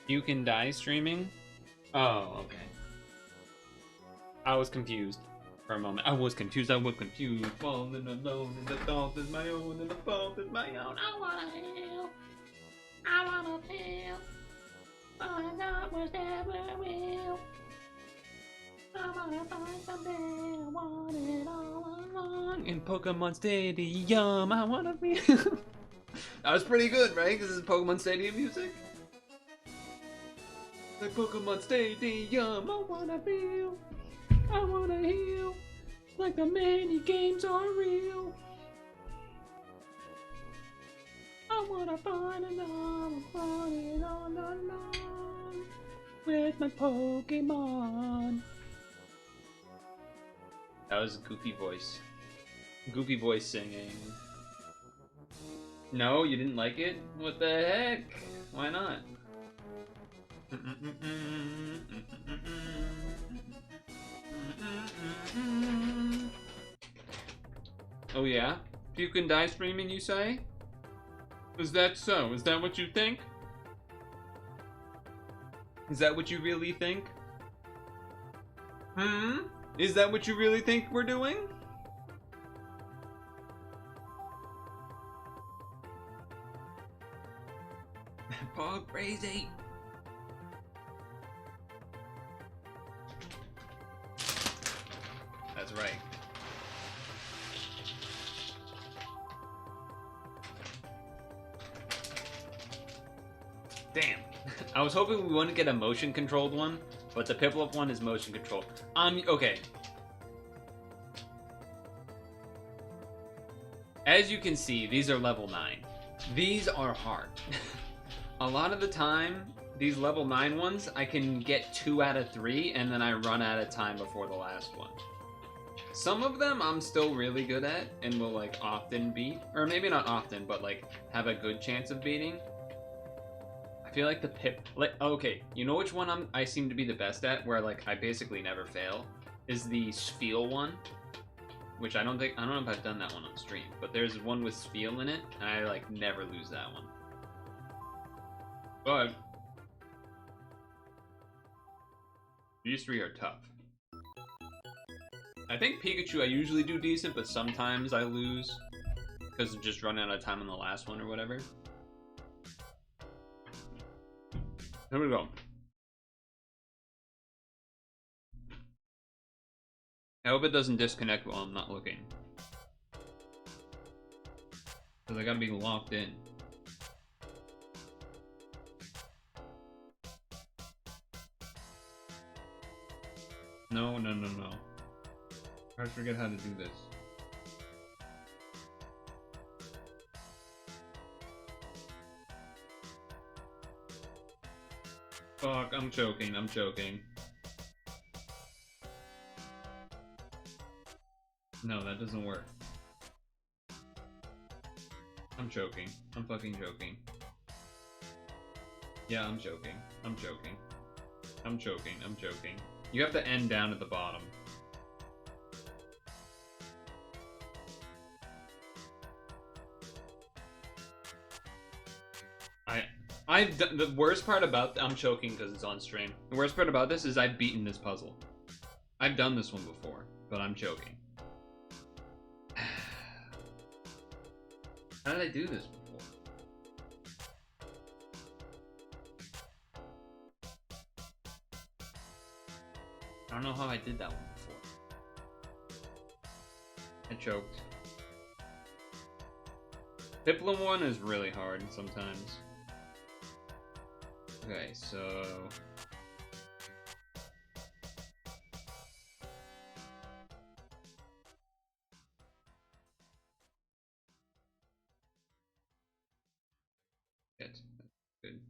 You can die streaming? Oh, okay. I was confused for a moment. I was confused. Falling alone, and the fault is my own, and the fault is my own. I wanna heal. I wanna feel. I not was never real. I wanna find something I wanted all along. In Pokemon Stadium, I wanna feel. That was pretty good, right? Because this is Pokemon Stadium music. Like Pokemon Stadium, I wanna feel. I wanna heal. Like the mini games are real. I wanna find another fun all alone with my Pokemon. That was a goofy voice. Goofy voice singing. No, you didn't like it? What the heck? Why not? Oh yeah? You can die streaming, you say? Is that so? Is that what you think? Is that what you really think? Is that what you really think we're doing? Paul crazy. That's right. Damn. I was hoping we wouldn't get a motion controlled one, but the Piplup one is motion controlled. Okay. As you can see, these are level 9. These are hard. A lot of the time, these level 9 ones, I can get 2 out of 3, and then I run out of time before the last one. Some of them I'm still really good at, and will like often beat, or maybe not often, but like have a good chance of beating. I feel like the okay, you know which one I seem to be the best at, where like I basically never fail, is the Spheal one. Which I don't know if I've done that one on stream, but there's one with Spheal in it, and I like never lose that one. But these 3 are tough. I think Pikachu I usually do decent, but sometimes I lose because of just running out of time on the last one or whatever. Here we go. I hope it doesn't disconnect while I'm not looking. Because I gotta be locked in. No. I forget how to do this. Fuck, I'm choking. No, that doesn't work. I'm choking. I'm fucking joking. Yeah, I'm joking. You have to end down at the bottom. I've done the worst part about I'm choking because it's on stream. The worst part about this is I've beaten this puzzle. I've done this one before, but I'm choking. How did I do this before? I don't know how I did that one before. I choked. Piplup one is really hard sometimes. Okay, so... Good. Good.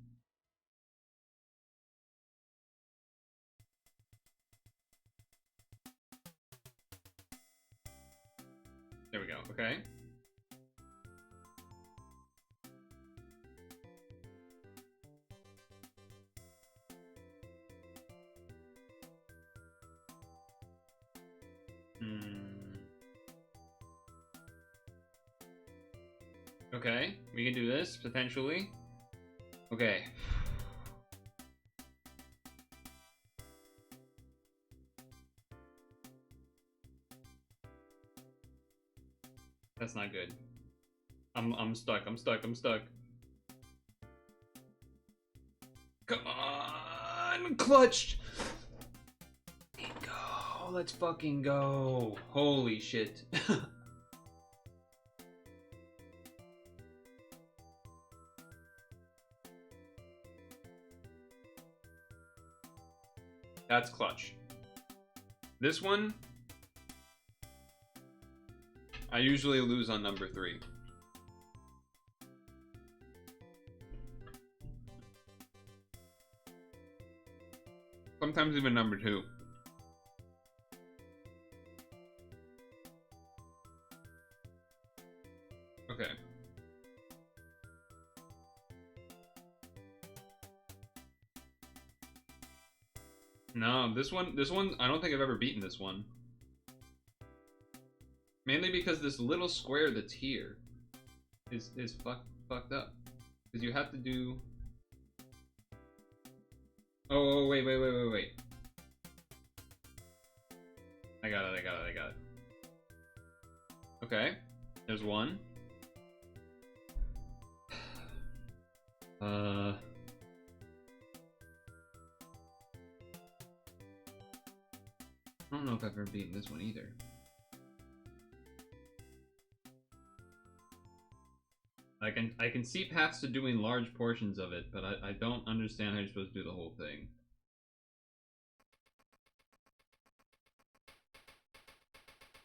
There we go, okay. Okay, we can do this, potentially. Okay. That's not good. I'm stuck. I'm stuck. I'm stuck. Come on, clutched. Go. Let's fucking go. Holy shit. That's clutch. This one, I usually lose on number 3. Sometimes even number 2. Okay. No, this one, I don't think I've ever beaten this one. Mainly because this little square that's here is fucked up. Because you have to do... Oh, wait. I got it. Okay, there's one. I don't know if I've ever beaten this one either. I can see paths to doing large portions of it, but I don't understand how you're supposed to do the whole thing.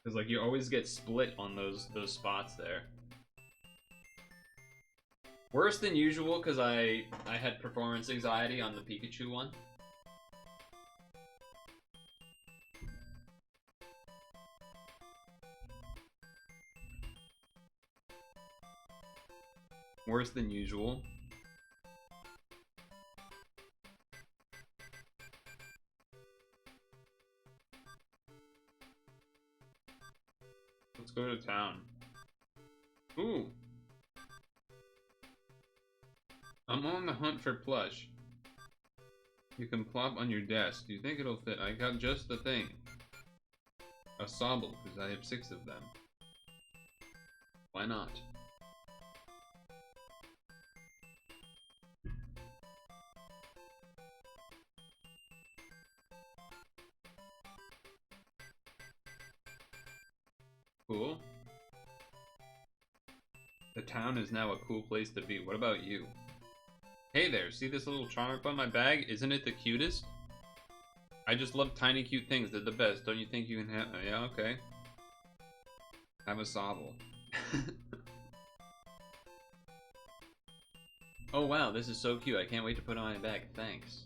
Because like you always get split on those spots there. Worse than usual because I had performance anxiety on the Pikachu one. Worse than usual. Let's go to town. Ooh. I'm on the hunt for plush. You can plop on your desk. Do you think it'll fit? I got just the thing. A Sobble, because I have 6 of them. Why not? Cool. The town is now a cool place to be. What about you? Hey there, see this little charm up on my bag? Isn't it the cutest? I just love tiny cute things. They're the best. Don't you think you can have... Yeah, okay. Have a Sobble. Oh wow, this is so cute. I can't wait to put it on my bag. Thanks.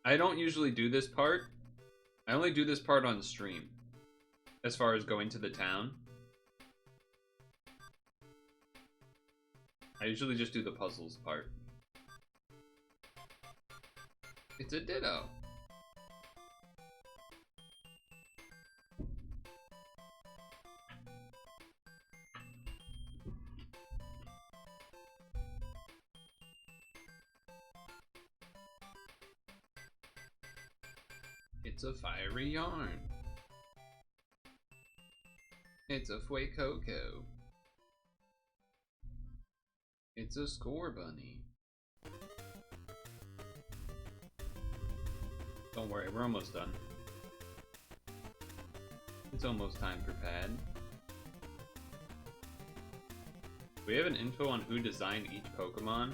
I don't usually do this part. I only do this part on stream. As far as going to the town. I usually just do the puzzles part. It's a Ditto. It's a fiery yarn. It's a Fuecoco. It's a Score Bunny. Don't worry, we're almost done. It's almost time for Pad. Do we have an info on who designed each Pokemon?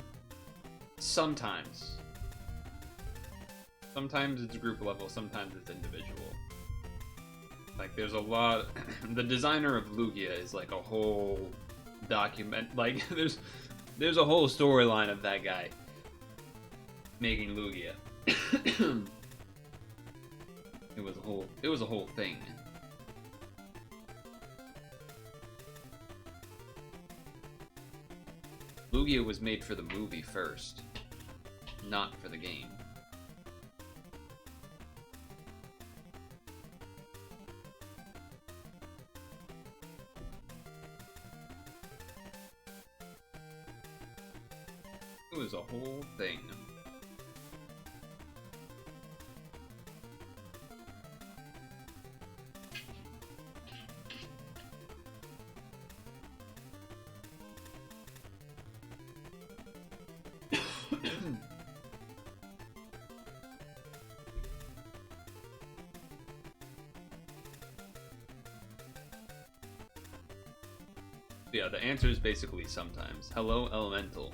Sometimes. Sometimes it's group level, sometimes it's individual. Like, there's a lot... The designer of Lugia is like a whole document... Like, there's a whole storyline of that guy making Lugia. It was a whole thing. Lugia was made for the movie first, not for the game. It was a whole thing. Yeah, the answer is basically sometimes. Hello, Elemental.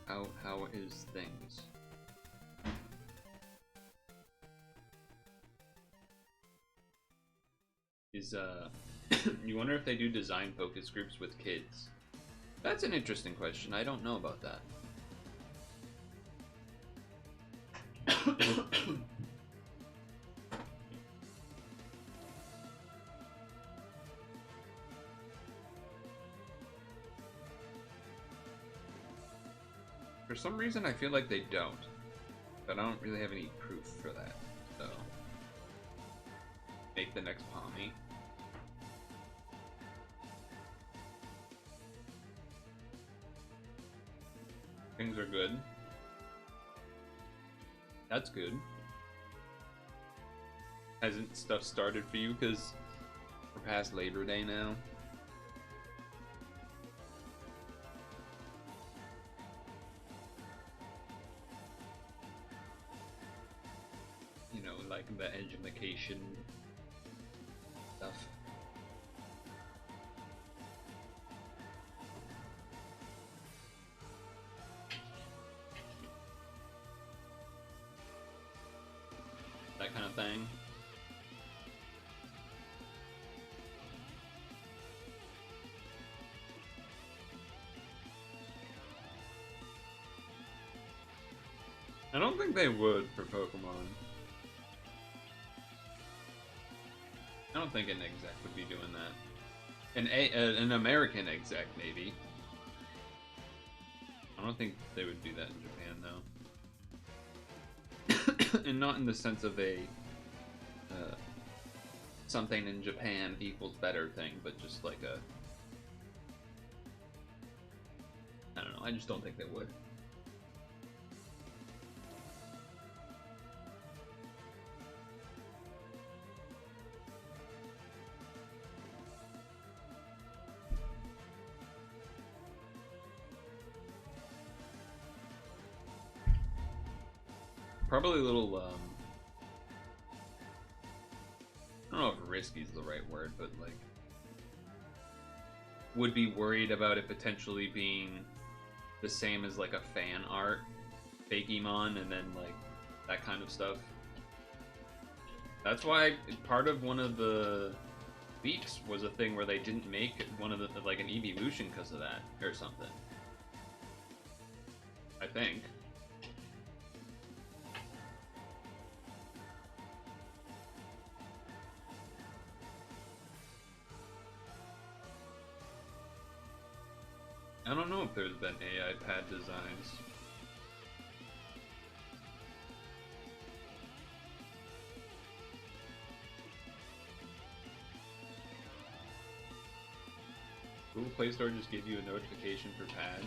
How is things? You wonder if they do design focus groups with kids? That's an interesting question. I don't know about that. For some reason, I feel like they don't. But I don't really have any proof for that. So, make the next Pommy. Things are good. That's good. Hasn't stuff started for you because we're past Labor Day now? You know, like the education stuff. That kind of thing. I don't think they would for Pokemon. I don't think an exec would be doing that. An American exec, maybe. I don't think they would do that in Japan, though. And not in the sense of a something in Japan equals better thing, but just like a... I don't know, I just don't think they would. Probably a little, I don't know if risky is the right word, but like, would be worried about it potentially being the same as like a fan art Fakemon and then like that kind of stuff. That's why part of one of the leaks was a thing where they didn't make one of the, like an evolution because of that or something. I think. I don't know if there's been AI pad designs. Google Play Store just gave you a notification for pad.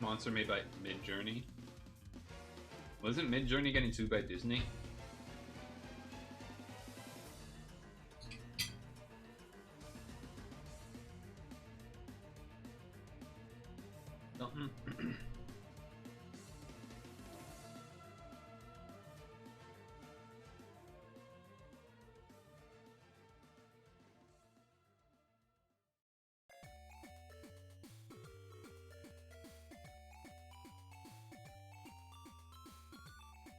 Monster made by Midjourney. Wasn't Midjourney getting sued by Disney? Something.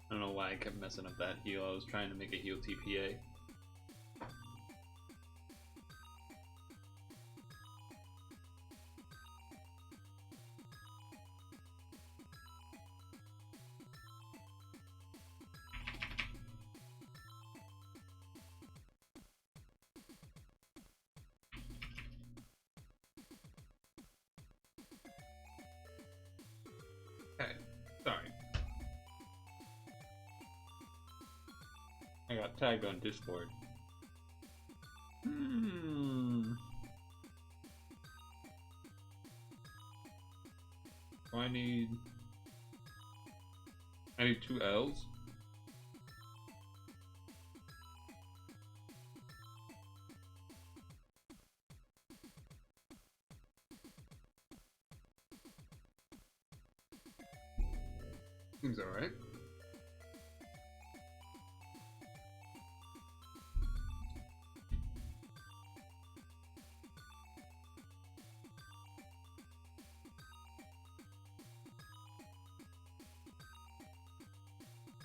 I don't know why I kept messing up that heal. I was trying to make a heal TPA. Okay, sorry. I got tagged on Discord. I need... I need 2 L's. Seems alright.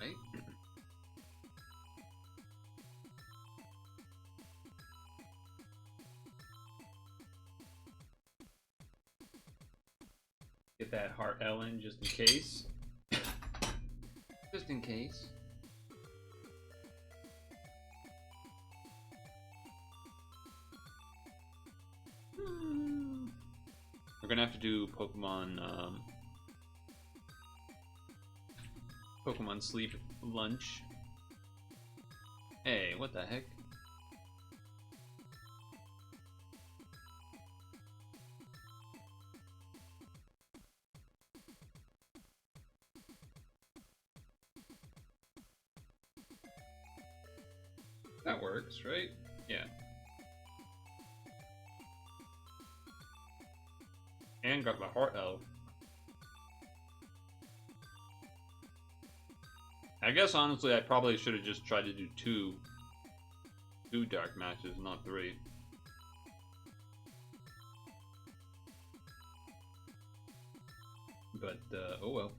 Right. Get that heart L in just in case. Just in case. We're gonna have to do Pokemon Sleep Lunch. Hey, what the heck? That works, right? Yeah. And got the heart L. I guess honestly I probably should have just tried to do two dark matches, not 3. But oh well.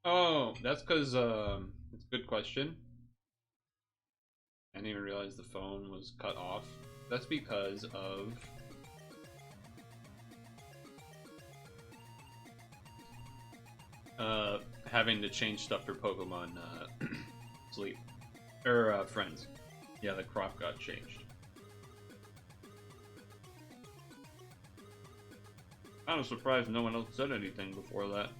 Oh, that's because, it's a good question. I didn't even realize the phone was cut off. That's because of... having to change stuff for Pokemon, Sleep. Or, Friends. Yeah, the crop got changed. I was surprised no one else said anything before that.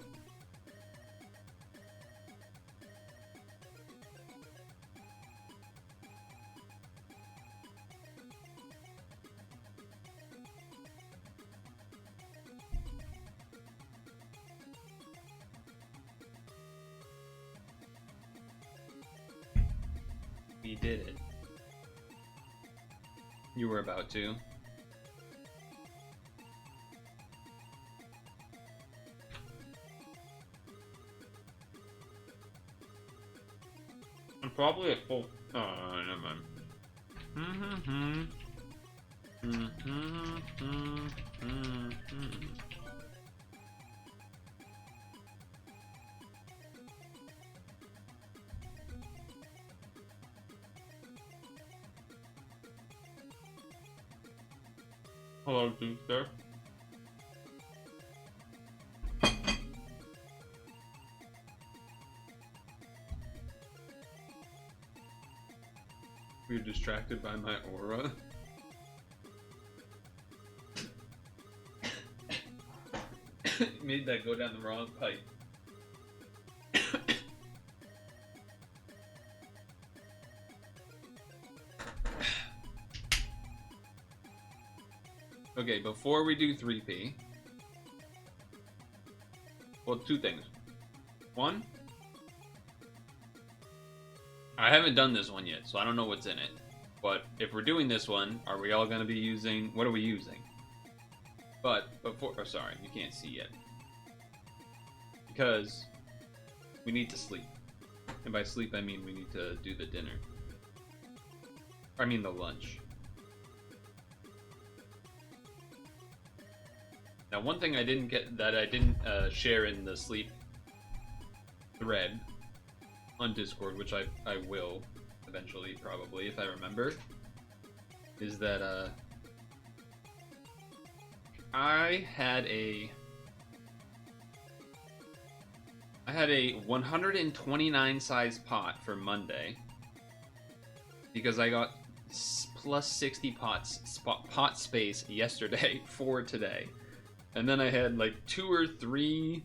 We did it. You were about to. I'm probably at full. Oh, never mind. Hello, Duster. You're distracted by my aura. Made that go down the wrong pipe. Okay, before we do 3P, well, 2 things. 1, I haven't done this one yet, so I don't know what's in it. But if we're doing this one, are we all going to be using... What are we using? But before... Oh, sorry, you can't see yet. Because we need to sleep. And by sleep, I mean we need to do the dinner. I mean the lunch. Now, one thing I didn't get... That I didn't share in the sleep thread on Discord, which I will eventually, probably, if I remember, is that I had a 129 size pot for Monday because I got plus 60 pot space yesterday for today. And then I had like 2 or 3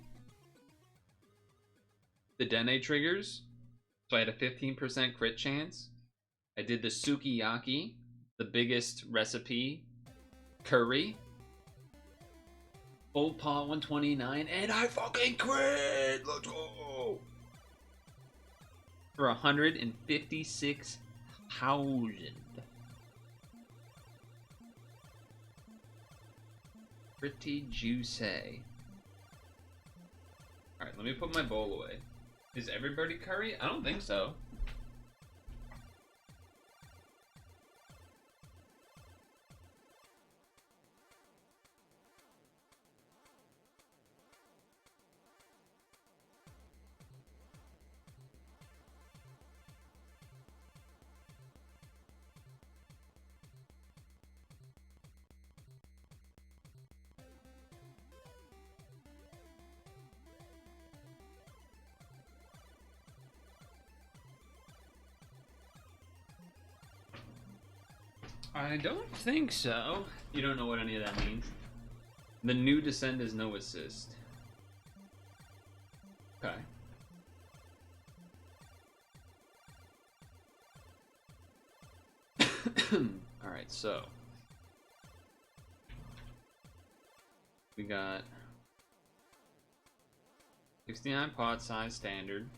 the Dene triggers. So I had a 15% crit chance. I did the sukiyaki, the biggest recipe, curry, full pot 129, and I fucking crit! Let's go! For 156,000. Pretty juicy. Alright, let me put my bowl away. Is everybody curry? I don't think so. I don't think so. You don't know what any of that means. The new descend is no assist. Okay. Alright, so. We got 69 pot size standard.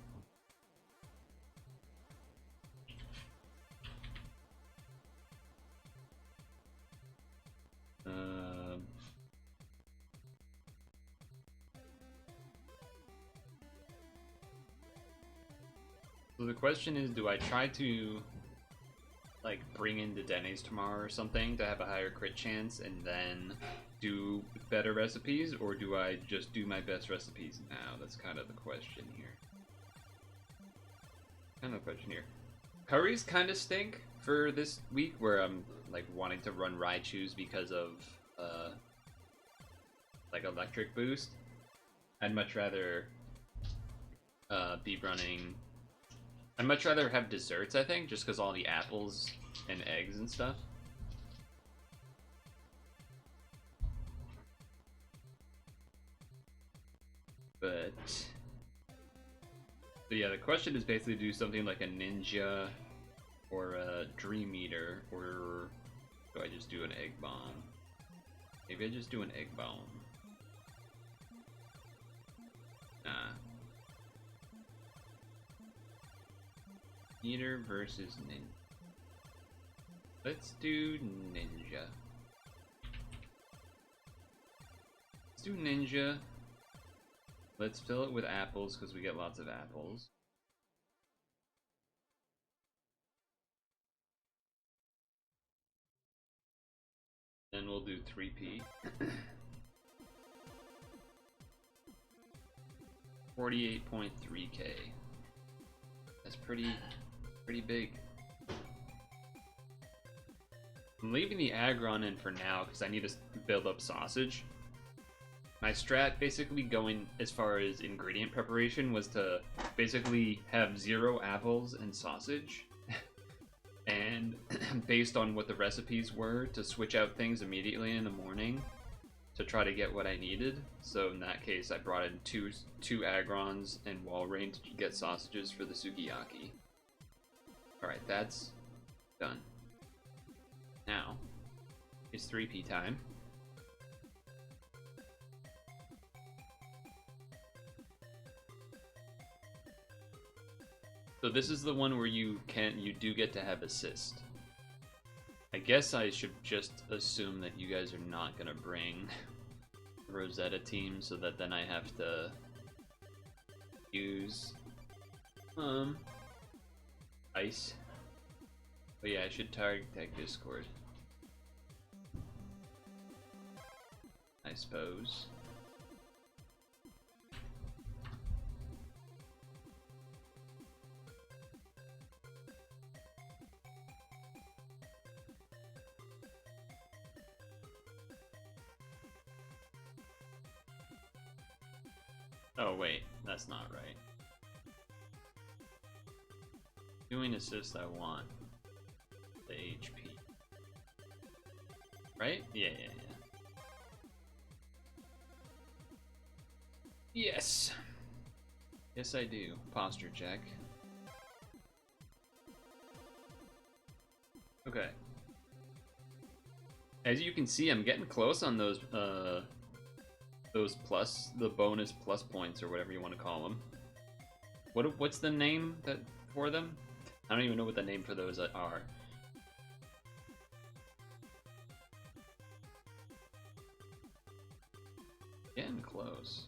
So the question is, do I try to like bring in the Denes tomorrow or something to have a higher crit chance and then do better recipes, or do I just do my best recipes now? That's kind of the question here. Curries kind of stink for this week, where I'm like wanting to run Raichus because of like electric boost. I'd much rather be running. I'd much rather have desserts, I think, just because all the apples and eggs and stuff. But yeah, the question is basically do something like a ninja or a dream eater, or do I just do an egg bomb? Maybe I just do an egg bomb. Nah. Eater versus ninja. Let's do ninja. Let's do ninja. Let's fill it with apples because we get lots of apples. Then we'll do 3P. 48.3k. That's pretty big. I'm leaving the aggron in for now because I need to build up sausage. My strat basically going as far as ingredient preparation was to basically have 0 apples and sausage. And based on what the recipes were, to switch out things immediately in the morning to try to get what I needed. So in that case, I brought in two agrons and Walrein to get sausages for the sukiyaki. Alright, that's done. Now, it's 3P time. So this is the one where you do get to have assist. I guess I should just assume that you guys are not gonna bring Rosetta team, so that then I have to use ice. But yeah, I should target Discord, I suppose. Oh wait, that's not right. Doing assist, I want the HP. Right? Yeah. Yes. Yes, I do. Posture check. Okay. As you can see, I'm getting close on those the bonus plus points or whatever you want to call them. What's the name that for them? I don't even know what the name for those are. Getting close.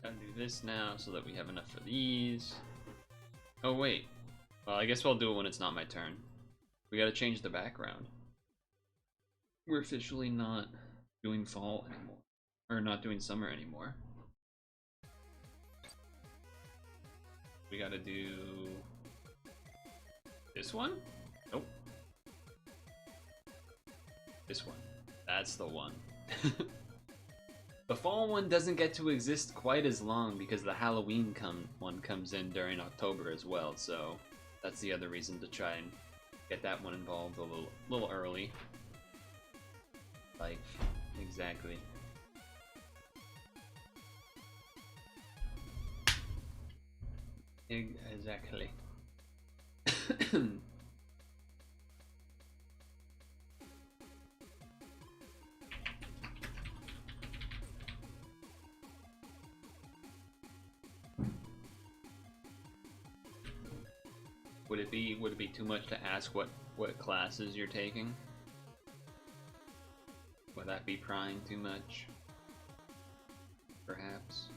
Gotta do this now so that we have enough for these. Oh wait. Well, I guess I'll do it when it's not my turn. We gotta change the background. We're officially not doing fall anymore. Or not doing summer anymore. We gotta do this one? Nope. This one. That's the one. The fall one doesn't get to exist quite as long because the Halloween one comes in during October as well, so that's the other reason to try and get that one involved a little early. Like, exactly. Exactly. Would it be too much to ask what classes you're taking? Would that be prying too much? Perhaps.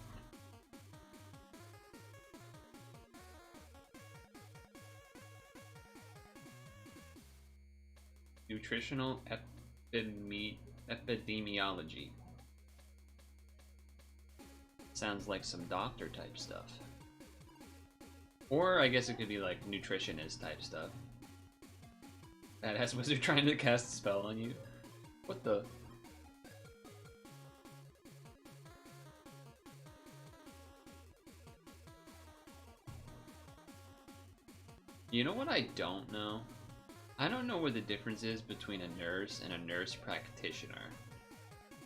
Nutritional epidemiology. Sounds like some doctor type stuff. Or I guess it could be like nutritionist type stuff. Badass wizard trying to cast a spell on you. What the? You know what I don't know? I don't know where the difference is between a nurse and a nurse practitioner.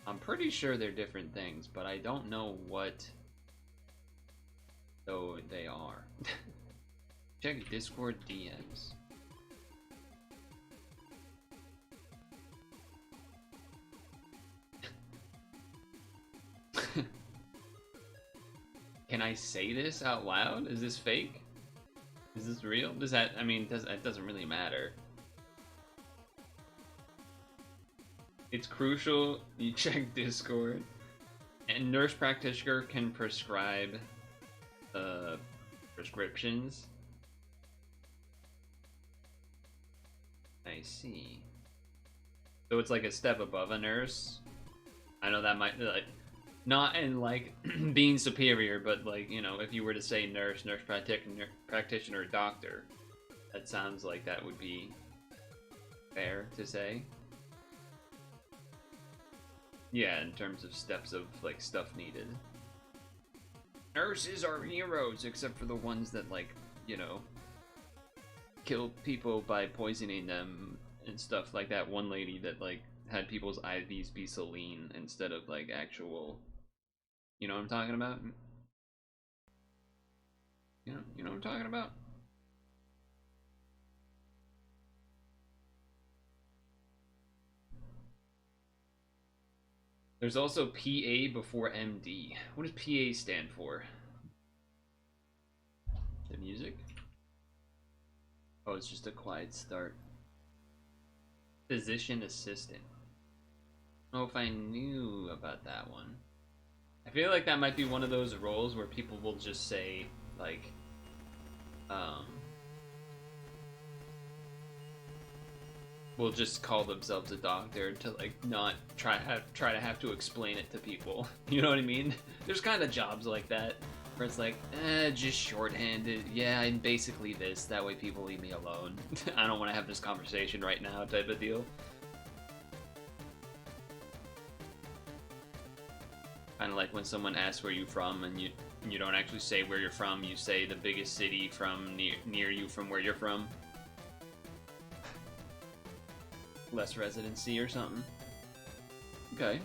I'm pretty sure they're different things, but I don't know what though they are. Check Discord DMs. Can I say this out loud? Is this fake? Is this real? Does that, I mean, it doesn't really matter. It's crucial you check Discord. And nurse practitioner can prescribe prescriptions. I see. So it's like a step above a nurse. I know that might be like, not in like being superior, but like, you know, if you were to say nurse practitioner, doctor, that sounds like that would be fair to say. Yeah, in terms of steps of like stuff needed. Nurses are heroes, except for the ones that like, you know, kill people by poisoning them and stuff like that one lady that like had people's IVs be saline instead of like actual, you know what I'm talking about? You know what I'm talking about? There's also PA before MD. What does PA stand for? The music? Oh, it's just a quiet start. Physician assistant. I don't know if I knew about that one. I feel like that might be one of those roles where people will just say, like, will just call themselves a doctor to like not try to have to explain it to people. You know what I mean? There's kind of jobs like that. Where it's like, just shorthanded. Yeah, I'm basically this. That way people leave me alone. I don't want to have this conversation right now type of deal. Kind of like when someone asks where you're from and you don't actually say where you're from. You say the biggest city from near you from where you're from. Less residency or something. Okay.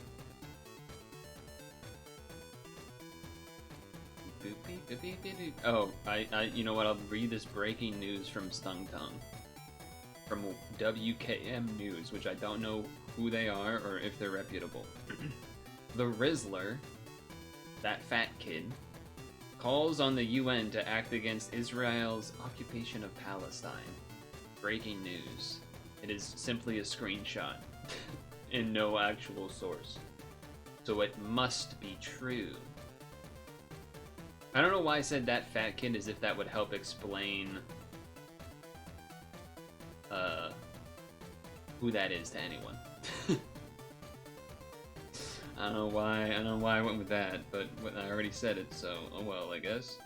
Oh, you know what? I'll read this breaking news from Stung Tongue. From WKM News, which I don't know who they are or if they're reputable. The Rizzler, that fat kid, calls on the UN to act against Israel's occupation of Palestine. Breaking news. It is simply a screenshot and no actual source. So it must be true. I don't know why I said that fat kid as if that would help explain who that is to anyone. I don't know why I went with that, but I already said it, so oh well, I guess.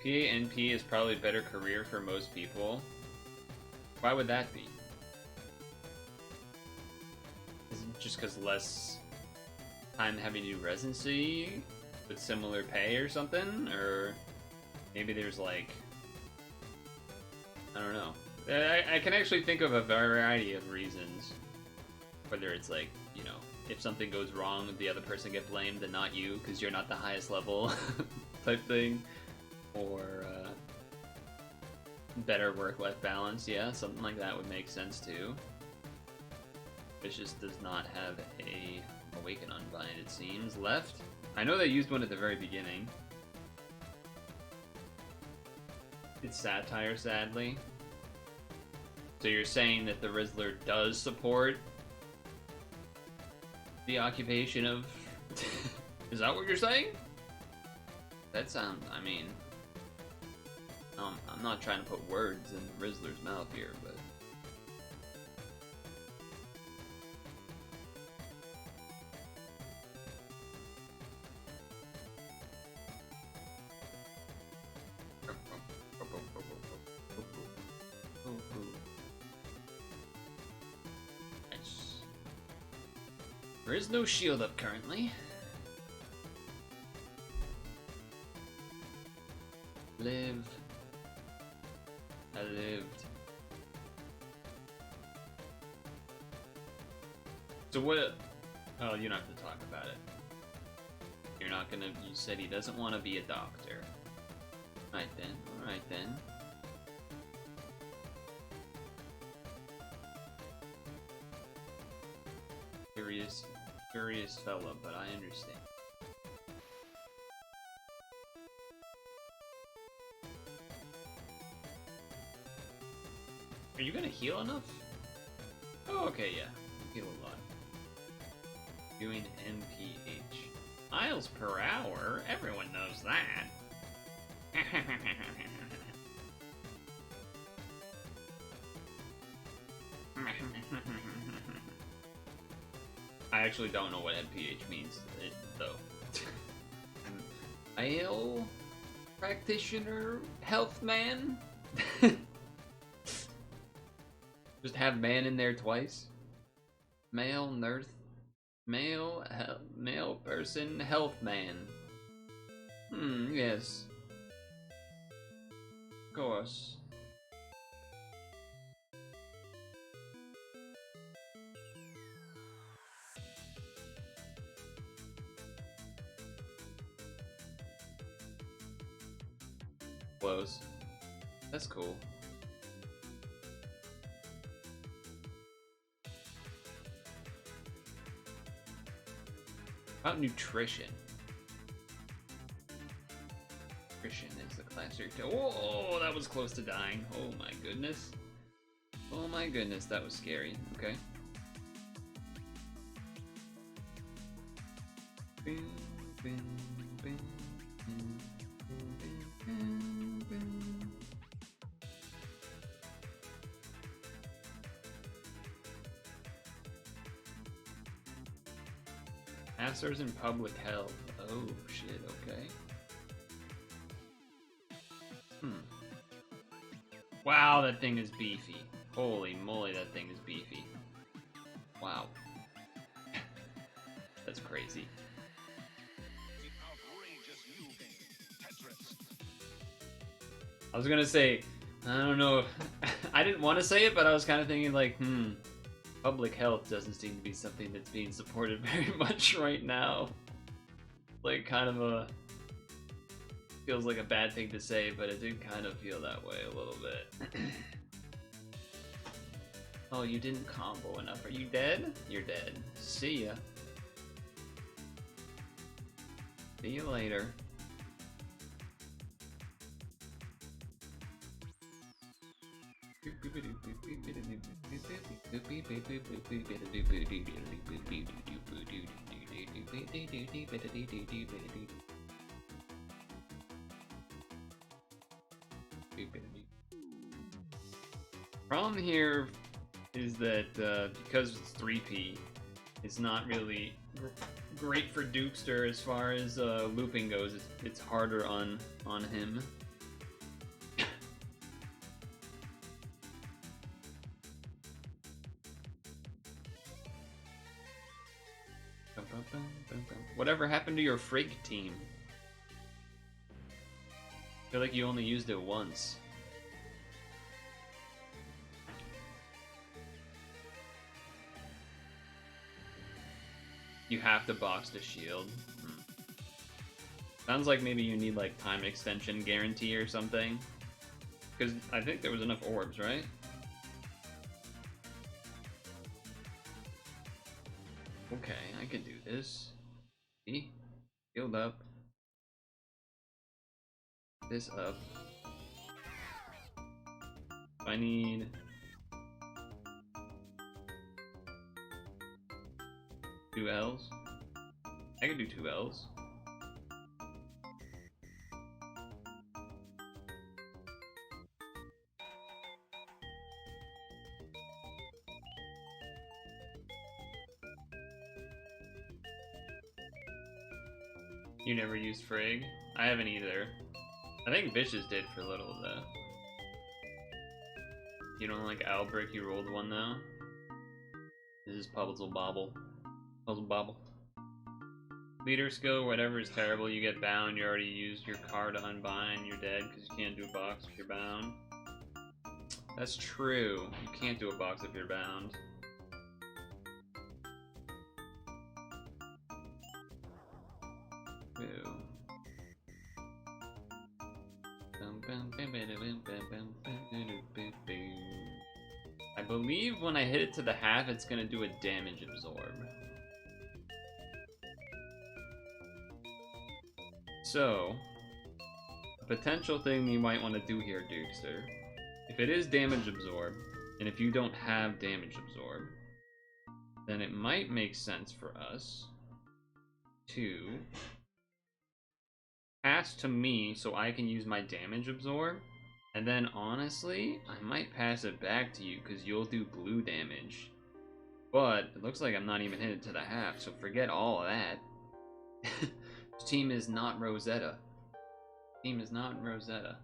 PNP is probably a better career for most people. Why would that be? Is it just because less time having to do residency with similar pay or something? Or maybe there's like, I don't know. I can actually think of a variety of reasons. Whether it's like, you know, if something goes wrong, the other person get blamed and not you because you're not the highest level type thing. Or better work-life balance, yeah, something like that would make sense too. Vicious does not have a Awaken Unbind, it seems. Left? I know they used one at the very beginning. It's satire, sadly. So you're saying that the Rizzler does support the occupation of... Is that what you're saying? That sounds... I mean... I'm not trying to put words in the Rizzler's mouth here, but... Nice. There is no shield up currently. Live. I lived. So what? Oh, you don't have to talk about it. You're not gonna. You said he doesn't want to be a doctor. Right then. All right then. Curious fella, but I understand. Are you gonna heal enough? Oh, okay, yeah. You heal a lot. Doing MPH. Miles per hour? Everyone knows that. I actually don't know what MPH means, though. Male practitioner health man? Just have man in there twice. Male nurse, male person, health man. Yes. Of course. Close. That's cool. About nutrition. Nutrition is the class you're... Oh, that was close to dying. Oh my goodness. Oh my goodness, that was scary. Okay. Bing, bing, bing, bing, bing, bing, bing. Masters in public health. Oh shit, okay. Wow, that thing is beefy. Holy moly, that thing is beefy. Wow. That's crazy. I was gonna say, I don't know. I didn't want to say it, but I was kind of thinking like, public health doesn't seem to be something that's being supported very much right now. Like, kind of a... feels like a bad thing to say, but it did kind of feel that way a little bit. Oh, you didn't combo enough. Are you dead? You're dead. See ya. See you later. Problem here is that because it's 3P, it's not really great for Dukester as far as looping goes. It's harder on him. Whatever happened to your Frig team? I feel like you only used it once. You have to box the shield. Sounds like maybe you need like time extension guarantee or something. Because I think there was enough orbs, right? Okay, I can do this. See? Shield up. This up. I need... two L's. I can do 2 L's. You never used Frigg? I haven't either. I think Vicious did for a little though. You don't like Albrick, you rolled one though? This is Puzzle Bobble. Puzzle Bobble. Leader skill, whatever is terrible, you get bound, you already used your card to unbind, you're dead because you can't do a box if you're bound. That's true, you can't do a box if you're bound. Ew. I believe when I hit it to the half, it's gonna do a damage absorb. So, a potential thing you might want to do here, Dukester, if it is damage absorb, and if you don't have damage absorb, then it might make sense for us to pass to me so I can use my damage absorb, and then honestly, I might pass it back to you because you'll do blue damage. But it looks like I'm not even hitting it to the half, so forget all of that. This team is not Rosetta. Team is not Rosetta.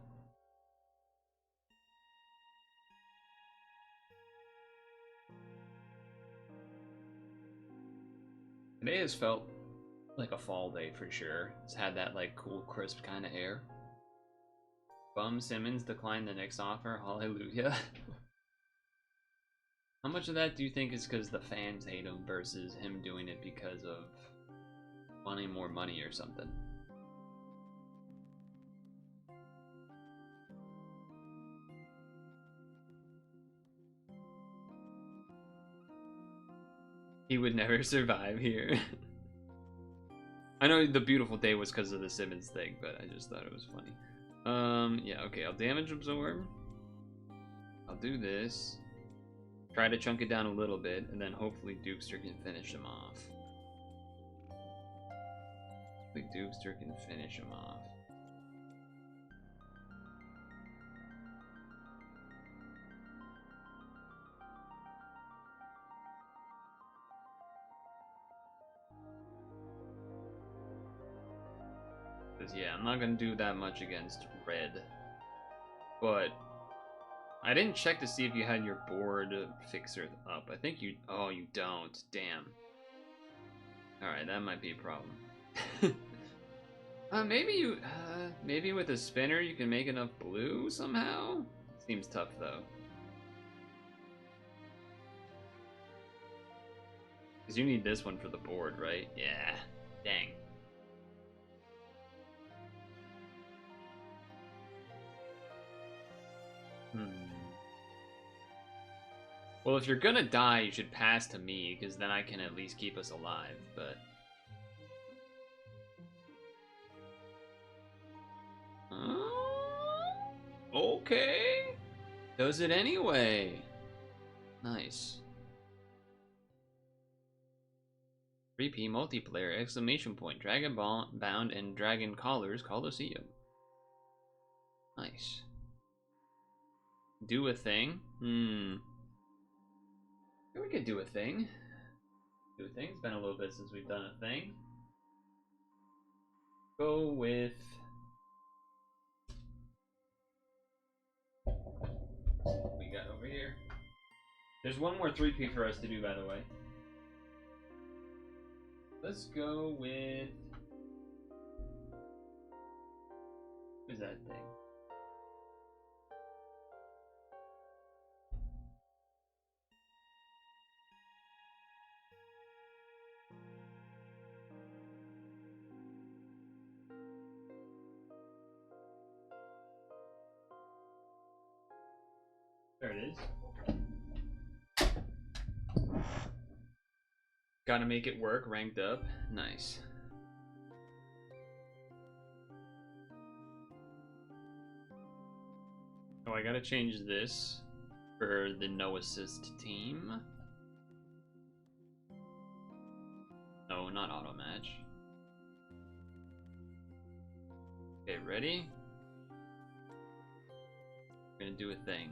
Today has felt like a fall day for sure. It's had that like cool, crisp kind of air. Bum Simmons declined the next offer. Hallelujah. How much of that do you think is because the fans hate him versus him doing it because of wanting more money or something? He would never survive here. I know the beautiful day was because of the Simmons thing, but I just thought it was funny. Yeah, okay, I'll damage absorb. I'll do this. Try to chunk it down a little bit, and then hopefully Dukester can finish him off. Hopefully Dukester can finish him off. Because, yeah, I'm not going to do that much against red. But I didn't check to see if you had your board fixer up. I think you... Oh, you don't. Damn. Alright, that might be a problem. Maybe you... maybe with a spinner you can make enough blue somehow? Seems tough, though. Because you need this one for the board, right? Yeah. Dang. Well, if you're gonna die, you should pass to me, because then I can at least keep us alive, but... Okay. Does it anyway. Nice. 3P multiplayer, exclamation point, Dragonbound and Dragon Collars Coliseum. Nice. Do a thing? Yeah, we could do a thing. Do a thing. It's been a little bit since we've done a thing. Go with... what we got over here. There's one more 3P for us to do, by the way. Let's go with... who's that thing? There it is. Gotta make it work, ranked up. Nice. Oh, I gotta change this for the no assist team. No, not auto match. Okay, ready? We're gonna do a thing.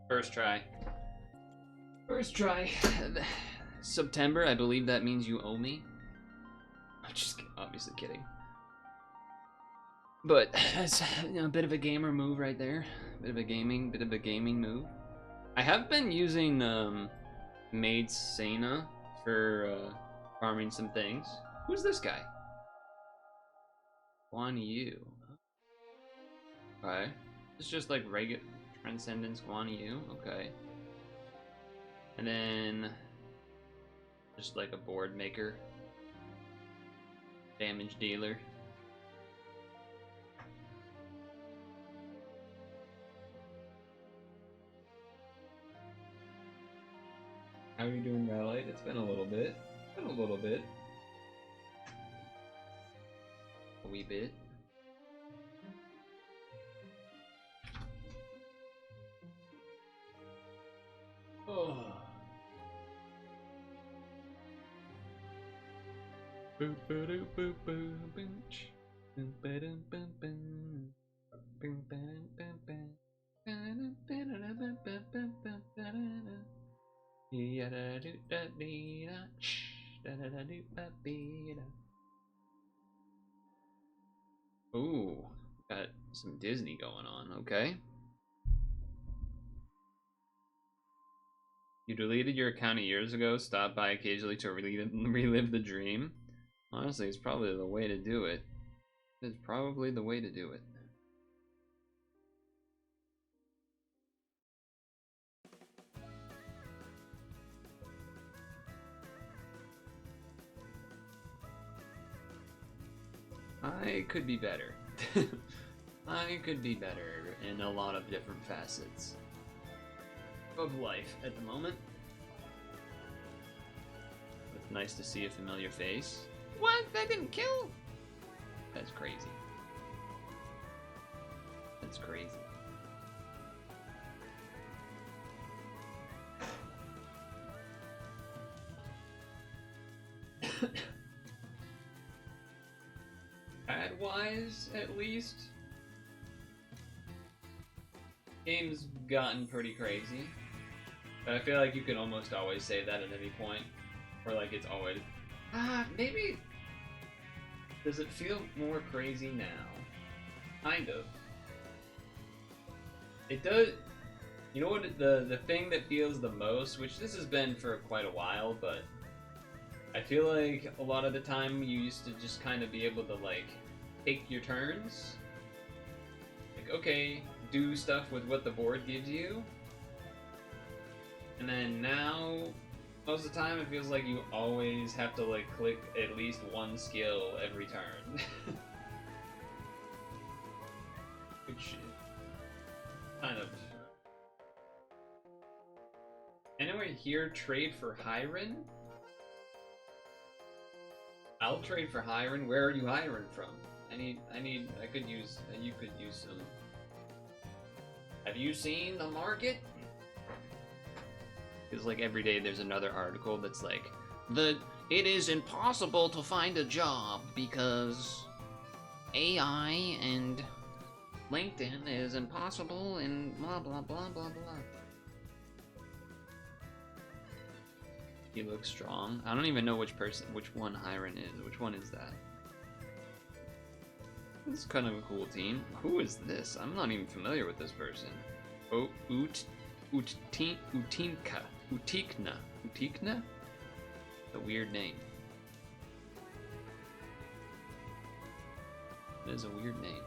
First try. First try. September, I believe that means you owe me. I'm just obviously kidding. But that's, you know, a bit of a gamer move right there. Bit of a gaming move. I have been using Maid Sena for farming some things. Who's this guy? Guan Yu. Okay. It's just like regular Transcendence Guan Yu. Okay. And then just like a board maker. Damage dealer. How are you doing, Rallight? It's been a little bit. A wee bit. Oh. Boop boop boop boop boop. Boom ba-dum bum bum. Boom ba-dum bum bum. Ba-dum ba-da-da bum bum bum bum ba-da-da. Ya-da-do-da-dee-da. Da-da-da-do-ba-dee-da. Ooh, got some Disney going on, okay. You deleted your account years ago, stopped by occasionally to relive the dream. Honestly, it's probably the way to do it. It's probably the way to do it. I could be better. I could be better in a lot of different facets of life at the moment. It's nice to see a familiar face. What? That didn't kill? That's crazy. That's crazy. Ad-wise, at least. game's gotten pretty crazy. But I feel like you can almost always say that at any point. Or like it's always... maybe... Does it feel more crazy now? Kind of. It does... You know what, the thing that feels the most, which this has been for quite a while, but I feel like a lot of the time you used to just kind of be able to, like, take your turns. Like, okay, do stuff with what the board gives you. And then now, most of the time it feels like you always have to, like, click at least one skill every turn. Which kind of... Anyone here trade for Hiren? I'll trade for Hiren. Where are you hiring from? You could use some. Have you seen the market? Because like every day there's another article that's like, it is impossible to find a job because AI and LinkedIn is impossible and blah blah blah blah blah. He looks strong. I don't even know which one Hiren is. Which one is that? This is kind of a cool team. Who is this? I'm not even familiar with this person. Oh, Utikna. Utikna? A weird name. It is a weird name.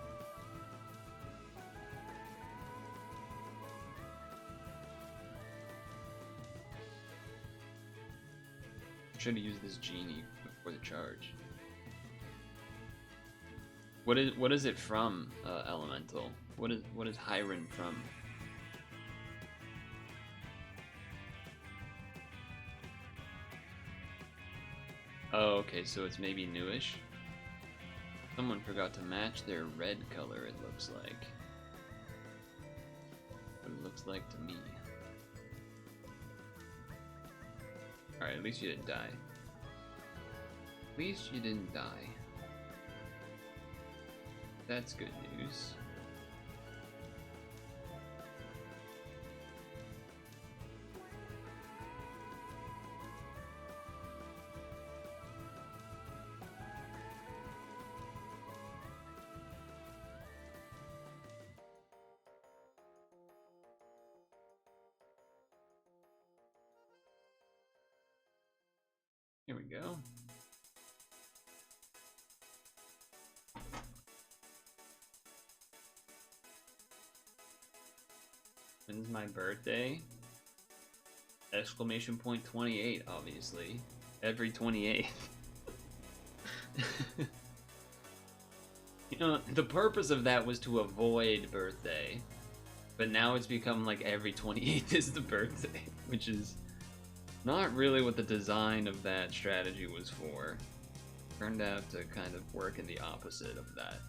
Should have used this genie before the charge. What is it from, Elemental? What is Hiren from? Oh, okay, so it's maybe newish. Someone forgot to match their red color, it looks like. What it looks like to me. Alright, at least you didn't die. At least you didn't die. That's good news. Here we go. When's my birthday? Exclamation point 28, obviously. Every 28th. You know, the purpose of that was to avoid birthday. But now it's become like every 28th is the birthday, which is not really what the design of that strategy was for. Turned out to kind of work in the opposite of that.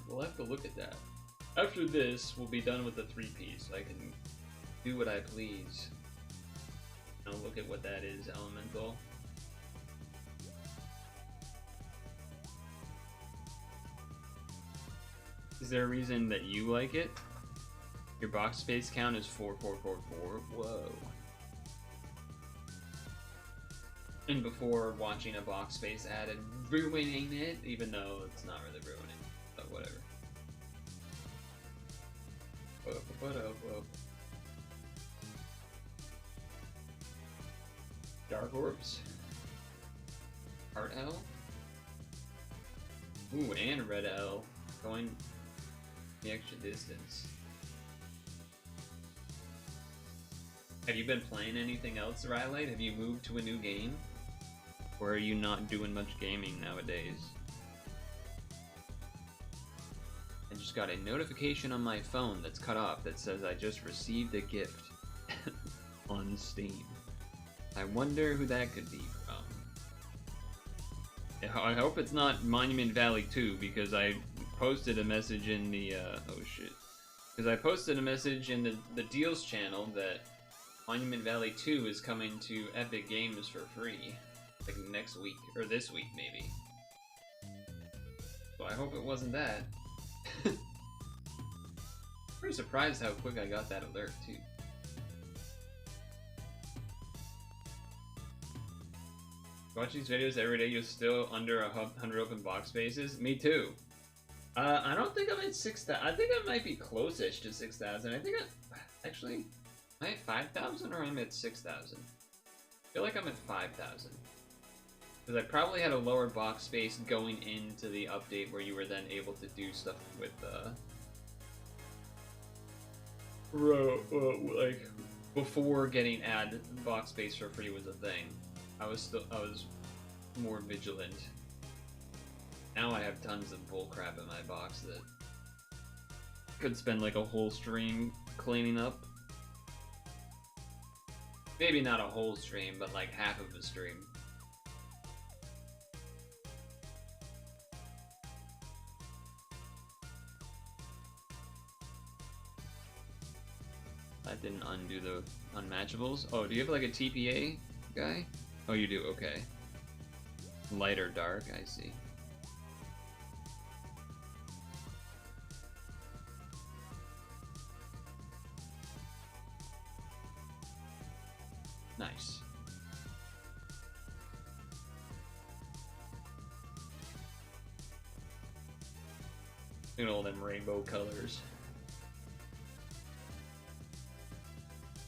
We'll have to look at that. After this, we'll be done with the 3-piece. I can do what I please. I'll look at what that is, Elemental. Is there a reason that you like it? Your box space count is 4444. Whoa. And before watching a box space ad and ruining it, even though it's not really ruining, but whatever. Dark Orbs. Heart L. Ooh, and Red L. Going the extra distance. Have you been playing anything else, Rylite? Have you moved to a new game? Or are you not doing much gaming nowadays? I just got a notification on my phone that's cut off that says I just received a gift on Steam. I wonder who that could be from. I hope it's not Monument Valley 2, because I posted a message in the, oh shit. Because I posted a message in the Deals channel that Monument Valley 2 is coming to Epic Games for free. Like next week, or this week maybe. So I hope it wasn't that. Pretty surprised how quick I got that alert too. Watch these videos every day, you're still under 100 open box spaces? Me too. I don't think I'm at 6,000. I think I might be close-ish to 6,000. I think actually, am I at 5,000 or am I at 6,000? I feel like I'm at 5,000. Because I probably had a lower box space going into the update where you were then able to do stuff with, like, before getting add box space for free was a thing. I was more vigilant. Now I have tons of bullcrap in my box that could spend like a whole stream cleaning up. Maybe not a whole stream, but like half of a stream. That didn't undo the unmatchables. Oh, do you have like a TPA guy? Oh, you do, okay. Light or dark, I see. Nice. Look at all them rainbow colors.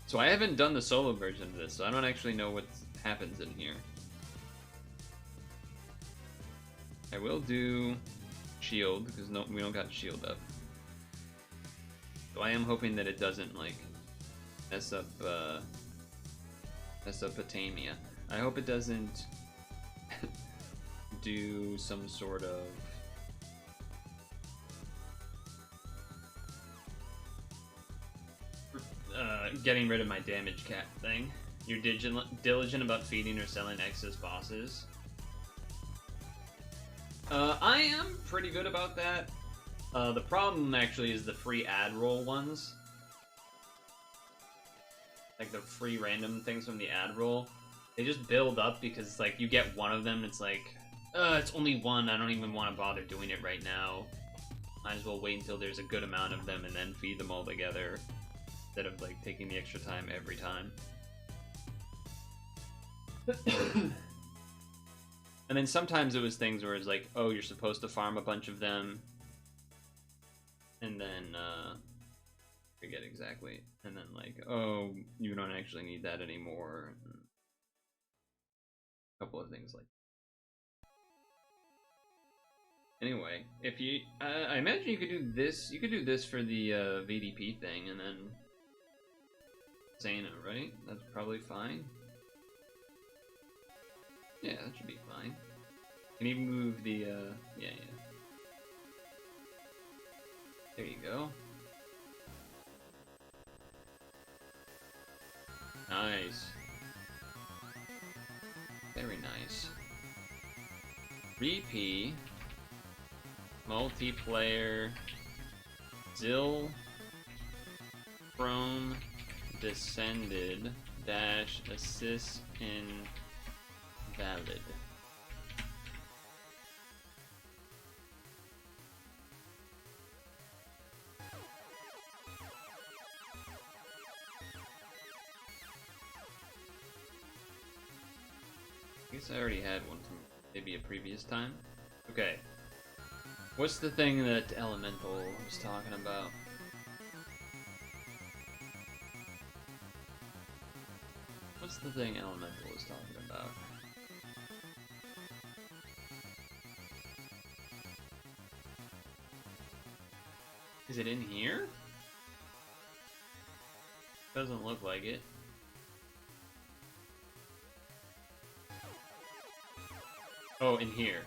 So I haven't done the solo version of this, so I don't actually know what happens in here. I will do shield, because no, we don't got shield up. So I am hoping that it doesn't, like, mess up Mesopotamia. I hope it doesn't do some sort of getting rid of my damage cap thing. You're diligent about feeding or selling excess bosses. I am pretty good about that. The problem actually is the free ad roll ones. Like the free random things from the ad roll. They just build up because like you get one of them, it's like, it's only one, I don't even want to bother doing it right now. Might as well wait until there's a good amount of them and then feed them all together. Instead of like taking the extra time every time. And then sometimes it was things where it's like, oh, you're supposed to farm a bunch of them. And then, forget exactly. And then like, oh, you don't actually need that anymore. A couple of things like that. Anyway, if you, I imagine you could do this. You could do this for the VDP thing, and then Zana, right? That's probably fine. Yeah, that should be fine. Can you move the, yeah. There you go. Nice. Very nice. Repeat. Multiplayer. Zill. Prone. Descended. Dash. Assist. Invalid. I guess I already had one from maybe a previous time. Okay. What's the thing that Elemental was talking about? What's the thing Elemental was talking about? Is it in here? Doesn't look like it. Oh, in here.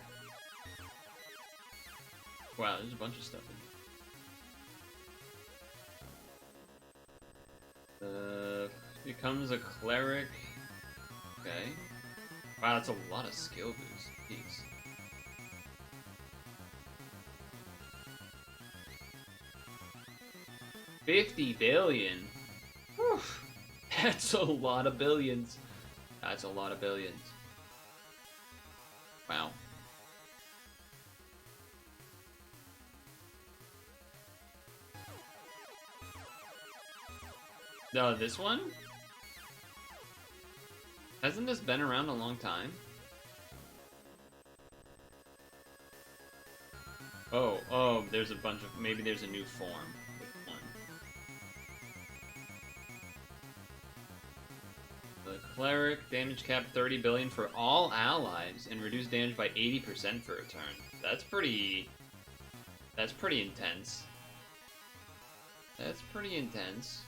Wow, there's a bunch of stuff in here. Becomes a cleric. Okay. Wow, that's a lot of skill boosts. Jeez. $50 billion. Whew. That's a lot of billions. That's a lot of billions. Wow. No, this one? Hasn't this been around a long time? Oh, there's a bunch of, maybe there's a new form with one. The Cleric, damage cap 30 billion for all allies, and reduce damage by 80% for a turn. That's pretty intense. That's pretty intense.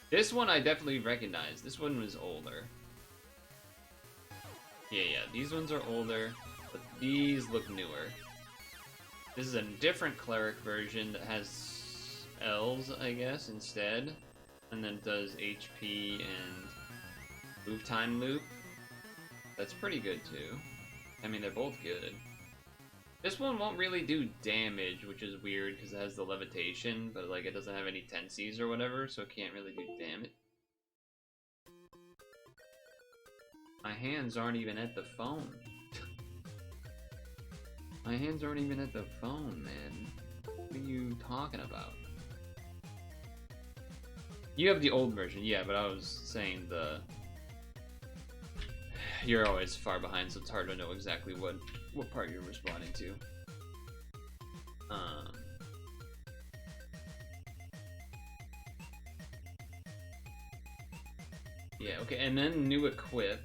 This one I definitely recognize. This one was older. Yeah, these ones are older, but these look newer. This is a different Cleric version that has L's, I guess, instead. And then does HP and move time loop. That's pretty good, too. I mean, they're both good. This one won't really do damage, which is weird because it has the levitation, but like it doesn't have any tensies or whatever, so it can't really do damage. My hands aren't even at the phone. My hands aren't even at the phone, man. What are you talking about? You have the old version, yeah, but I was saying you're always far behind, so it's hard to know exactly what part you're responding to. Yeah, okay, and then new equip.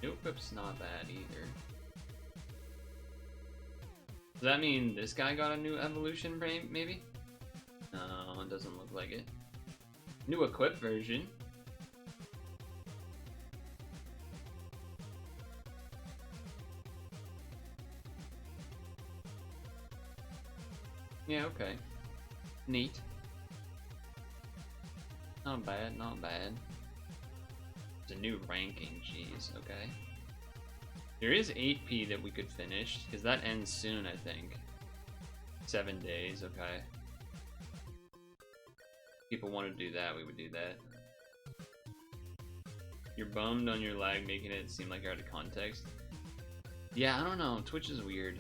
New equip's not bad either. Does that mean this guy got a new evolution, maybe? No, it doesn't look like it. New equip version. Yeah, okay. Neat. Not bad, not bad. It's a new ranking, jeez, okay. There is 8P that we could finish, because that ends soon, I think. 7 days, okay. People want to do that, we would do that. You're bummed on your lag, making it seem like you're out of context. Yeah, I don't know, Twitch is weird.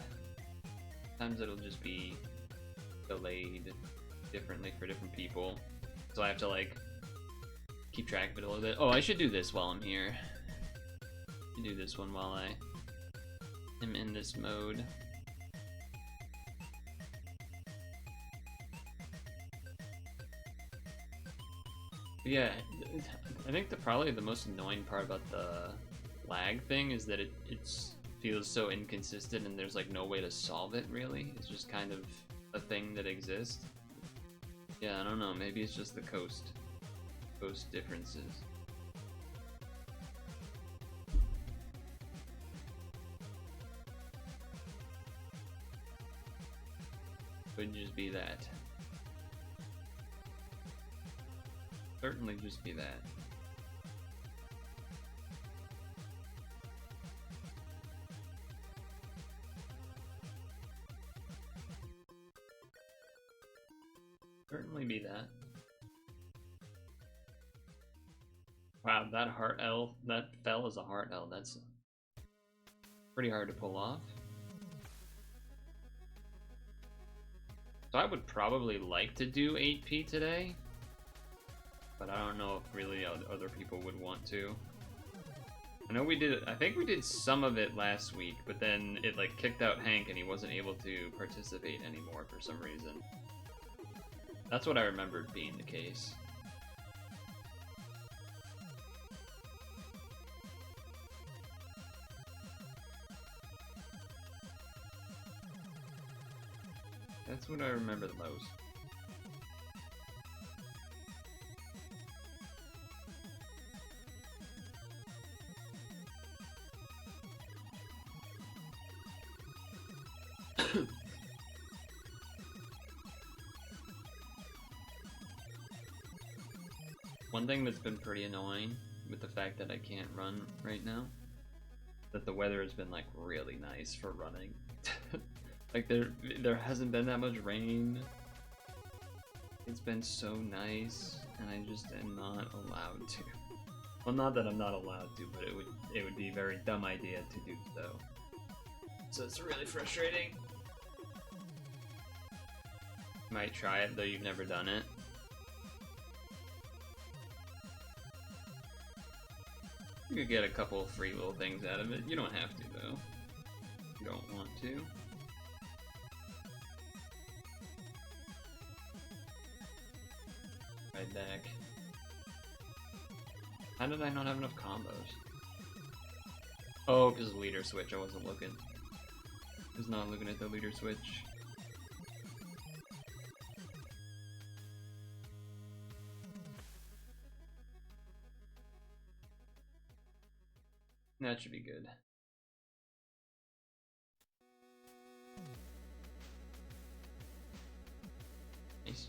Sometimes it'll just be delayed differently for different people. So I have to, like, keep track of it a little bit. Oh, I should do this while I'm here. Do this one while I am in this mode. But yeah, I think probably the most annoying part about the lag thing is that it feels so inconsistent and there's like no way to solve it really. It's just kind of a thing that exists. Yeah, I don't know, maybe it's just the coast differences. Could just be that. Certainly just be that. Certainly be that. Wow, that heart L, that fell as a heart L. That's pretty hard to pull off. So I would probably like to do 8P today, but I don't know if really other people would want to. I know I think we did some of it last week, but then it like kicked out Hank and he wasn't able to participate anymore for some reason. That's what I remembered being the case. That's what I remember the most. One thing that's been pretty annoying with the fact that I can't run right now, that the weather has been like really nice for running. Like there hasn't been that much rain. It's been so nice, and I just am not allowed to. Well, not that I'm not allowed to, but it would be a very dumb idea to do so. So it's really frustrating. Might try it, though you've never done it. You could get a couple of free little things out of it. You don't have to, though. You don't want to. Right back. How did I not have enough combos? Oh, because of leader switch, I wasn't looking. I was not looking at the leader switch. That should be good. Nice.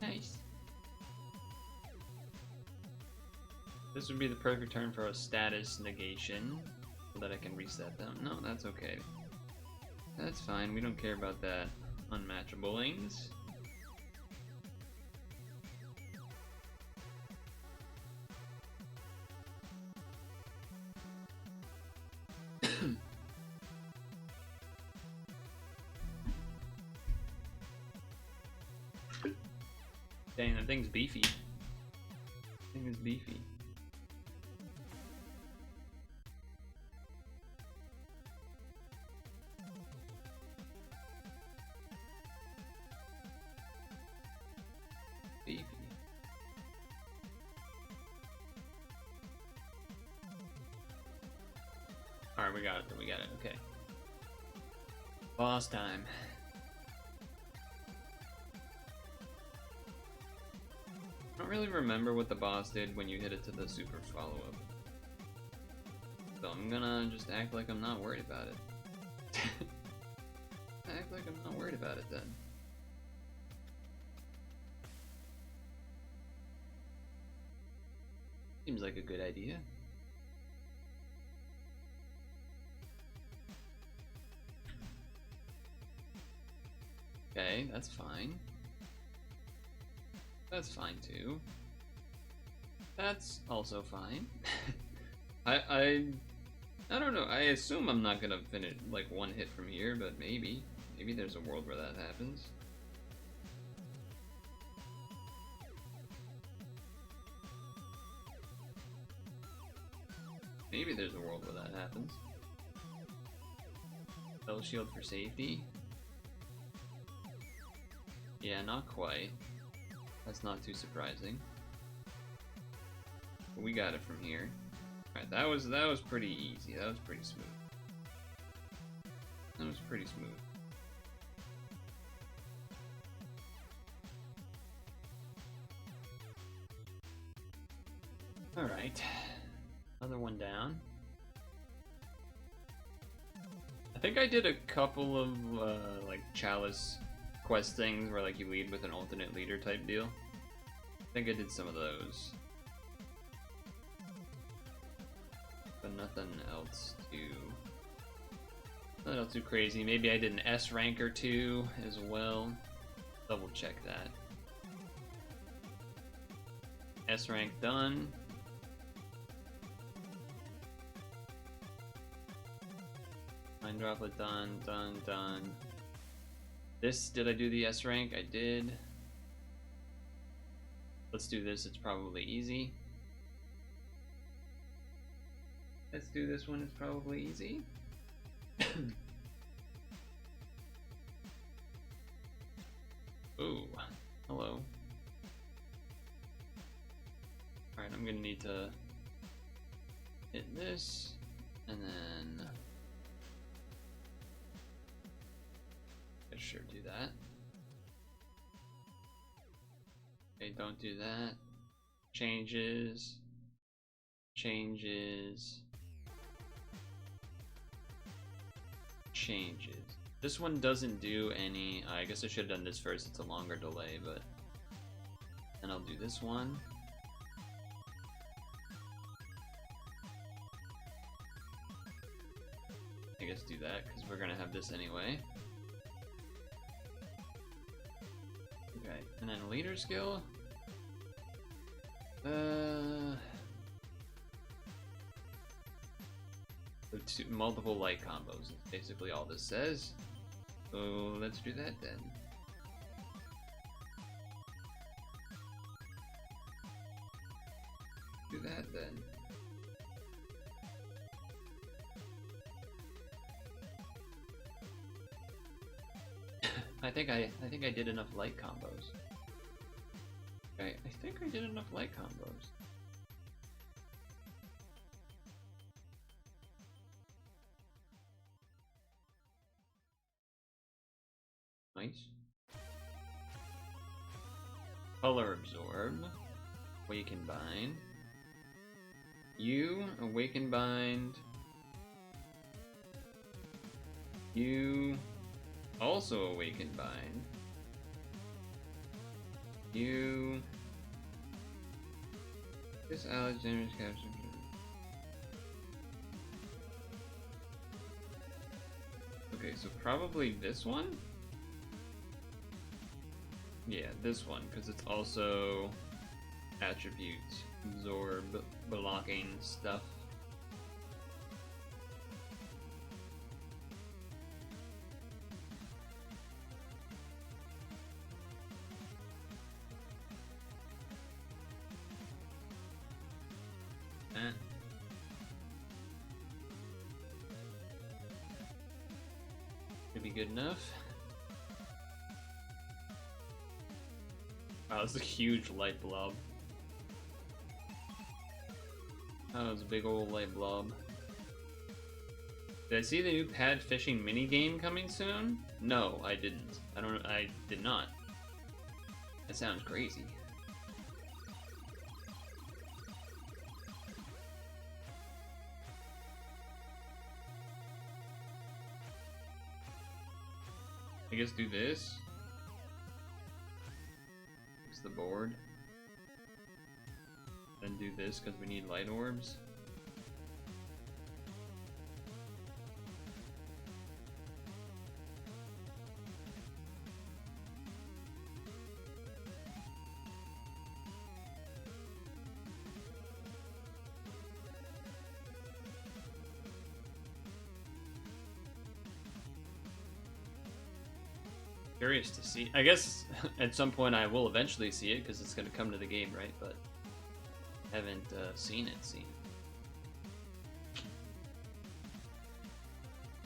Nice. This would be the perfect turn for a status negation, so that I can reset them. No, that's okay. That's fine, we don't care about that. Unmatchablings. Dang, that thing's beefy. That thing is beefy. Beefy. Alright, we got it, okay. Boss time. I don't really remember what the boss did when you hit it to the super follow-up. So I'm gonna just act like I'm not worried about it. Act like I'm not worried about it then. Seems like a good idea. Okay, that's fine. That's fine too. That's also fine. I don't know. I assume I'm not gonna finish like one hit from here, but maybe there's a world where that happens. Maybe there's a world where that happens. Spell shield for safety. Yeah, not quite. That's not too surprising. But we got it from here. Alright, that was pretty easy. That was pretty smooth. That was pretty smooth. Alright. Another one down. I think I did a couple of like Chalice quest things where like you lead with an alternate leader type deal. I think I did some of those. But nothing else too crazy. Maybe I did an S rank or two as well. Double check that. S rank done. Mind droplet done, done. This, did I do the S rank? I did. Let's do this, it's probably easy. Let's do this one, it's probably easy. Ooh, hello. Alright, I'm gonna need to hit this, and then I sure do that. Okay, don't do that. Changes. This one doesn't do any, I guess I should have done this first, it's a longer delay, but then I'll do this one. I guess do that, because we're gonna have this anyway. Okay, And then leader skill. Multiple light combos is basically all this says. So let's do that then. Do that then. I think I did enough light combos. Okay, I think I did enough light combos. Nice. Color absorb. Awaken bind. You awaken bind. You also awaken bind. You. This Alexander's capture. Okay, so probably this one? Yeah, this one, because it's also attributes, absorb, blocking stuff. Should be good enough. Wow, this is a huge light blob. Oh, it's a big old light blob. Did I see the new pad fishing minigame coming soon? No, I didn't. I did not. That sounds crazy. I guess do this. Fix the board. Then do this because we need light orbs. Curious to see. I guess at some point I will eventually see it because it's going to come to the game, right? But haven't seen it.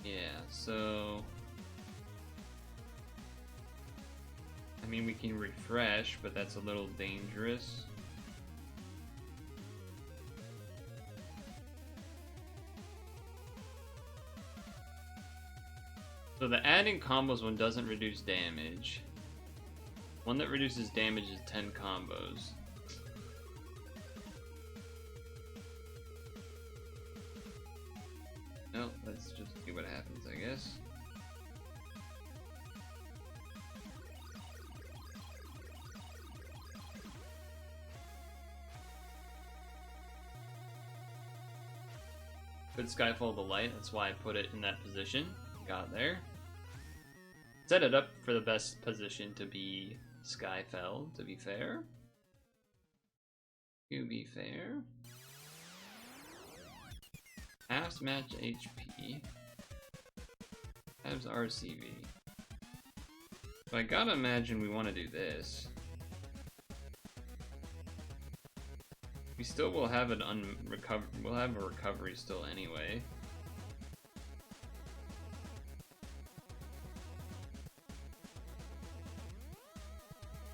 Yeah, so I mean we can refresh, but that's a little dangerous. So the adding combos one doesn't reduce damage. One that reduces damage is 10 combos. No, let's just see what happens, I guess. Good Skyfall the light, that's why I put it in that position. Got there. Set it up for the best position to be Skyfell, to be fair. To be fair. Halves match HP. Halves RCV. So I gotta imagine we want to do this. We still will have an we'll have a recovery still anyway.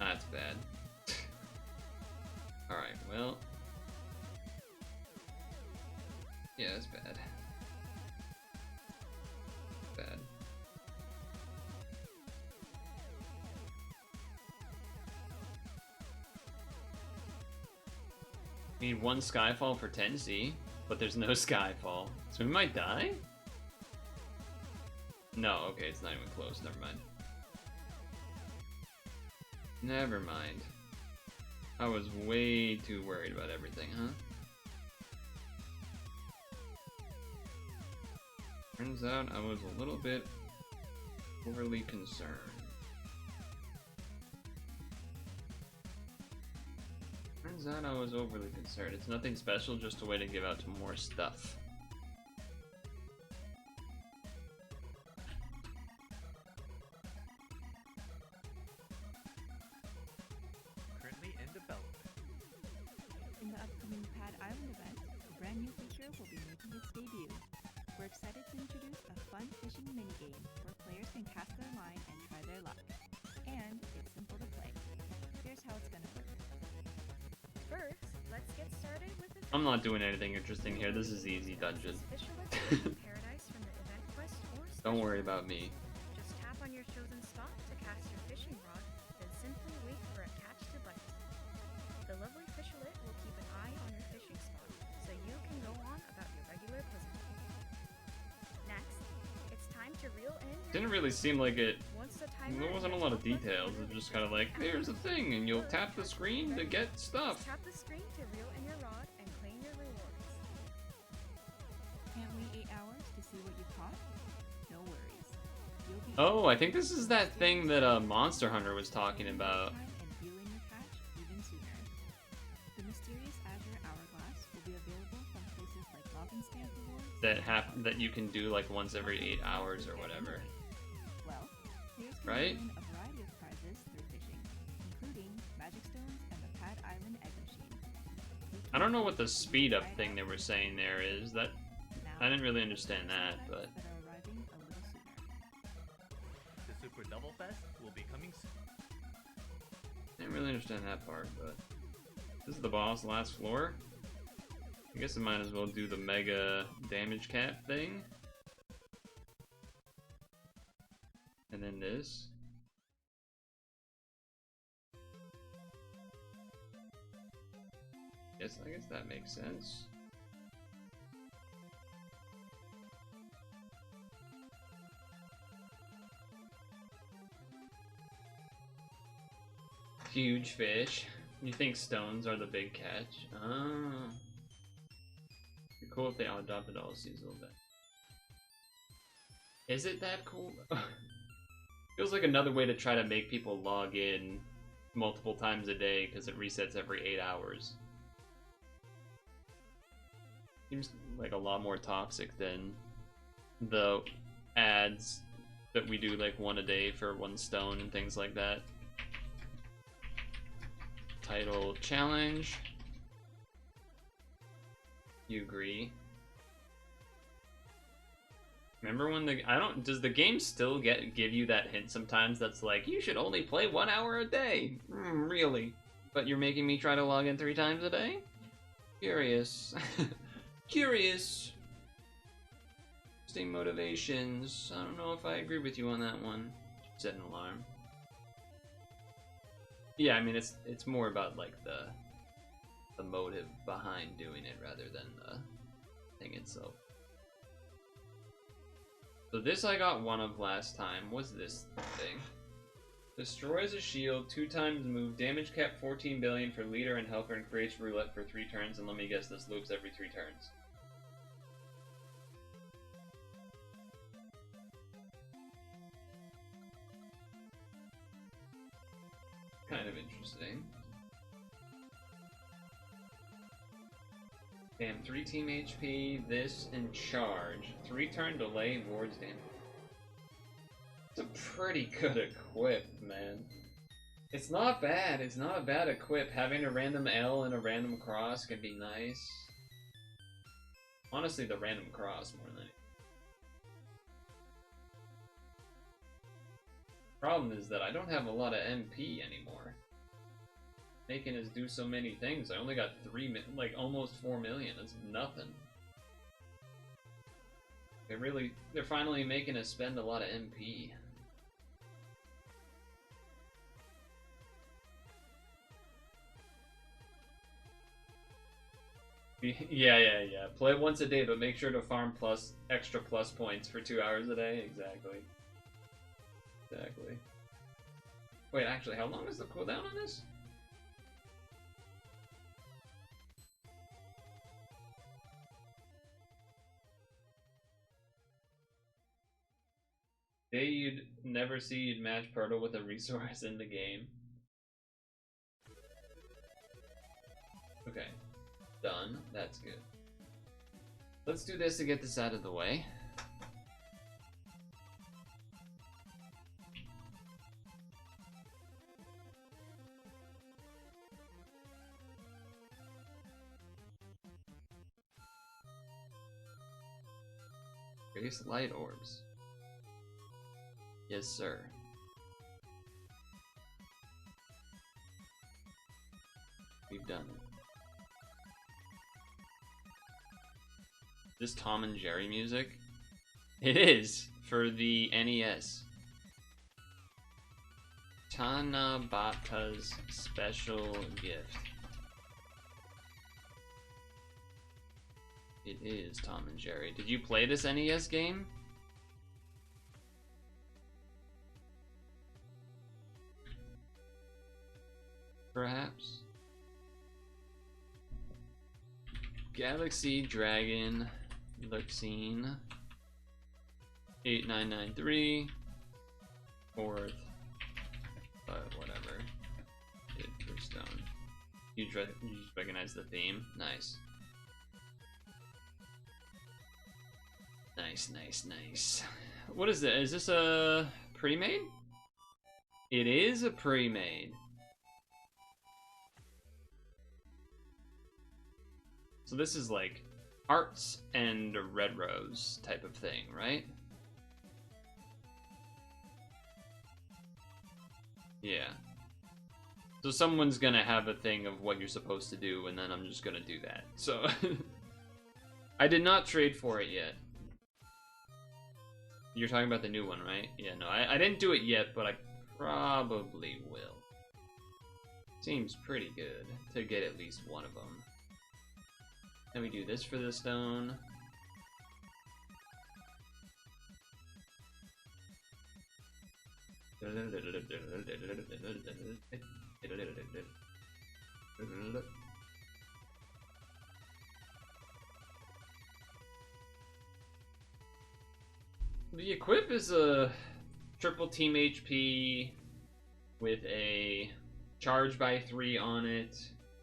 That's bad. Alright, well. Yeah, that's bad. Bad. We need one Skyfall for 10C, but there's no Skyfall. So we might die? No, okay, it's not even close, never mind. Never mind. I was way too worried about everything, huh? Turns out I was a little bit overly concerned. is that I was overly concerned. It's nothing special, just a way to give out to more stuff. Currently in development. In the upcoming Pad Island event, a brand new feature will be making its debut. We're excited to introduce a fun fishing minigame where players can cast their line and try their luck. And it's simple to play. Here's how it's gonna work. First, let's get started with the I'm not doing anything interesting here. This is easy dungeon. Paradise from the event quest or Don't worry about me. Just tap on your chosen spot to cast your fishing rod, then simply wait for a catch to bite. The lovely fishlet will keep an eye on your fishing spot, so you can go on about your regular puzzle. Next, it's time to reel in your Didn't really seem like it. Once the timer There wasn't a lot of details. It was just kind of like, here's a thing, and you'll tap the screen to get stuff. Tap the screen to reel in your rod and claim your rewards. Can't wait 8 hours to see what you caught? No worries. You'll be Oh, I think this is that thing that Monster Hunter was talking about. time and reel in your catch even sooner. The mysterious Azure Hourglass will be available from places like Login Stamp Rewards. That you can do like once every 8 hours or whatever. Well, players can Right? win a variety of prizes through fishing, including magic stones and the Pad Island egg machine. I don't know what the speed up thing they were saying there is. That I didn't really understand that, but that are arriving a little sooner. The Super Double Fest will be coming soon. I didn't really understand that part. But this is the boss, last floor. I guess I might as well do the mega damage cap thing. And then this. I guess that makes sense. Huge fish. You think stones are the big catch? Oh. It'd be cool if they all adopted all seas a little bit. Is it that cool? Feels like another way to try to make people log in multiple times a day because it resets every 8 hours. Seems like a lot more toxic than the ads that we do like one a day for 1 stone and things like that. Title challenge. You agree? Remember when does the game still give you that hint sometimes that's like, you should only play 1 hour a day? Really? But you're making me try to log in 3 times a day? Curious. Curious. Interesting motivations. I don't know if I agree with you on that one. Set an alarm. Yeah, I mean it's more about like the motive behind doing it rather than the thing itself. So this I got 1 of last time. What's this thing? Destroys a shield 2 times move, damage cap 14 billion for leader and helper, and creates roulette for 3 turns. And let me guess, this loops every 3 turns. Kind of interesting. Damn, 3 team HP, this, and charge. 3 turn delay, wards damage. It's a pretty good equip, man. It's not bad. It's not a bad equip. Having a random L and a random cross can be nice. Honestly, the random cross more than anything. Problem is that I don't have a lot of MP anymore. Making us do so many things. I only got like almost 4 million. That's nothing. They're finally making us spend a lot of MP. Yeah. Play once a day, but make sure to farm extra plus points for 2 hours a day. Exactly. Wait, actually, how long is the cooldown on this? Day you'd never see you'd match Purtle with a resource in the game. Okay. Done. That's good. Let's do this to get this out of the way. Various light orbs. Yes, sir. We've done it. This Tom and Jerry music? It is for the NES. Tanabata's special gift. It is Tom and Jerry. Did you play this NES game? Perhaps? Galaxy Dragon Luxine 8993 4th, but whatever. Hit for stone. You just recognize the theme. Nice. Nice, nice, nice. What is it? Is this a pre-made? It is a pre-made. So this is like Arts and Red Rose type of thing, right? Yeah. So someone's gonna have a thing of what you're supposed to do, and then I'm just gonna do that. So I did not trade for it yet. You're talking about the new one, right? Yeah, no, I didn't do it yet, but I probably will. Seems pretty good to get at least one of them. Then we do this for the stone. The equip is a triple team HP with a charge by 3 on it,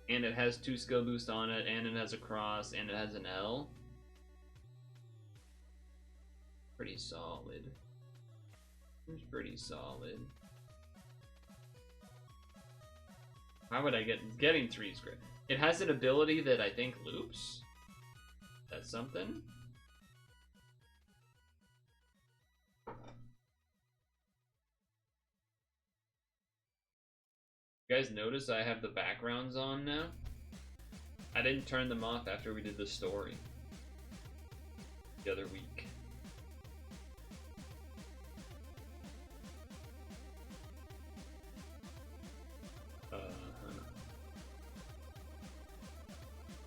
and it has 2 skill boost on it, and it has a cross, and it has an L. Pretty solid. It's pretty solid. How would I getting 3's great? It has an ability that I think loops. That's something. You guys notice I have the backgrounds on now? I didn't turn them off after we did the story the other week.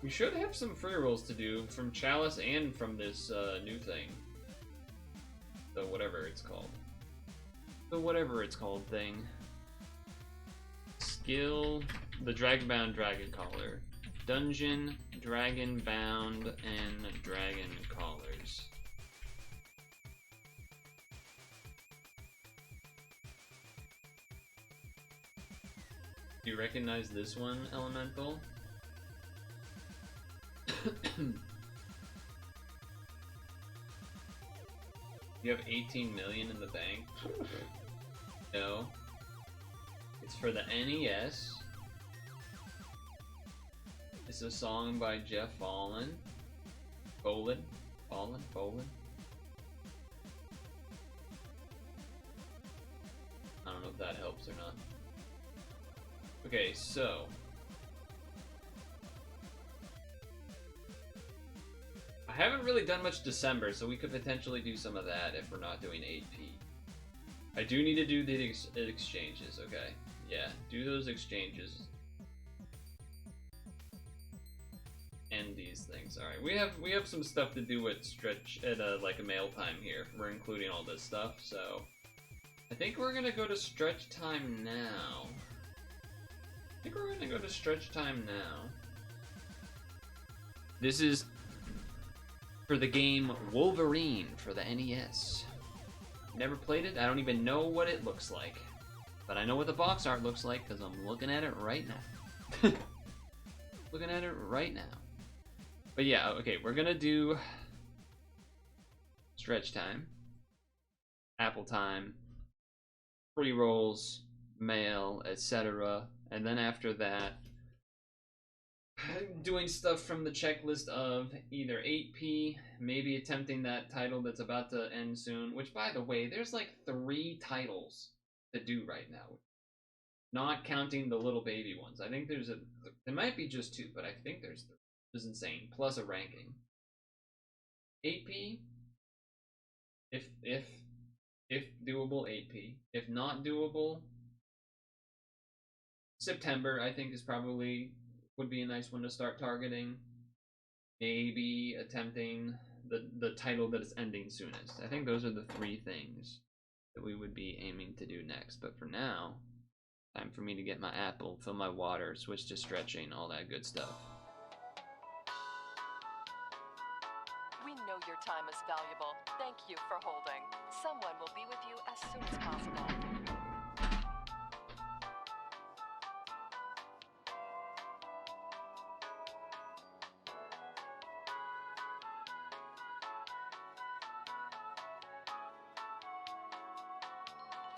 We should have some free rolls to do from Chalice and from this new thing. The whatever it's called. The whatever it's called thing. Skill, the Dragonbound Dragon Collar. Dungeon, Dragonbound, and Dragon Collars. Do you recognize this one, Elemental? You have 18 million in the bank? No. It's for the NES. It's a song by Jeff Bolin. Bolin? I don't know if that helps or not. Okay, so I haven't really done much December, so we could potentially do some of that if we're not doing 8P. I do need to do the exchanges, okay. Yeah, do those exchanges. And these things. Alright, we have some stuff to do at like a mail time here. We're including all this stuff, so I think we're gonna go to stretch time now. This is for the game Wolverine for the NES. Never played it, I don't even know what it looks like. But I know what the box art looks like because I'm looking at it right now. Looking at it right now. But yeah, okay, we're gonna do stretch time, apple time, pre-rolls, mail, etc. And then after that, doing stuff from the checklist of either 8P, maybe attempting that title that's about to end soon, which by the way, there's like 3 titles to do right now. Not counting the little baby ones. I think there might be just 2, but I think there's 3. Which is insane. Plus a ranking. 8P, if doable, 8P. If not doable, September I think is probably would be a nice one to start targeting. Maybe attempting the title that is ending soonest. I think those are the 3 things that we would be aiming to do next. But for now, time for me to get my apple, fill my water, switch to stretching, all that good stuff. We know your time is valuable. Thank you for holding. Someone will be with you as soon as possible.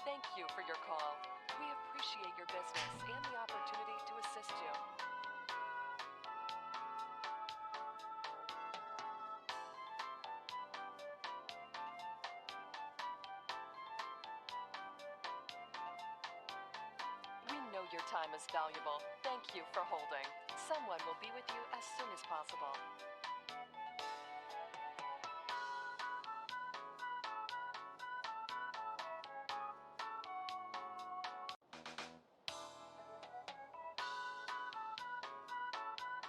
Thank you for your call. We appreciate your business and the opportunity to assist you. We know your time is valuable. Thank you for holding. Someone will be with you as soon as possible.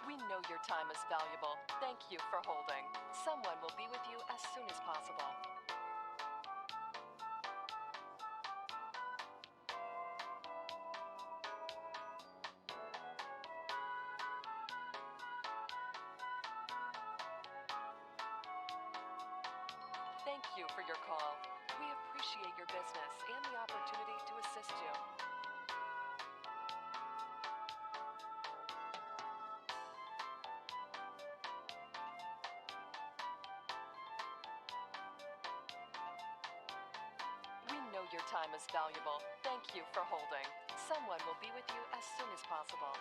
We know your time is valuable. Thank you for holding. Someone will be with you as soon as possible. Thank you for your call. We appreciate your business and the opportunity to assist you. We know your time is valuable. Thank you for holding. Someone will be with you as soon as possible.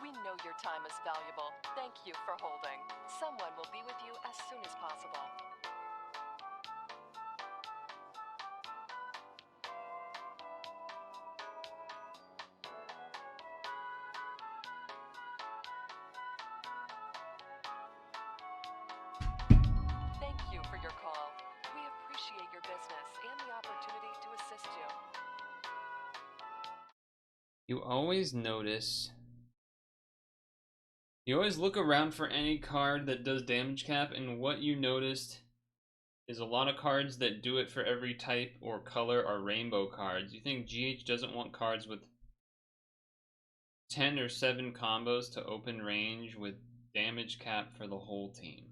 We know your time is valuable. Thank you for holding. Someone will be with you as soon as possible. Thank you for your call. We appreciate your business and the opportunity to assist you. You always notice. You always look around for any card that does damage cap, and what you noticed is a lot of cards that do it for every type or color are rainbow cards. You think GH doesn't want cards with 10 or 7 combos to open range with damage cap for the whole team?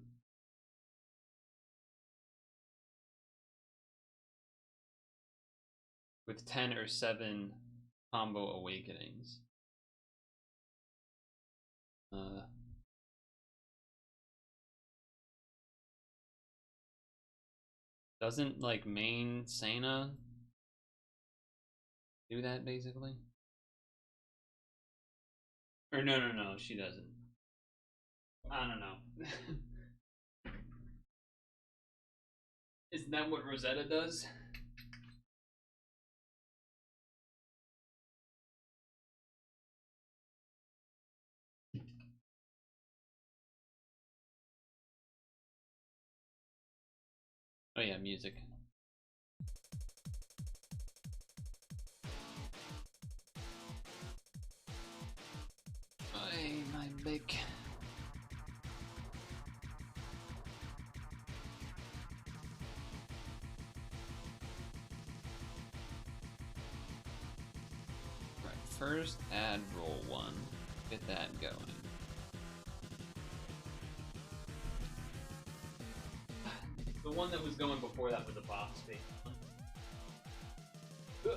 With 10 or 7 combo awakenings. Doesn't like main Sana do that basically? Or no, she doesn't. I don't know. Isn't that what Rosetta does? Oh yeah, music. Hey, my big. Right, first add roll 1. Get that going. that was going before that was a boss fate. Ugh.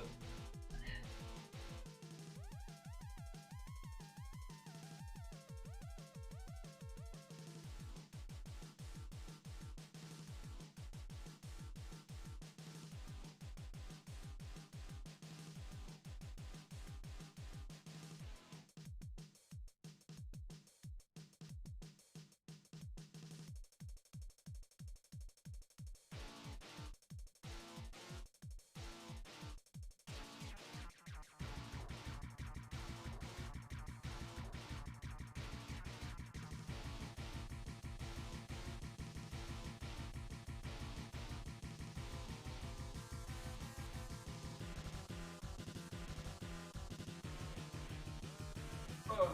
Ugh.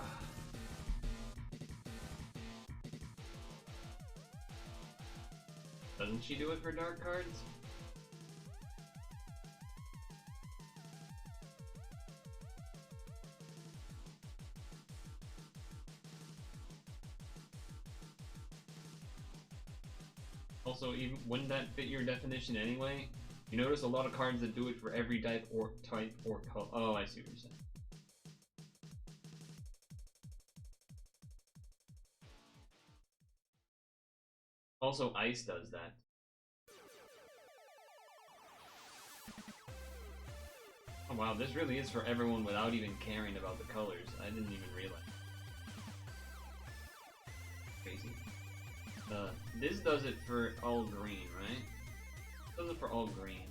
Doesn't she do it for dark cards? Also, even wouldn't that fit your definition anyway? You notice a lot of cards that do it for every type or color. Oh, I see what you're saying. Also, ice does that. Oh wow, this really is for everyone without even caring about the colors. I didn't even realize. Crazy. This does it for all green, right? Does it for all green.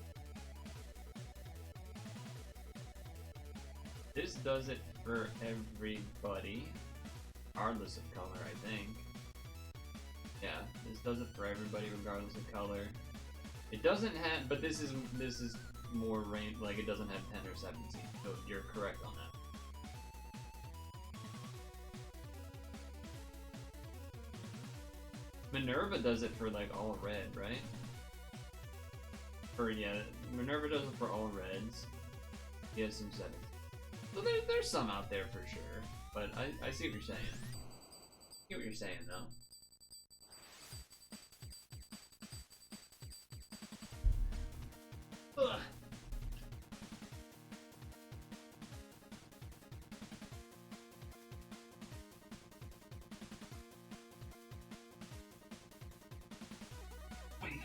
This does it for everybody, regardless of color, I think. Yeah, this does it for everybody regardless of color. It doesn't have, but this is more range, like it doesn't have 10 or 17, so you're correct on that. Minerva does it for like all red, right? Yeah, Minerva does it for all reds. He has some 17. So there's some out there for sure, but I see what you're saying. I see what you're saying though. Ugh. Wait.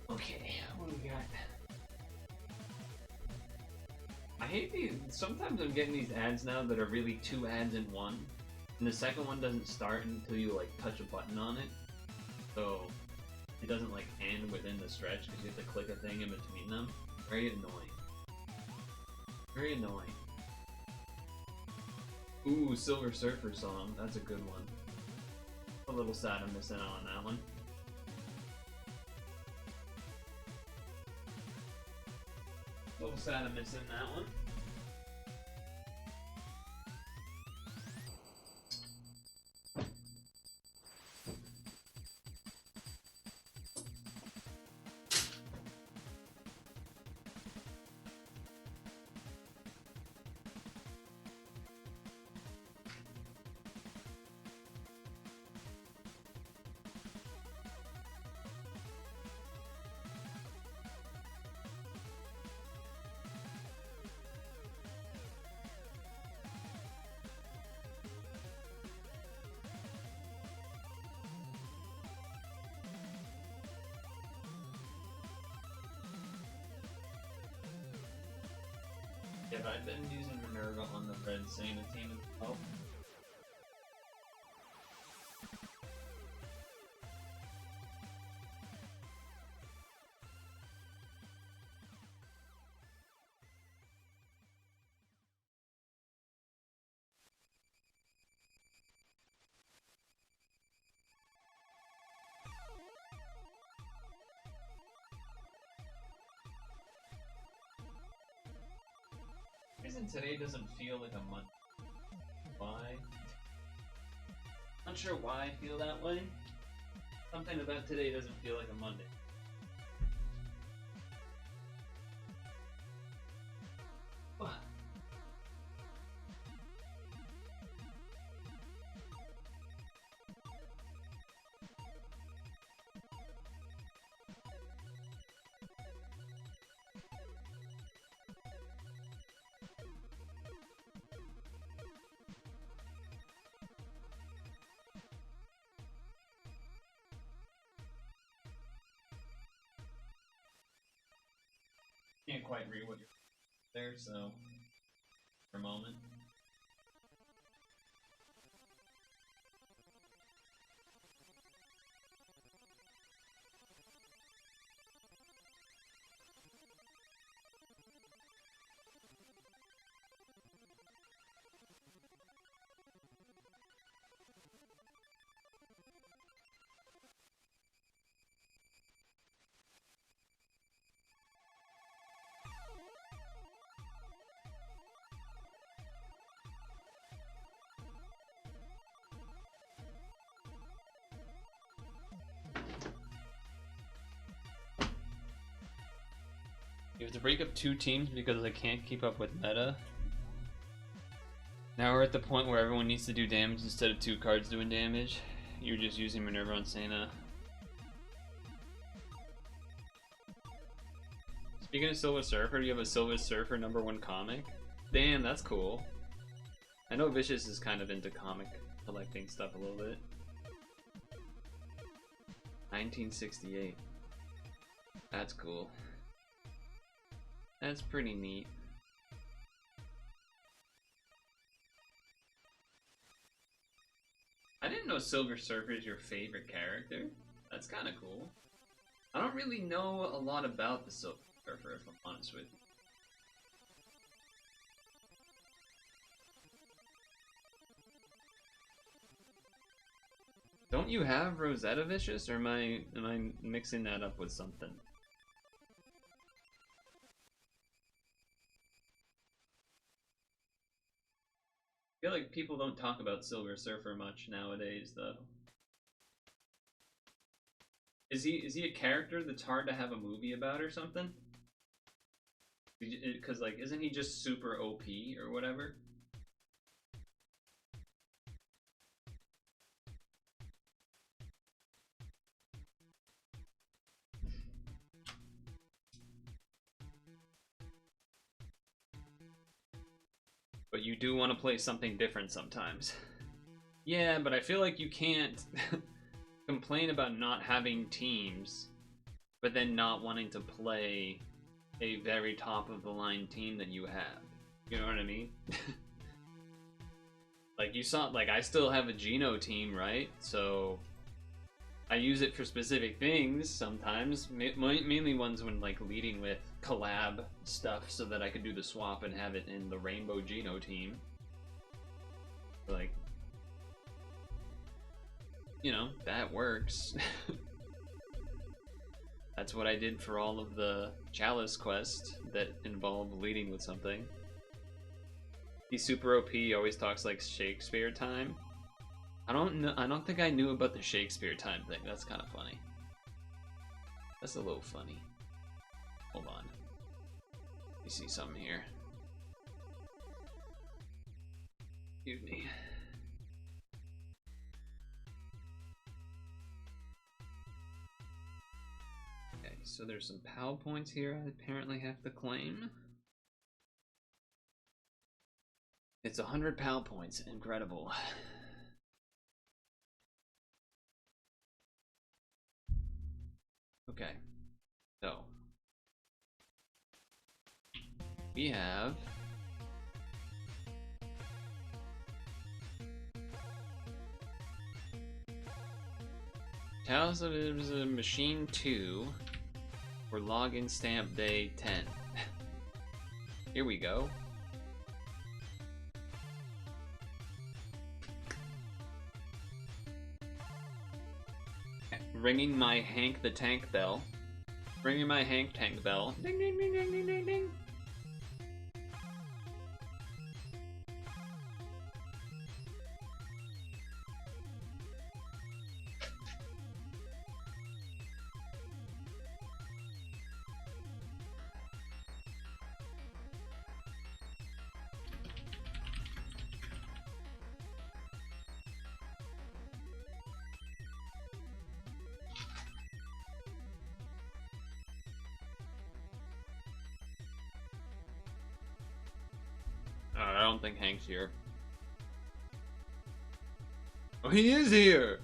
Okay, what do we got? I hate these. Sometimes I'm getting these ads now that are really 2 ads in one, and the second one doesn't start until you like touch a button on it, so it doesn't like end within the stretch because you have to click a thing in between them. Very annoying. Very annoying. Ooh, Silver Surfer song. That's a good one. A little sad I'm missing out on that one. A little sad I'm missing that one. Yeah, but I've been using Minerva on the red Saina team as well. reason today doesn't feel like a Monday. Why? Not sure why I feel that way. Something about today doesn't feel like a Monday. Can't quite read what you're there, so for a moment. You have to break up 2 teams because I can't keep up with meta. Now we're at the point where everyone needs to do damage instead of 2 cards doing damage. You're just using Minerva on Sena. Speaking of Silver Surfer, you have a Silver Surfer #1 comic? Damn, that's cool. I know Vicious is kind of into comic collecting stuff a little bit. 1968. That's cool. That's pretty neat. I didn't know Silver Surfer is your favorite character. That's kind of cool. I don't really know a lot about the Silver Surfer, if I'm honest with you. Don't you have Rosetta Vicious, or am I mixing that up with something? I feel like people don't talk about Silver Surfer much nowadays, though. Is he a character that's hard to have a movie about or something? Because, like, isn't he just super OP or whatever? But you do want to play something different sometimes. Yeah, but I feel like you can't complain about not having teams, but then not wanting to play a very top-of-the-line team that you have. You know what I mean? Like, you saw, like, I still have a Geno team, right? So I use it for specific things sometimes, mainly ones when, like, leading with collab stuff so that I could do the swap and have it in the Rainbow Geno team. Like, you know, that works. That's what I did for all of the Chalice quests that involve leading with something. He's super OP, he always talks like Shakespeare time. I don't think I knew about the Shakespeare time thing. That's kind of funny. That's a little funny. Hold on. Let me see something here. Excuse me. Okay, so there's some PAL points here I apparently have to claim. It's 100 PAL points. Incredible. Okay, so we have Chalice is a machine 2 for login stamp day 10. Here we go. Ringing my Hank the Tank bell. Ringing my Hank Tank bell. Ding ding ding ding ding ding ding. think Hank's here. Oh, he is here!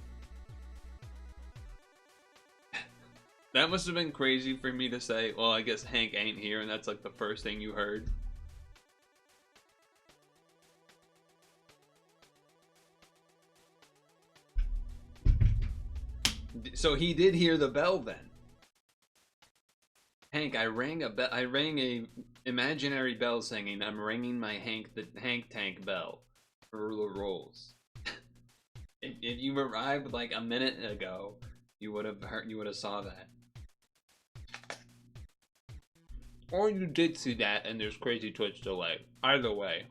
That must have been crazy for me to say, well, I guess Hank ain't here, and that's like the first thing you heard. So he did hear the bell then. Hank, I rang a imaginary bell singing, I'm ringing my Hank Tank bell for the rolls. If you arrived like a minute ago, you would have saw that. Or you did see that and there's crazy Twitch delay. Either way.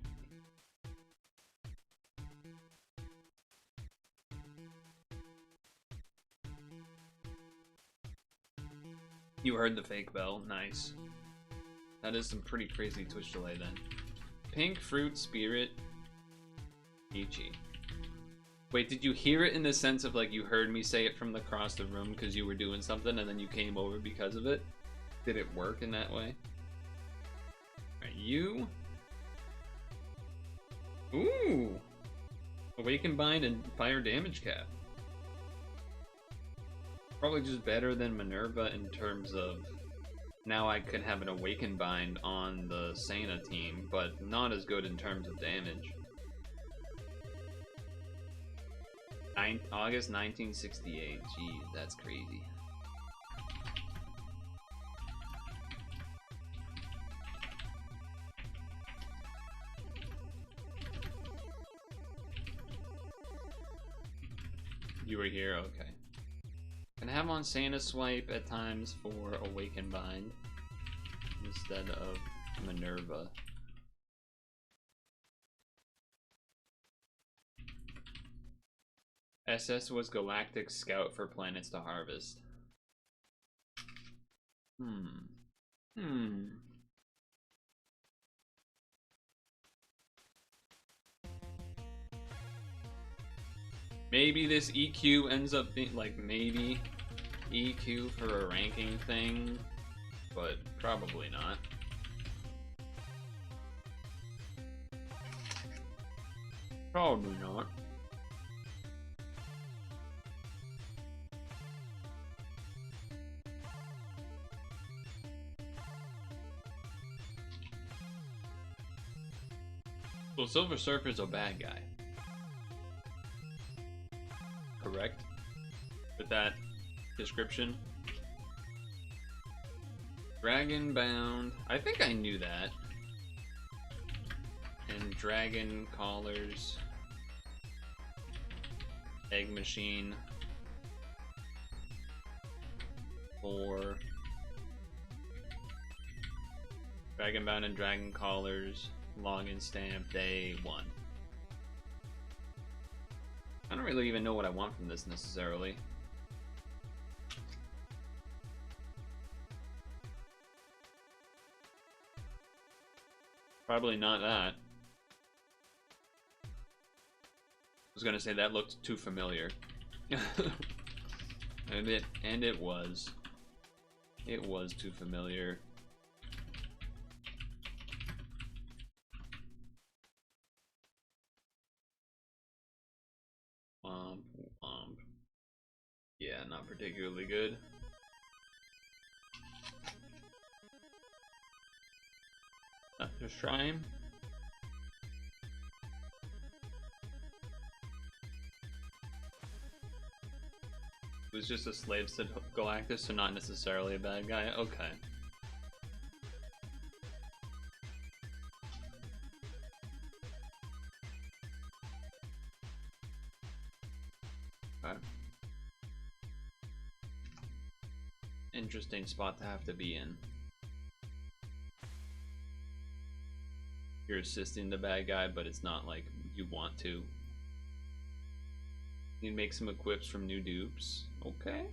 You heard the fake bell. Nice. That is some pretty crazy Twitch delay then. Pink fruit spirit. Peachy. Wait, did you hear it in the sense of like you heard me say it from across the room because you were doing something and then you came over because of it? Did it work in that way? Alright, you. Ooh! Awaken Bind and fire damage cap. Probably just better than Minerva in terms of now I could have an Awaken Bind on the Santa team, but not as good in terms of damage. August 1968. Jeez, that's crazy. You were here? Okay. Can have on Santa Swipe at times for Awaken Bind instead of Minerva. SS was Galactic Scout for planets to harvest. Maybe this EQ ends up being like maybe EQ for a ranking thing, but probably not. Probably not. Well, Silver Surfer's a bad guy. Correct? With that description. Dragonbound. I think I knew that. And Dragon Collars. Egg Machine. For Dragonbound and Dragon Collars. Login stamp day 1. I don't really even know what I want from this necessarily. Probably not that. I was gonna say that looked too familiar. and it was. It was too familiar. Yeah, not particularly good. Purtle.stream. It was just a slave to Galactus, so not necessarily a bad guy. Okay. Interesting spot to have to be in. You're assisting the bad guy, but it's not like you want to. You make some equips from new dupes. Okay.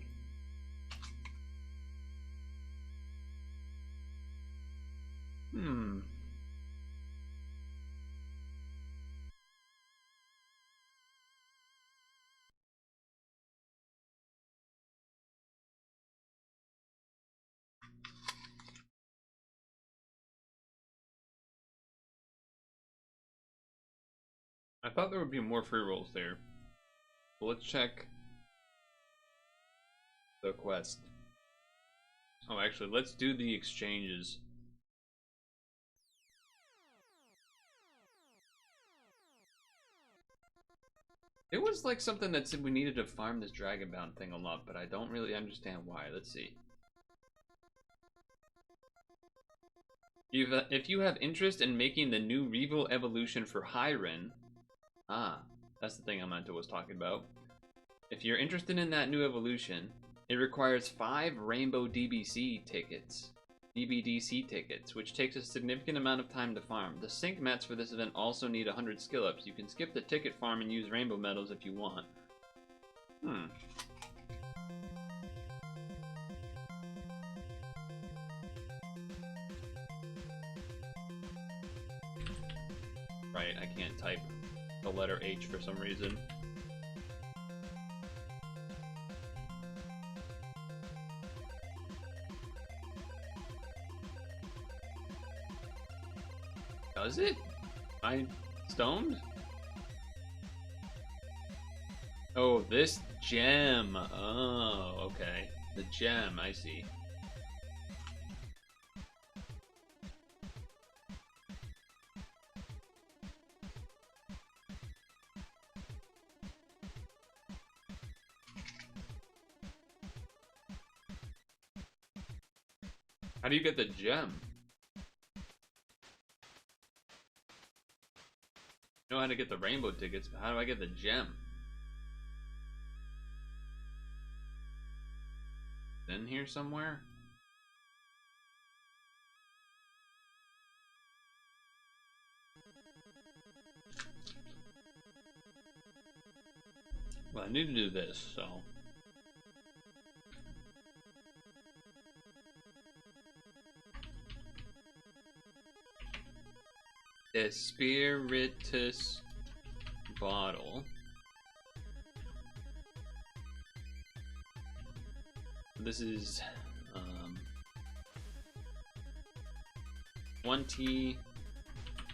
I thought there would be more free rolls there. But let's check the quest. Oh, actually, let's do the exchanges. It was like something that said we needed to farm this Dragonbound thing a lot, but I don't really understand why. Let's see. If you have interest in making the new Revo evolution for Hyren, that's the thing I was talking about. If you're interested in that new evolution, it requires 5 Rainbow DBC tickets, DBDC tickets, which takes a significant amount of time to farm. The sync mats for this event also need 100 skill ups. You can skip the ticket farm and use Rainbow medals if you want. Right, I can't type the letter H for some reason. Does it? I stoned? Oh, this gem. Oh, okay. The gem, I see. How do you get the gem? I know how to get the rainbow tickets, but how do I get the gem? In here somewhere? Well, I need to do this, so. The Spiritus bottle. This is 20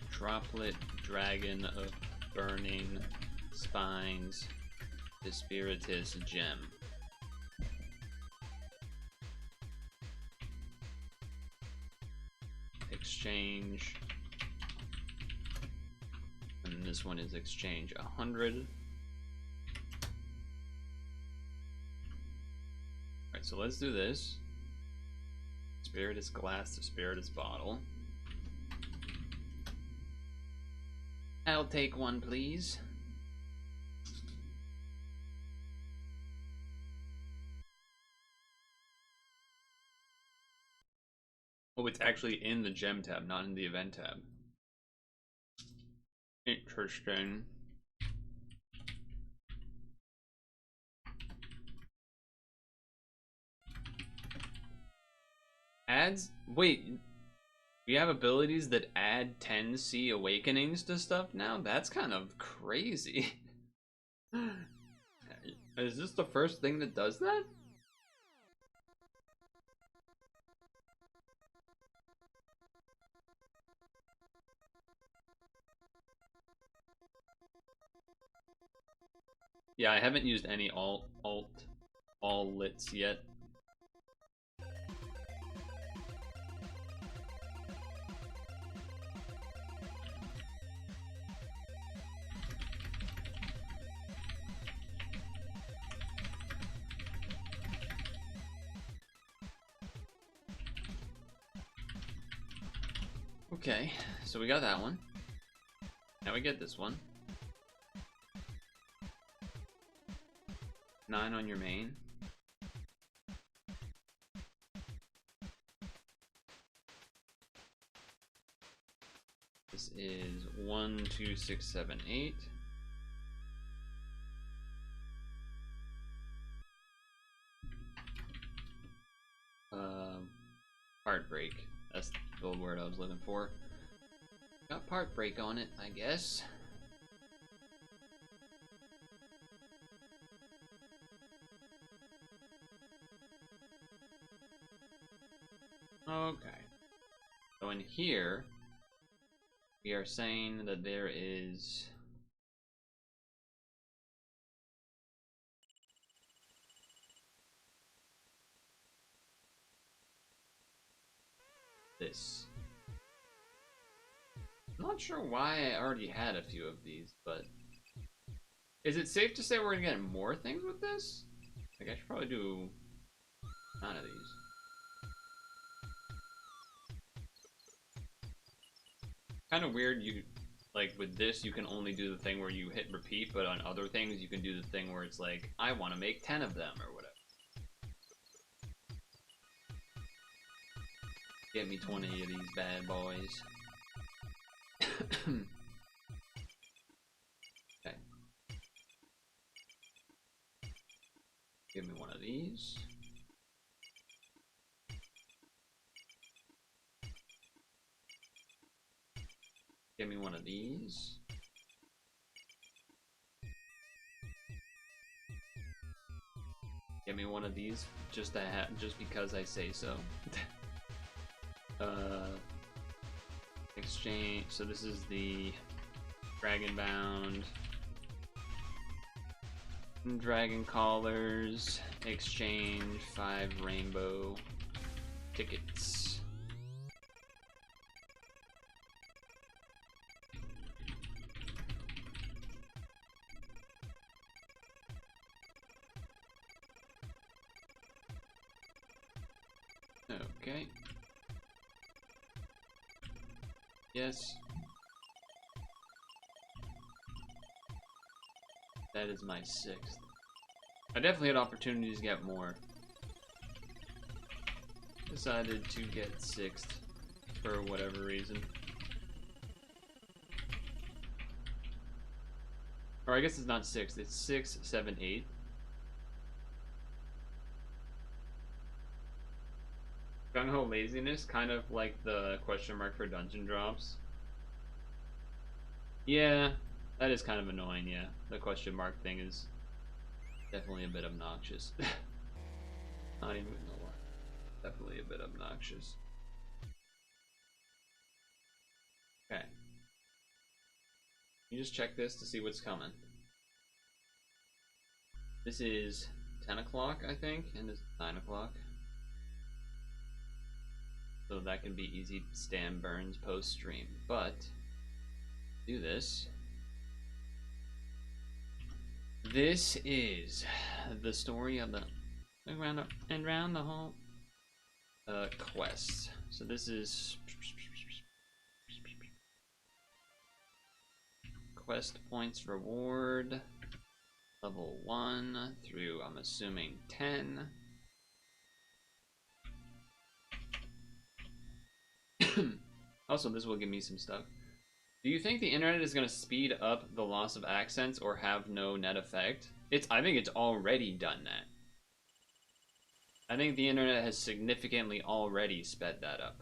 droplet dragon of burning spines, the Spiritus gem. Exchange. And this one is exchange 100. Alright, so let's do this. Spiritus glass to Spiritus bottle. I'll take one, please. Oh, it's actually in the gem tab, not in the event tab. Interesting. Adds? Wait, we have abilities that add 10C awakenings to stuff now? That's kind of crazy. Is this the first thing that does that? Yeah, I haven't used any all lits yet. Okay, so we got that one. Now we get this one. 9 on your main. This is 1, 2, 6, 7, 8. Heartbreak. That's the word I was looking for. Got part break on it, I guess. Okay. So in here, we are saying that there is this. I'm not sure why I already had a few of these, but is it safe to say we're gonna get more things with this? Like, I should probably do 9 of these. Kind of weird, you like with this you can only do the thing where you hit repeat, but on other things you can do the thing where it's like, I want to make 10 of them or whatever. Get me 20 of these bad boys. Okay. Give me one of these. Give me one of these. Give me one of these just because I say so. Exchange. So this is the Dragonbound. Dragon collars. Exchange 5 rainbow tickets. Okay. Yes. That is my 6th. I definitely had opportunities to get more. Decided to get 6th for whatever reason. Or I guess it's not 6th, it's 6, 7, 8. Gung-ho laziness, kind of like the question mark for dungeon drops. Yeah, that is kind of annoying, yeah. The question mark thing is definitely a bit obnoxious. Not even gonna lie. Definitely a bit obnoxious. Okay. You just check this to see what's coming. This is 10 o'clock, I think, and it's 9 o'clock. So that can be easy Stan Burns post-stream, but do this. This is the story of the around the whole quest. So this is quest points reward level 1 through, I'm assuming, 10. Also, this will give me some stuff. Do you think the internet is going to speed up the loss of accents or have no net effect? I think it's already done that. I think the internet has significantly already sped that up.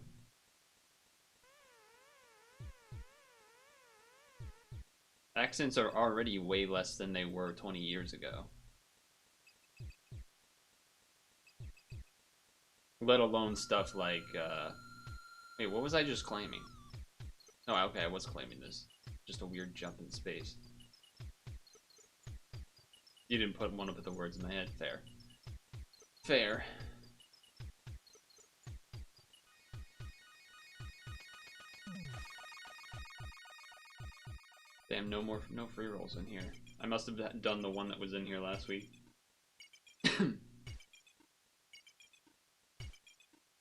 Accents are already way less than they were 20 years ago. Let alone stuff like, wait, what was I just claiming? Oh, okay, I was claiming this. Just a weird jump in space. You didn't want to put the words in my head. Fair. Fair. Damn, no free rolls in here. I must have done the one that was in here last week.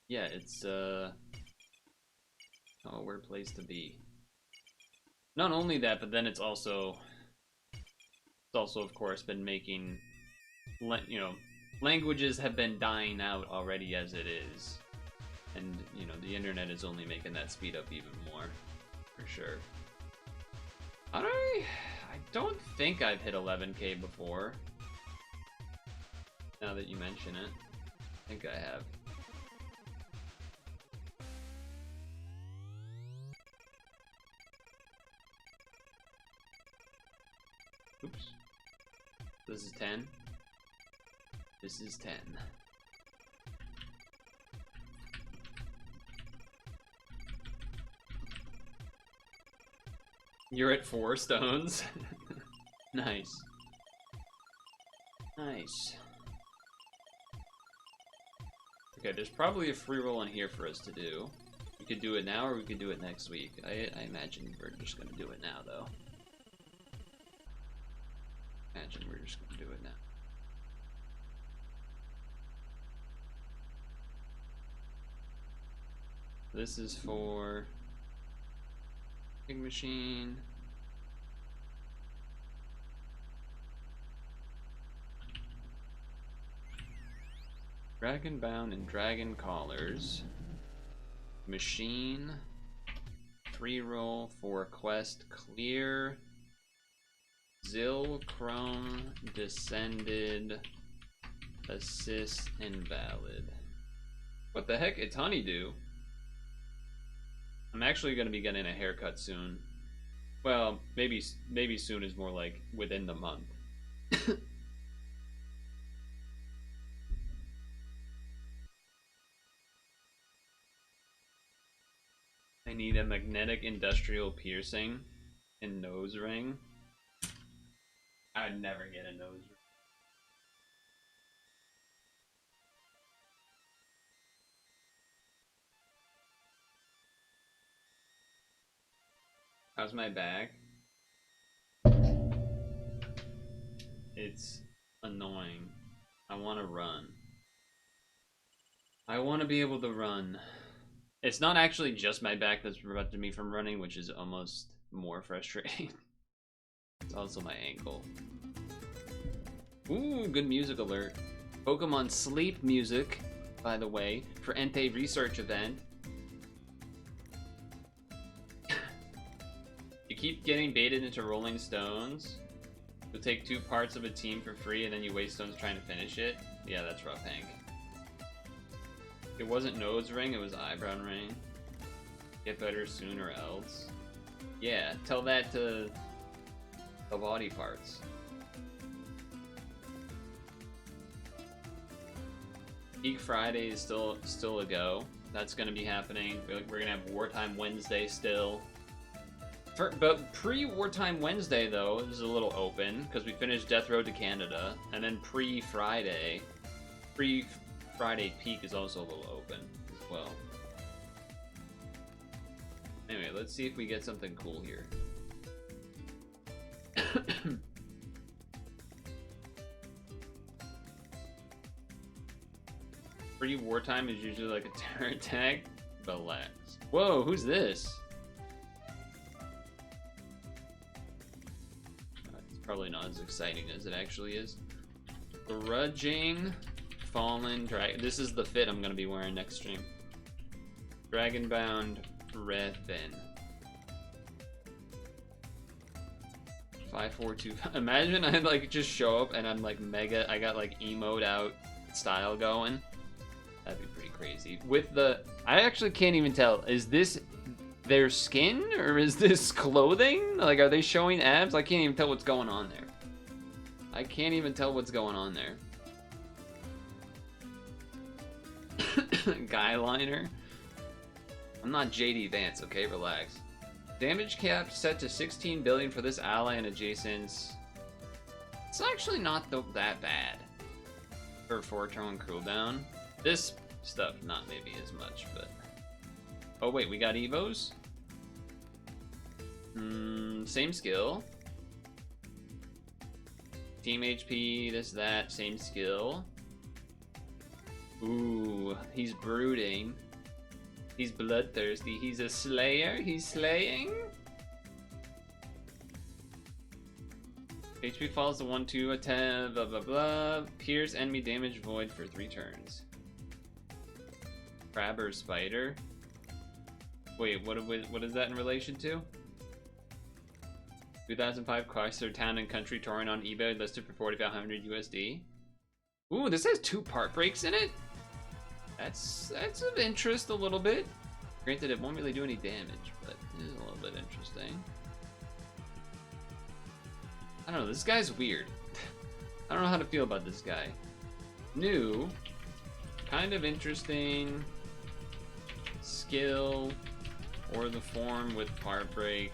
Yeah, it's oh, a weird place to be. Not only that, but then it's also of course been making, you know, languages have been dying out already as it is, and you know the internet is only making that speed up even more, for sure. I don't think I've hit 11K before. Now that you mention it, I think I have. Oops. This is 10. This is 10. You're at 4 stones. Nice. Nice. Okay, there's probably a free roll in here for us to do. We could do it now or we could do it next week. I imagine we're just gonna do it now, though. Imagine we're just gonna do it now. This is for Big Machine. Dragonbound and Dragon Callers. Machine. 3 roll for quest clear. Zill Chrome Descended. Assist invalid. What the heck? It's Honeydew. I'm actually going to be getting a haircut soon. Well, maybe soon is more like within the month. I need a magnetic industrial piercing and nose ring. I'd never get a nose ring. How's my back? It's annoying. I want to run. I want to be able to run. It's not actually just my back that's preventing me from running, which is almost more frustrating. It's also my ankle. Ooh, good music alert. Pokemon Sleep music, by the way, for Entei research event. You keep getting baited into Rolling Stones. You'll take 2 parts of a team for free and then you waste stones trying to finish it. Yeah, that's rough, Hank. It wasn't nose ring, it was eyebrow ring. Get better soon or else. Yeah, tell that to the body parts. Geek Friday is still a go. That's gonna be happening. We're gonna have Wartime Wednesday still. But pre-Wartime Wednesday though is a little open because we finished Death Road to Canada, and then pre-Friday Peak is also a little open as well. Anyway, let's see if we get something cool here. Pre-wartime is usually like a terror attack. Relax. Whoa, who's this? It's probably not as exciting as it actually is. Grudging Fallen Dragon. This is the fit I'm gonna be wearing next stream. Dragonbound Revan. 5425. Imagine I like just show up and I'm like mega. I got like emote out style going. That'd be pretty crazy. With the, I actually can't even tell. Is this their skin or is this clothing? Like, are they showing abs? I can't even tell what's going on there. I can't even tell what's going on there. Guy liner. I'm not JD Vance, okay? Relax. Damage cap set to 16 billion for this ally and adjacents. It's actually not that bad for 4-turn cooldown. This stuff, not maybe as much, but... Oh wait, we got Evos? Same skill. Team HP, this, that, same skill. Ooh, he's brooding. He's bloodthirsty. He's a slayer. He's slaying. HP falls to 1/2, attack, blah blah blah. Pierce enemy damage void for 3 turns. Crab or spider? Wait, what is that in relation to? 2005 Chrysler Town and Country touring on eBay listed for 4,500 USD. Ooh, this has 2 part breaks in it. That's of interest a little bit. Granted, it won't really do any damage, but it is a little bit interesting. I don't know, this guy's weird. I don't know how to feel about this guy. New, kind of interesting, skill, or the form with part break,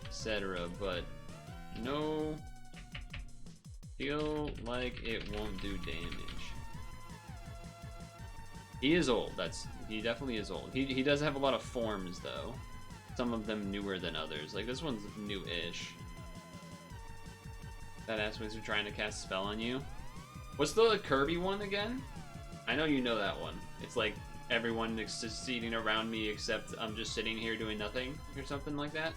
etc. But no, feel like it won't do damage. He is old. He definitely is old. He does have a lot of forms though. Some of them newer than others. Like this one's new-ish. That ass wizard trying to cast a spell on you. What's the Kirby one again? I know you know that one. It's like everyone is succeeding around me except I'm just sitting here doing nothing or something like that.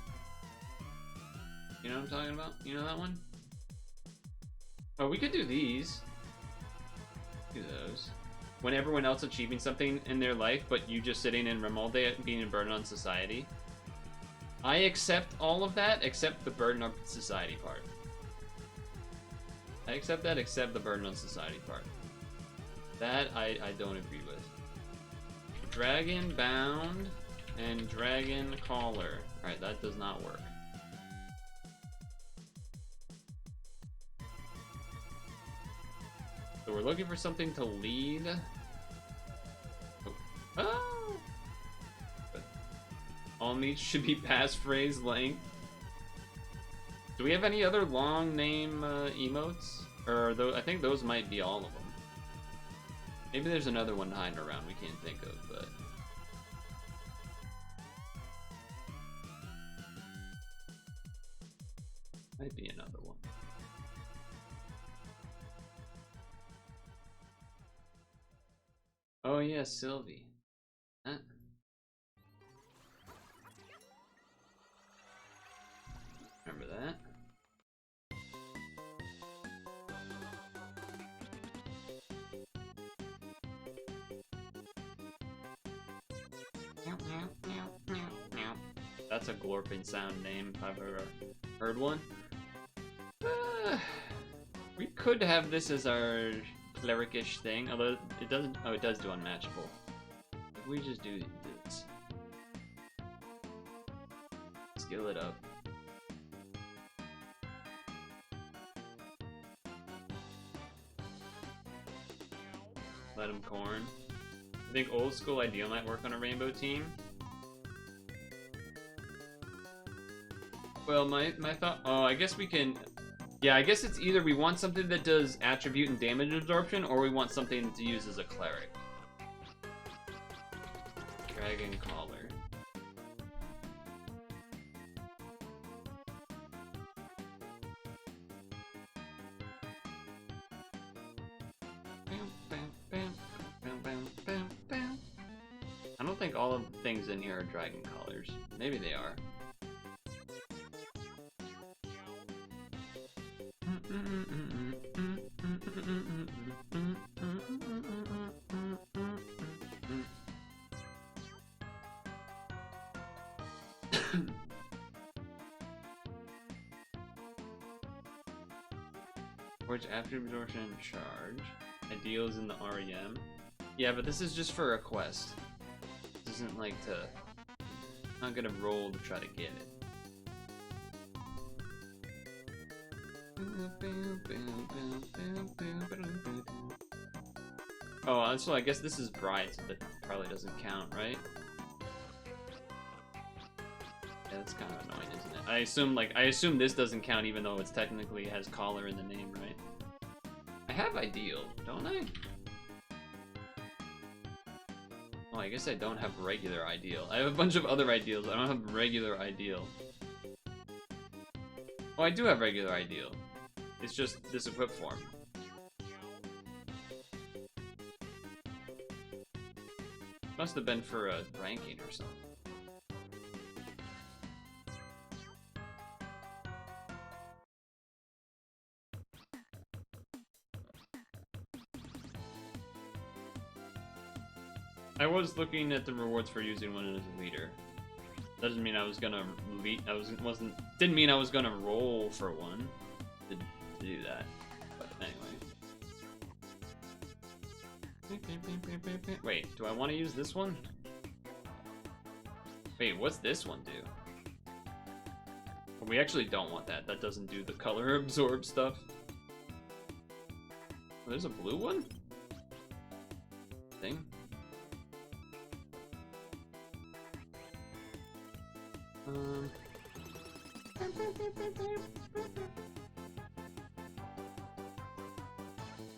You know what I'm talking about? You know that one? Oh, we could do these. Do those. When everyone else achieving something in their life, but you just sitting in room all day being a burden on society. I accept all of that except the burden on society part. I accept that except the burden on society part. That I don't agree with. Dragonbound and Dragon Caller. Alright, that does not work. So we're looking for something to lead. Oh! But all meats should be passphrase length. Do we have any other long name emotes? Or I think those might be all of them. Maybe there's another one hiding around we can't think of, but... might be another one. Oh yeah, Sylvie. Huh? Remember that? That's a glorping sound name if I've ever heard one. We could have this as our cleric-ish thing, although it doesn't. Oh, it does do unmatchable. If we just do this, skill it up. Let him corn. I think old school ideal might work on a rainbow team. Well, my thought. Oh, I guess we can. Yeah, I guess it's either we want something that does attribute and damage absorption, or we want something to use as a cleric. Dragon Caller. I don't think all of the things in here are dragon colors. Maybe they are. Forge after absorption charge. Ideals in the REM. Yeah, but this is just for a quest. This isn't like to... I'm not gonna roll to try to get it. Oh, so I guess this is bright, so that probably doesn't count, right? Yeah, that's kind of annoying, isn't it? I assume this doesn't count even though it's technically has collar in the name, right? I have ideal, don't I? Oh, I guess I don't have regular ideal. I have a bunch of other ideals. I don't have regular ideal. Oh, I do have regular ideal. It's just this equip form. Must have been for a ranking or something. I was looking at the rewards for using one as a leader. Doesn't mean I was gonna lead. Didn't mean I was gonna roll for one to do that. But anyway. Wait, do I want to use this one? Wait, what's this one do? We actually don't want that. That doesn't do the color absorb stuff. Oh, there's a blue one? Thing.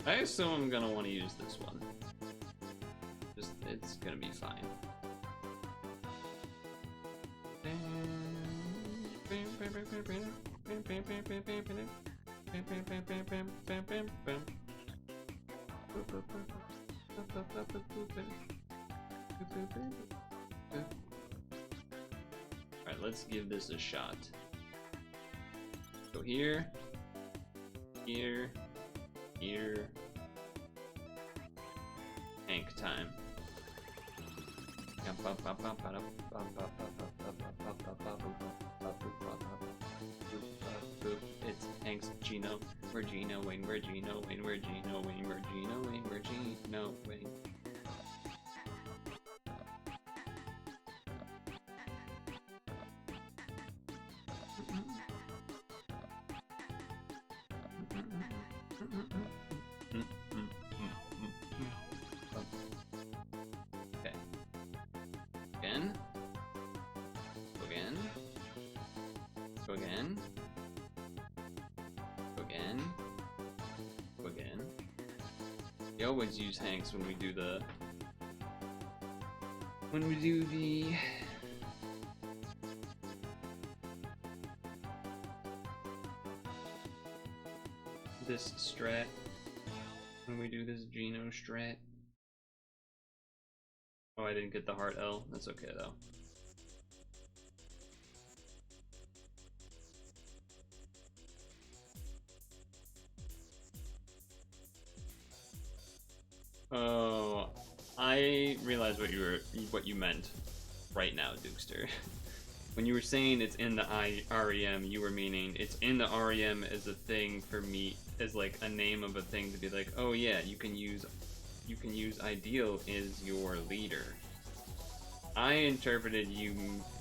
I assume I'm gonna want to use this one. Just It's gonna be fine. Alright, let's give this a shot. Go here, here, here. Hank time. It's Hank's Gino. We're Gino Wayne, we're Gino Wayne, we're Gino Wayne, we're Gino Wayne, we're Gino Wayne. Okay. Again. Go again. Go again. Go again. Go again. We always use Hanks when we do the this strat, when we do this Geno strat. Oh, I didn't get the heart L. That's okay though. Oh, I realized what you meant right now, Dukester. When you were saying it's in the REM, you were meaning it's in the REM as a thing for me, as like a name of a thing to be like, oh yeah, you can use Ideal as your leader. I interpreted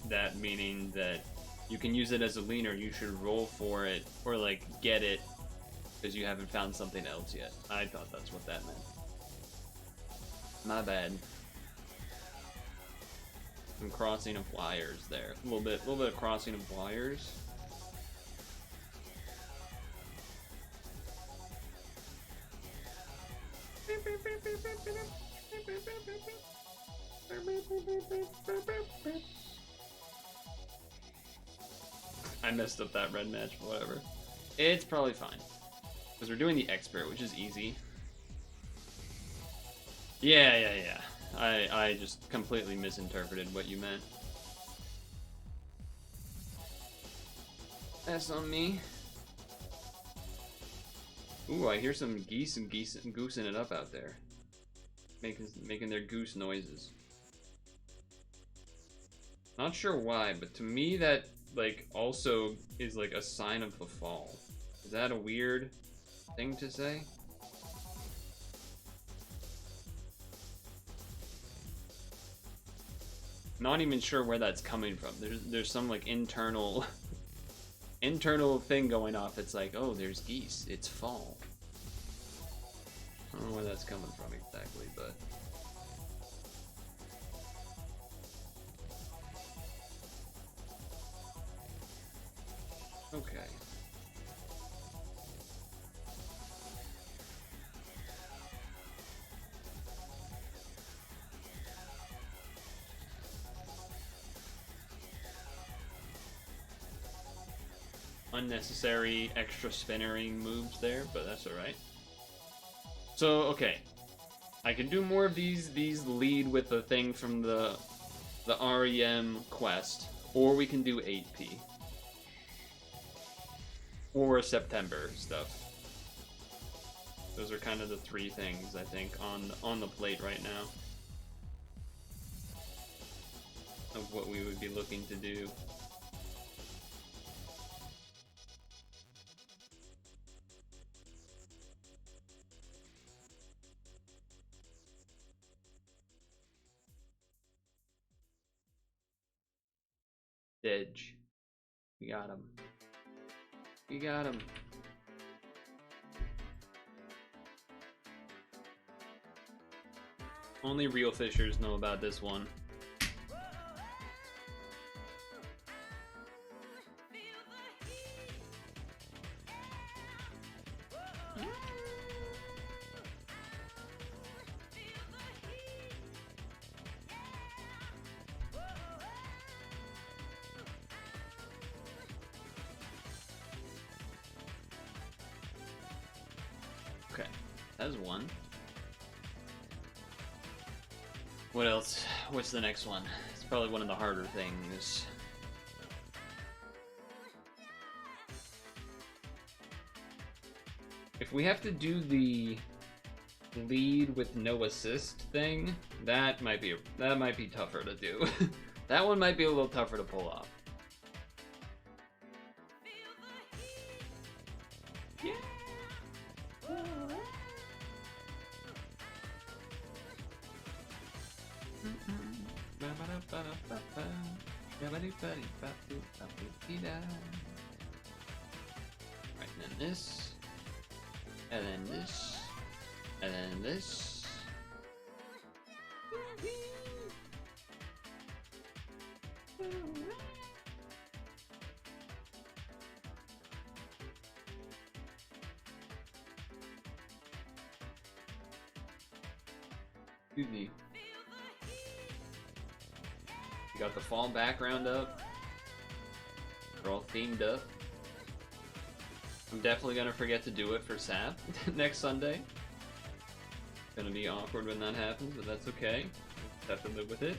that meaning that you can use it as a leader, you should roll for it or like get it because you haven't found something else yet. I thought that's what that meant. My bad. Some crossing of wires there. A little bit of crossing of wires. I messed up that red match, but whatever. It's probably fine. Because we're doing the expert, which is easy. Yeah. I just completely misinterpreted what you meant. That's on me. Ooh, I hear some geese and goosing it up out there. Making their goose noises. Not sure why, but to me that like also is like a sign of the fall. Is that a weird thing to say? Not even sure where that's coming from. There's some like internal thing going off. It's like, oh, there's geese. It's fall. I don't know where that's coming from exactly, but okay. Unnecessary extra spinnering moves there, but that's alright. So, okay. I can do more of these lead with the thing from the REM quest, or we can do 8P. Or September stuff. Those are kind of the three things, I think, on the plate right now. Of what we would be looking to do. Edge. We got him. We got him. Only real fishers know about this one. has one. What else? What's the next one? It's probably one of the harder things. If we have to do the lead with no assist thing, that might be tougher to do. That one might be a little tougher to pull off. Yeah. Right, and then this, and then this, and then this. Excuse me. You got the fall background up. We're all themed up. I'm definitely gonna forget to do it for SAP next Sunday. Gonna be awkward when that happens, but that's okay. Just have to live with it.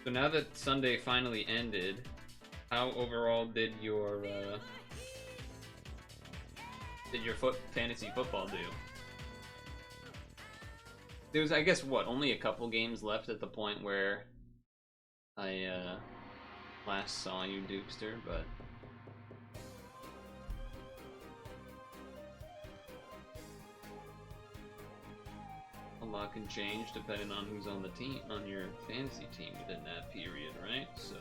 So now that Sunday finally ended, how overall did your fantasy football do? There was, I guess, what, only a couple games left at the point where I last saw you, Dukester, but a lot can change depending on who's on the team, on your fantasy team within that period, right? So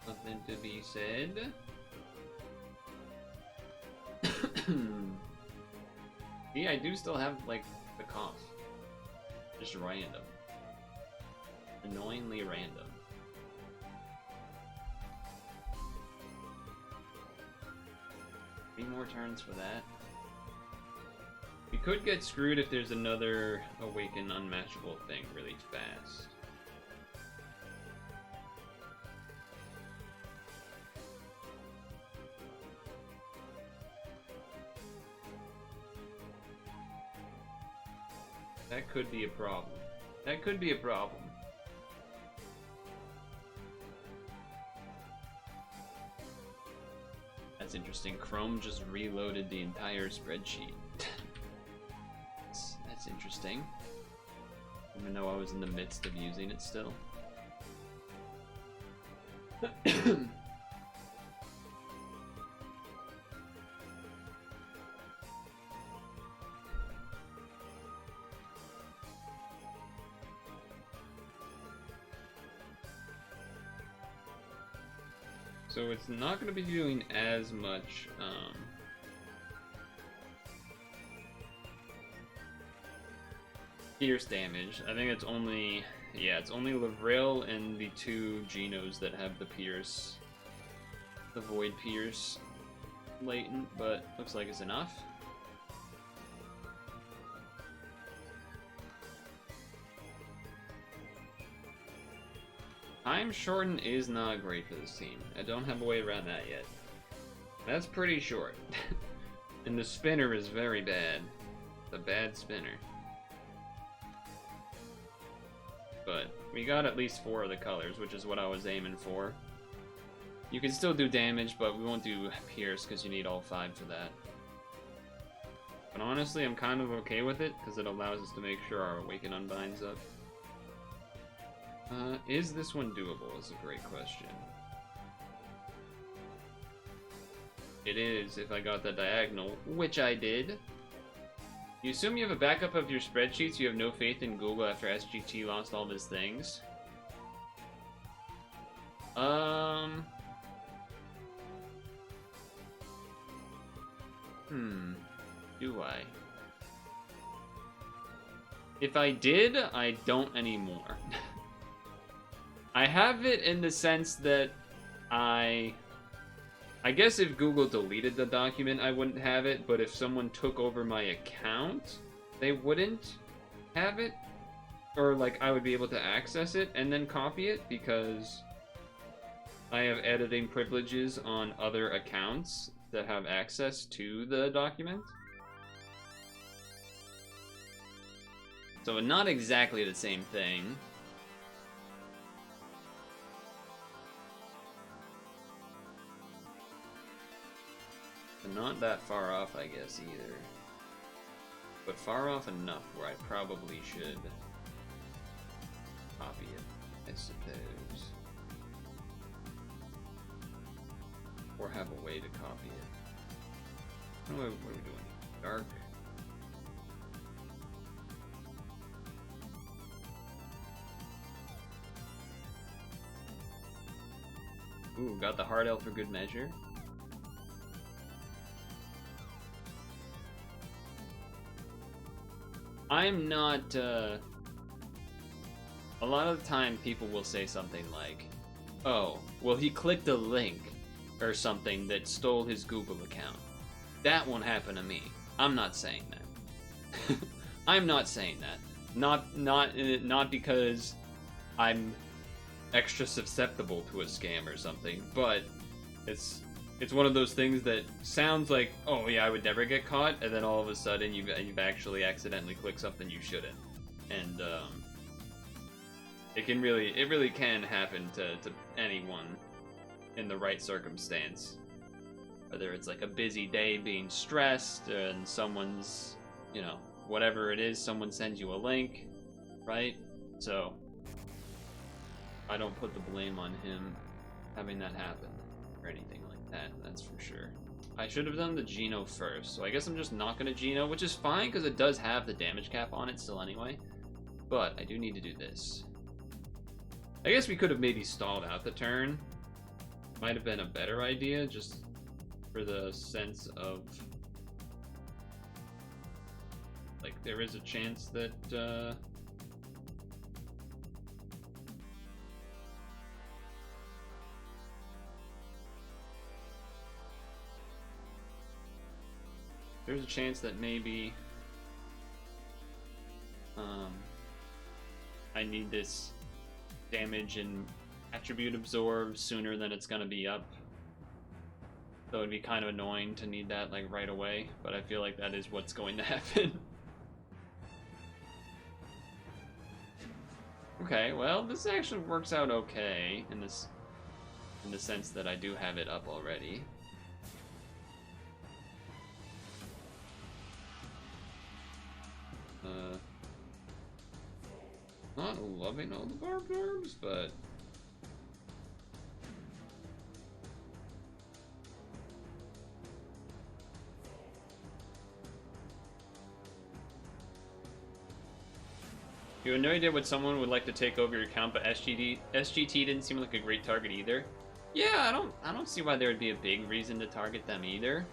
nothing to be said. Yeah, I do still have, like, the cough. Just random. Annoyingly random. 3 more turns for that. We could get screwed if there's another Awaken Unmatchable thing really fast. That could be a problem. That could be a problem. That's interesting. Chrome just reloaded the entire spreadsheet. That's interesting. Even though I was in the midst of using it still. So it's not going to be doing as much pierce damage. I think it's only, yeah, it's only Lavril and the 2 Genos that have the pierce, the Void Pierce latent, but looks like it's enough. Time Shorten is not great for this team. I don't have a way around that yet. That's pretty short. And the spinner is very bad. The bad spinner. But we got at least 4 of the colors, which is what I was aiming for. You can still do damage, but we won't do pierce because you need all 5 for that. But honestly, I'm kind of okay with it because it allows us to make sure our Awaken Unbind's up. Is this one doable is a great question. It is, if I got the diagonal, which I did. You assume you have a backup of your spreadsheets, you have no faith in Google after SGT lost all of his things. Do I? If I did, I don't anymore. I have it in the sense that I I guess if Google deleted the document, I wouldn't have it, but if someone took over my account, they wouldn't have it. Or, like, I would be able to access it and then copy it, because I have editing privileges on other accounts that have access to the document. So not exactly the same thing. But not that far off, I guess, either. But far off enough where I probably should copy it, I suppose. Or have a way to copy it. What are we doing? Dark. Ooh, got the hard L for good measure. I'm not, a lot of the time people will say something like, oh, well he clicked a link or something that stole his Google account. That won't happen to me. I'm not saying that. I'm not saying that. Not because I'm extra susceptible to a scam or something, but it's one of those things that sounds like, oh yeah, I would never get caught, and then all of a sudden you've actually accidentally clicked something you shouldn't, and it really can happen to anyone in the right circumstance. Whether it's like a busy day being stressed and someone's, whatever it is, someone sends you a link, right? So I don't put the blame on him having that happen or anything like that, that's for sure. I should have done the Geno first, so I guess I'm just not going to Geno, which is fine because it does have the damage cap on it still anyway. But I do need to do this. I guess we could have maybe stalled out the turn. Might have been a better idea, just for the sense of, like, there is a chance that, there's a chance that maybe, I need this damage and attribute absorb sooner than it's gonna be up. So it'd be kind of annoying to need that like right away, but I feel like that is what's going to happen. Okay, well, this actually works out okay in the sense that I do have it up already. Not loving all the barbed orbs, but you have no idea what someone would like to take over your account, but SGT didn't seem like a great target either. Yeah, I don't see why there would be a big reason to target them either.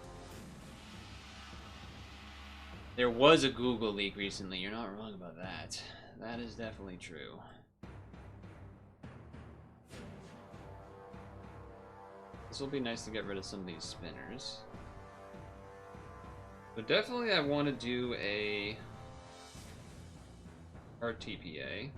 There was a Google leak recently, you're not wrong about that. That is definitely true. This will be nice to get rid of some of these spinners. But definitely I want to do a RTPA.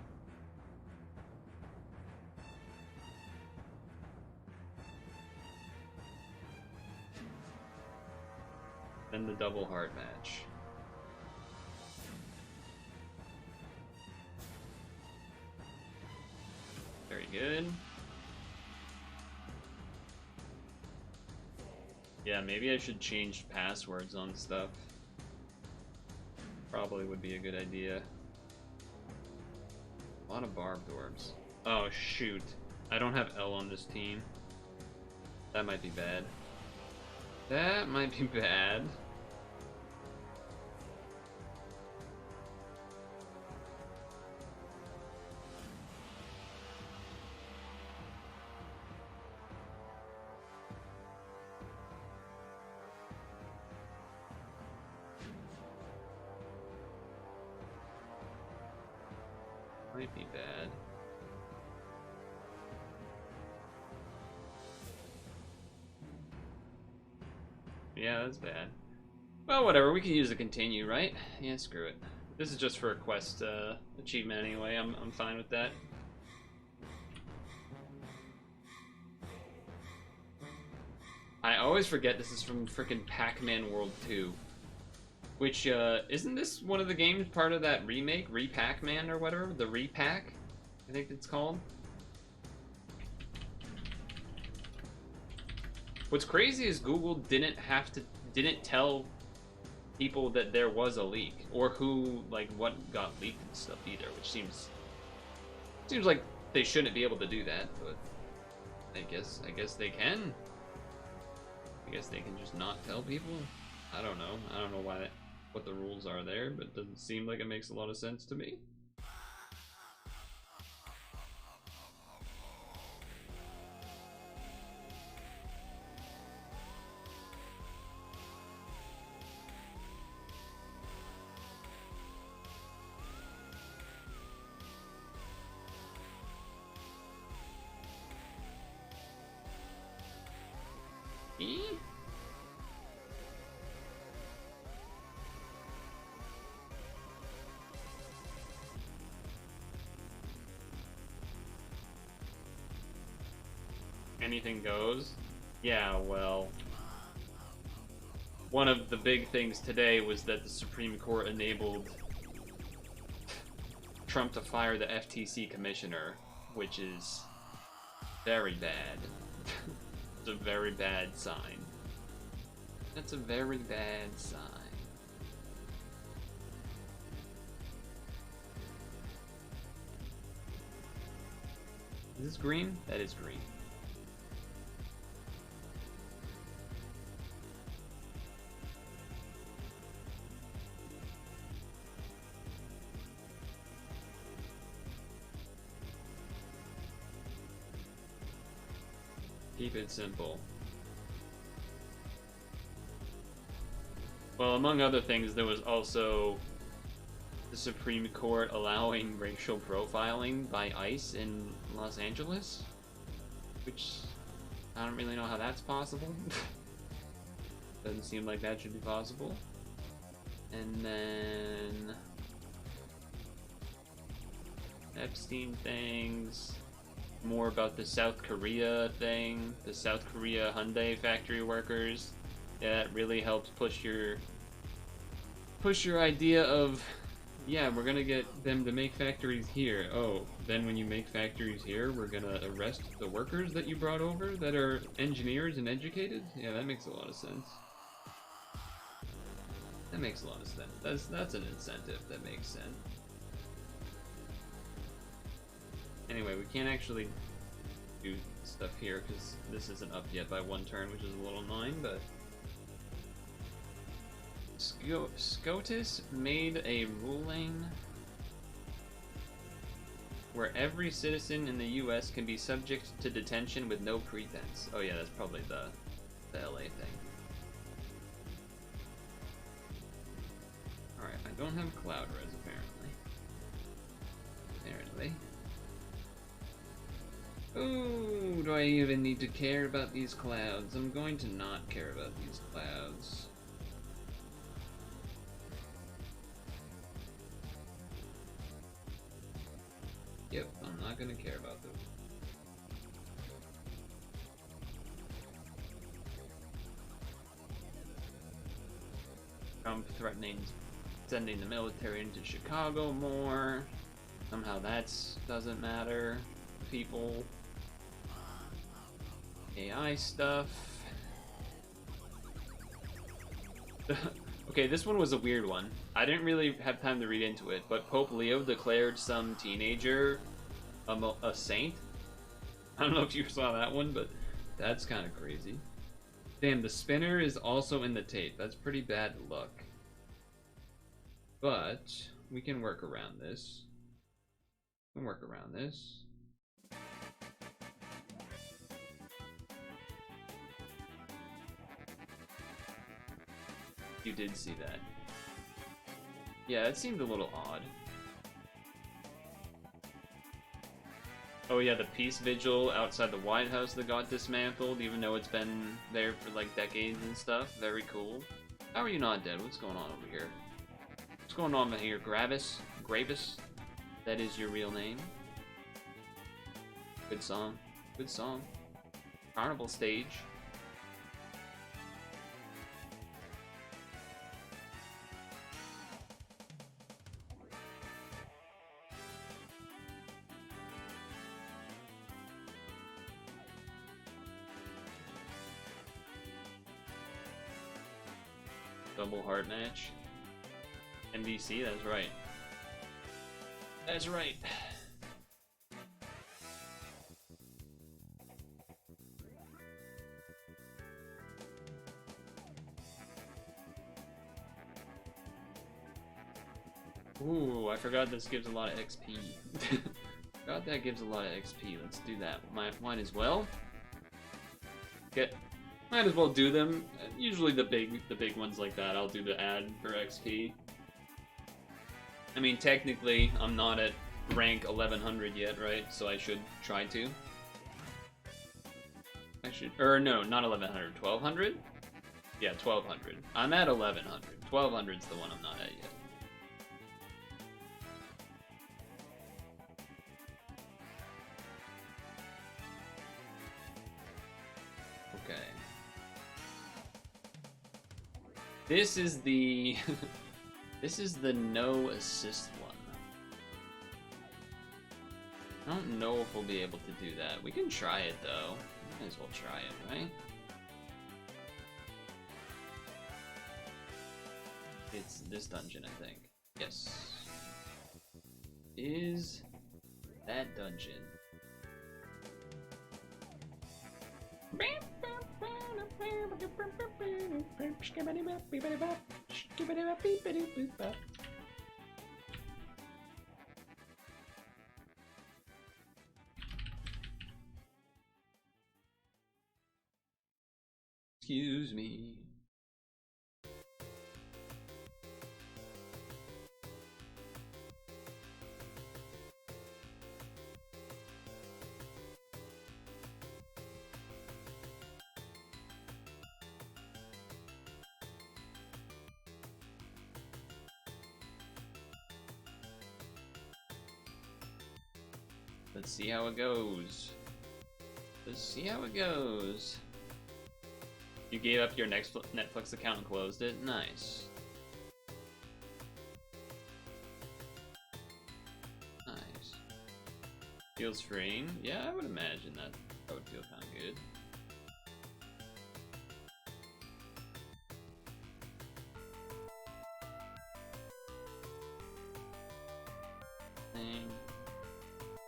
Then the double heart match. Very good. Yeah, maybe I should change passwords on stuff. Probably would be a good idea. A lot of barbed orbs. Oh shoot. I don't have L on this team. That might be bad. That might be bad. Might be bad. Yeah, that's bad. Well, whatever. We can use a continue, right? Yeah, screw it. This is just for a quest achievement anyway. I'm fine with that. I always forget this is from frickin' Pac-Man World 2. Which, isn't this one of the games part of that remake? Re-Pac-Man or whatever? The Repack? I think it's called. What's crazy is Google didn't tell people that there was a leak or who, like, what got leaked and stuff either, which seems like they shouldn't be able to do that, but I guess they can. I guess they can just not tell people. I don't know what the rules are there, but it doesn't seem like it makes a lot of sense to me. Anything goes? Yeah, well, one of the big things today was that the Supreme Court enabled Trump to fire the FTC commissioner, which is very bad. It's a very bad sign. That's a very bad sign. Is this green? That is green. Keep it simple. Well, among other things, there was also the Supreme Court allowing racial profiling by ICE in Los Angeles, which I don't really know how that's possible. Doesn't seem like that should be possible. And then Epstein things. More about the South Korea thing, the South Korea Hyundai factory workers. Yeah, that really helps push your idea of, yeah, we're gonna get them to make factories here. Oh, then when you make factories here, we're gonna arrest the workers that you brought over that are engineers and educated? Yeah, that makes a lot of sense. That makes a lot of sense. That's an incentive that makes sense. Anyway, we can't actually do stuff here because this isn't up yet by one turn, which is a little annoying, but SCOTUS made a ruling where every citizen in the US can be subject to detention with no pretense. Oh yeah, that's probably the LA thing. Alright, I don't have cloud res apparently. Ooh, do I even need to care about these clouds? I'm going to not care about these clouds. Yep, I'm not gonna care about them. Trump threatening sending the military into Chicago more. Somehow that doesn't matter to people. AI stuff. Okay, this one was a weird one. I didn't really have time to read into it, but Pope Leo declared some teenager a saint. I don't know if you saw that one, but that's kind of crazy. Damn, the spinner is also in the tape. That's pretty bad luck. But we can work around this. You did see that. Yeah, it seemed a little odd. Oh yeah, the peace vigil outside the White House that got dismantled, even though it's been there for like decades and stuff. Very cool. How are you not dead? What's going on over here? What's going on over here? Gravis? Gravis? That is your real name? Good song. Good song. Carnival stage. Double heart match. NBC, that's right. That's right. Ooh, I forgot this gives a lot of XP. Forgot that gives a lot of XP. Let's do that. Might as well. Might as well do them. Usually the big ones like that, I'll do the ad for XP. I mean, technically, I'm not at rank 1100 yet, right? So I should try to. Or no, not 1100, 1200? Yeah, 1200. I'm at 1100. 1200's the one I'm not at yet. Okay. This is the this is the no assist one. I don't know if we'll be able to do that. We can try it though. Might as well try it, right? It's this dungeon, I think. Yes. Is that dungeon? Excuse me. Let's see how it goes. Let's see how it goes. You gave up your Netflix account and closed it? Nice. Nice. Feels freeing? Yeah, I would imagine that would feel kind of good.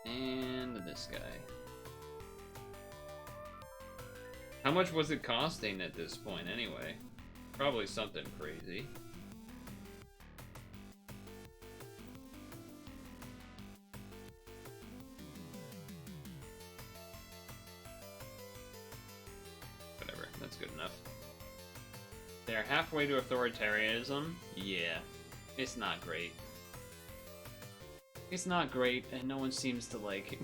And this guy. How much was it costing at this point anyway? Probably something crazy. Whatever, that's good enough. They're halfway to authoritarianism? Yeah. It's not great. It's not great, and no one seems to like it.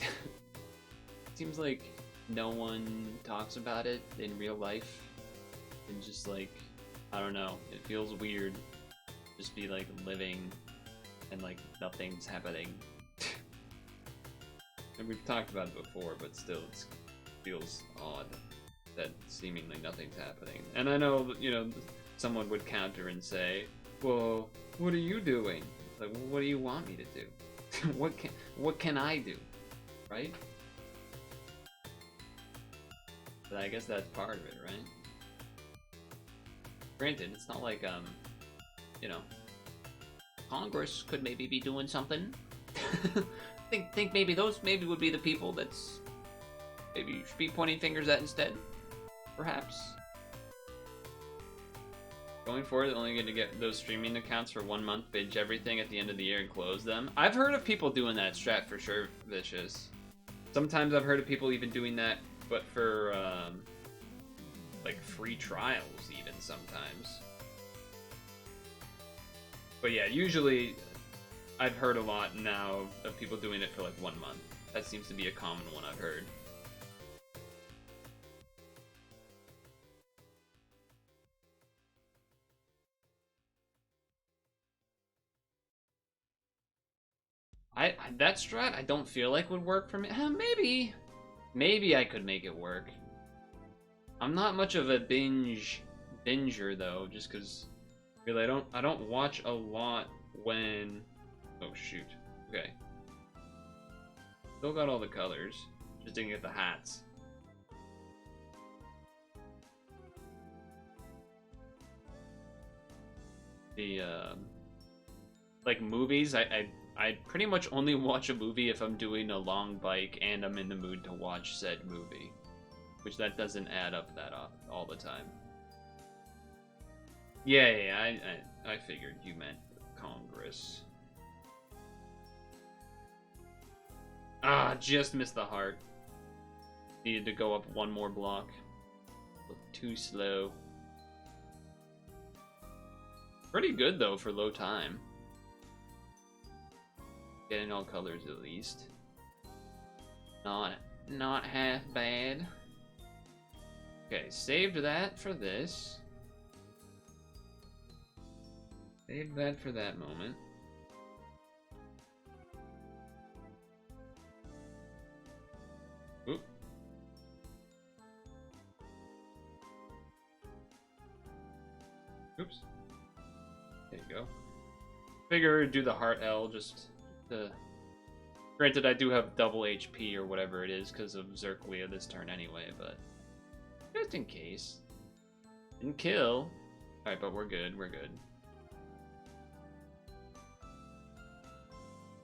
Seems like no one talks about it in real life. And just like, I don't know, it feels weird. Just be like living and like nothing's happening. And we've talked about it before, but still it feels odd that seemingly nothing's happening. And I know, you know, someone would counter and say, well, what are you doing? Like, what do you want me to do? what can I do, right? But I guess that's part of it, right? Granted, it's not like you know, Congress could maybe be doing something. think maybe those would be the people that's maybe you should be pointing fingers at instead, perhaps. Going forward, only going to get those streaming accounts for 1 month, binge everything at the end of the year and close them. I've heard of people doing that strat for sure, Vicious. Sometimes I've heard of people even doing that, but for like free trials even sometimes. But yeah, usually I've heard a lot now of people doing it for like 1 month. That seems to be a common one I've heard. That strat I don't feel like would work for me. Maybe I could make it work. I'm not much of a binger though, just because really I don't watch a lot when. Oh shoot. Okay. Still got all the colors. Just didn't get the hats. The like movies, I pretty much only watch a movie if I'm doing a long bike and I'm in the mood to watch said movie, which that doesn't add up that all the time. Yeah, I figured you meant Congress. Ah, just missed the heart. Needed to go up one more block. Too slow. Pretty good though for low time. Getting all colors at least. Not half bad. Okay, saved that for this. Saved that for that moment. Oop. Oops. There you go. Figure do the heart L just to... Granted, I do have double HP or whatever it is because of Zerklia this turn anyway, but just in case. Didn't kill. Alright, but we're good, we're good.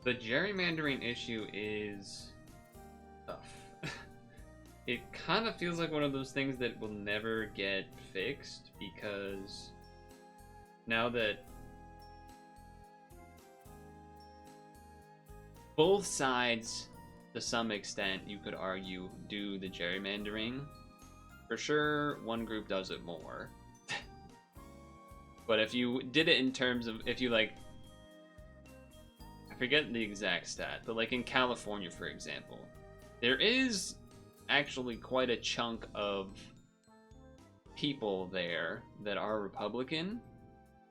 The gerrymandering issue is tough. It kind of feels like one of those things that will never get fixed because now that both sides, to some extent, you could argue, do the gerrymandering. For sure, one group does it more. But if you did it in terms of, if you like, I forget the exact stat, but like in California, for example, there is actually quite a chunk of people there that are Republican,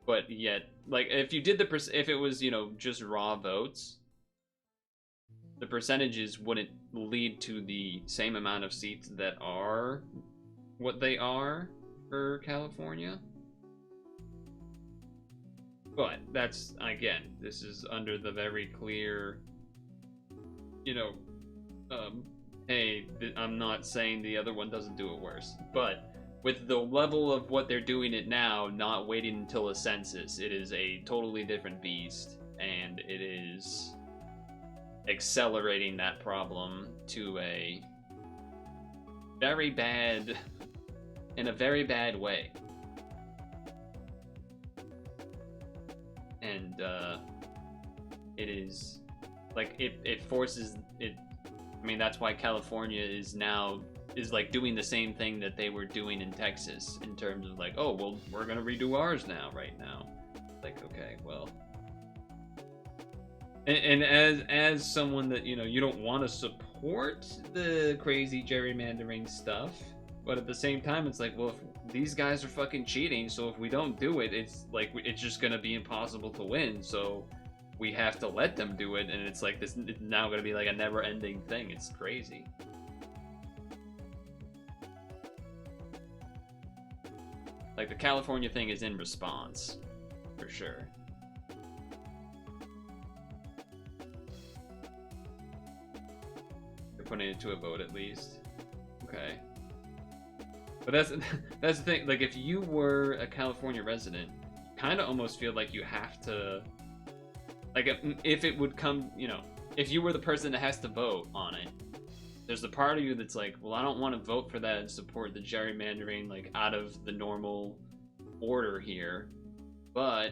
but yet, like, if you did if it was, you know, just raw votes, the percentages wouldn't lead to the same amount of seats that are what they are for California. But that's, again, this is under the very clear, you know, hey, I'm not saying the other one doesn't do it worse, but with the level of what they're doing it now, not waiting until a census, it is a totally different beast, and it is accelerating that problem to a very bad, in a very bad way. And it is like it forces it. I mean, that's why California is like doing the same thing that they were doing in Texas in terms of like, oh well, we're gonna redo ours right now. Like, okay, well. And as someone that, you know, you don't want to support the crazy gerrymandering stuff, but at the same time, it's like, well, if these guys are fucking cheating, so if we don't do it, it's like, it's just gonna be impossible to win, so we have to let them do it, and it's like, this is now gonna be like a never-ending thing. It's crazy. Like, the California thing is in response, for sure. Putting it to a vote at least. Okay. But that's the thing, like if you were a California resident, kind of almost feel like you have to, like if it would come, you know, if you were the person that has to vote on it, there's the part of you that's like, well, I don't want to vote for that and support the gerrymandering like out of the normal order here, but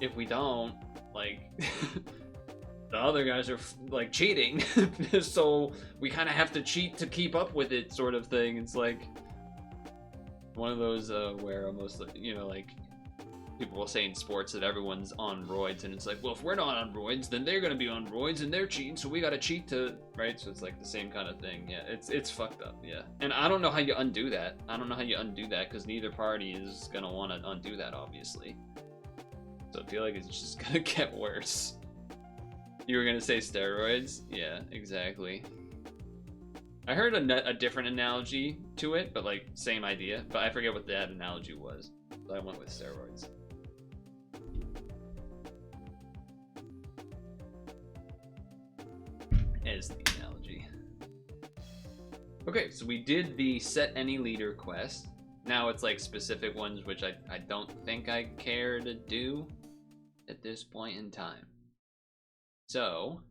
if we don't, like the other guys are like cheating, so we kind of have to cheat to keep up with it, sort of thing. It's like one of those where almost, you know, like people will say in sports that everyone's on roids, and it's like, well, if we're not on roids, then they're gonna be on roids, and they're cheating, so we gotta cheat to, right? So it's like the same kind of thing. Yeah, it's fucked up. Yeah, and I don't know how you undo that. I don't know how you undo that because neither party is gonna want to undo that, obviously. So I feel like it's just gonna get worse. You were gonna say steroids? Yeah, exactly. I heard a different analogy to it, but like same idea. But I forget what that analogy was. So I went with steroids. As the analogy. Okay, so we did the set any leader quest. Now it's like specific ones which I don't think I care to do at this point in time. So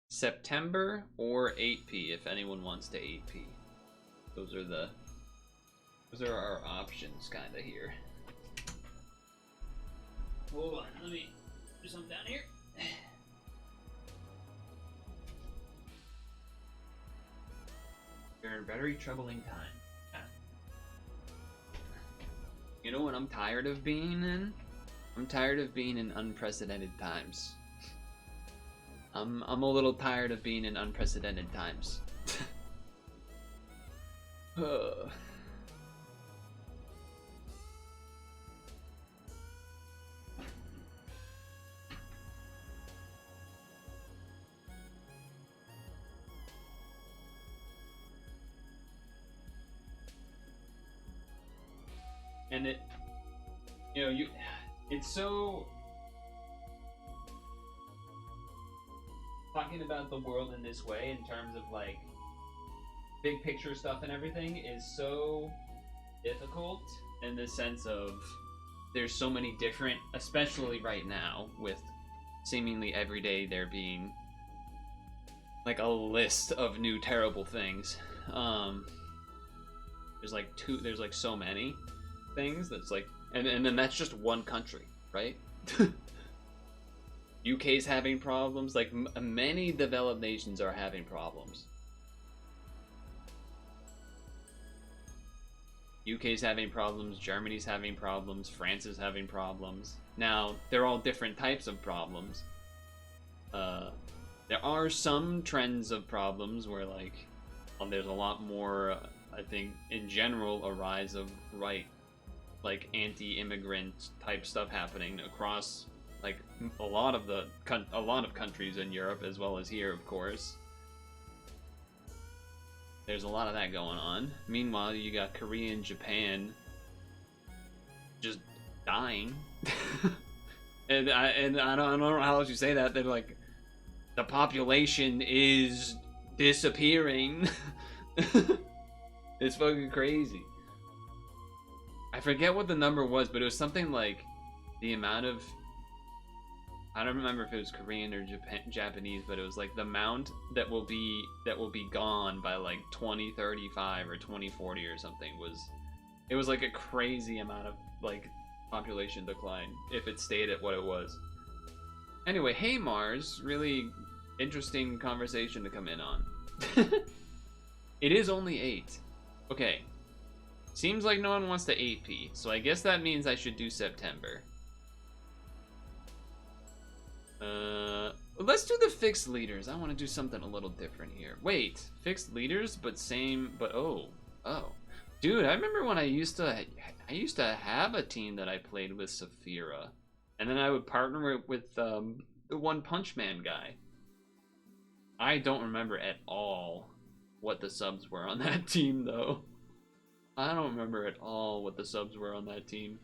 September or 8P if anyone wants to 8P. Those are our options kinda here. Hold on, let me do something down here. You're in very troubling time. Yeah. You know what I'm tired of being in? I'm tired of being in unprecedented times. I'm a little tired of being in unprecedented times. And it, you know, it's so, talking about the world in this way in terms of like big picture stuff and everything is so difficult in the sense of there's so many different, especially right now with seemingly every day there being like a list of new terrible things. There's like so many things that's like, and then that's just one country, right? UK's having problems, like many developed nations are having problems. UK's having problems, Germany's having problems, France is having problems. Now, they're all different types of problems. There are some trends of problems where like, there's a lot more, I think, in general, a rise of like anti-immigrant type stuff happening across like a lot of countries in Europe as well as here, of course. There's a lot of that going on. Meanwhile, you got Korea and Japan just dying. and I don't know how else you say that. They're like, the population is disappearing. It's fucking crazy. I forget what the number was, but it was something like the amount of, I don't remember if it was Korean or Japanese, but it was like the amount that will be gone by like 2035 or 2040 or something. It was like a crazy amount of like population decline if it stayed at what it was. Anyway, hey Mars, really interesting conversation to come in on. It is only 8. Okay. Seems like no one wants to 8P, so I guess that means I should do September. Let's do the fixed leaders. I want to do something a little different here. Wait, fixed leaders, but same, but oh. Dude, I remember when I used to have a team that I played with Saphira, and then I would partner with the One Punch Man guy. I don't remember at all what the subs were on that team, though. I don't remember at all what the subs were on that team.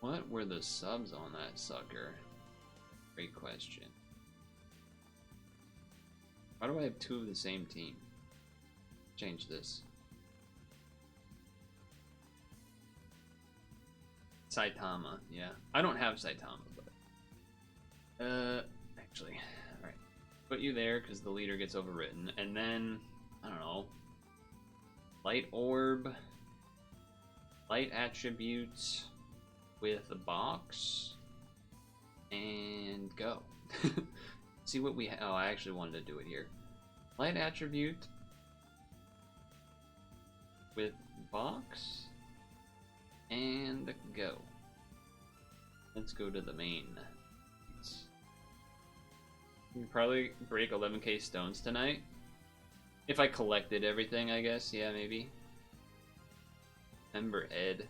What were the subs on that sucker? Great question. Why do I have 2 of the same team? Change this. Saitama, yeah. I don't have Saitama, but... actually, alright. Put you there, because the leader gets overwritten. And then, I don't know. Light Orb. Light Attributes with a box. And go. See what we have. Oh, I actually wanted to do it here. Light Attribute. with box and go. Let's go to the main. We can probably break 11k stones tonight. If I collected everything, I guess. Yeah, maybe. Remember Ed.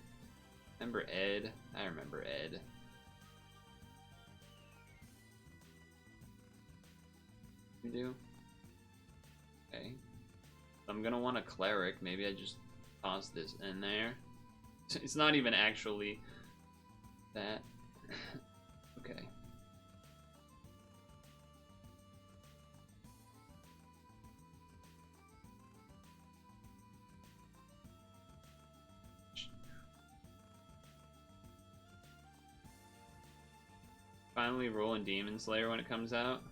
Remember Ed? I remember Ed. You do? Okay. I'm gonna want a cleric. Maybe I just toss this in there. It's not even actually that. Okay. Finally rolling Demon Slayer when it comes out.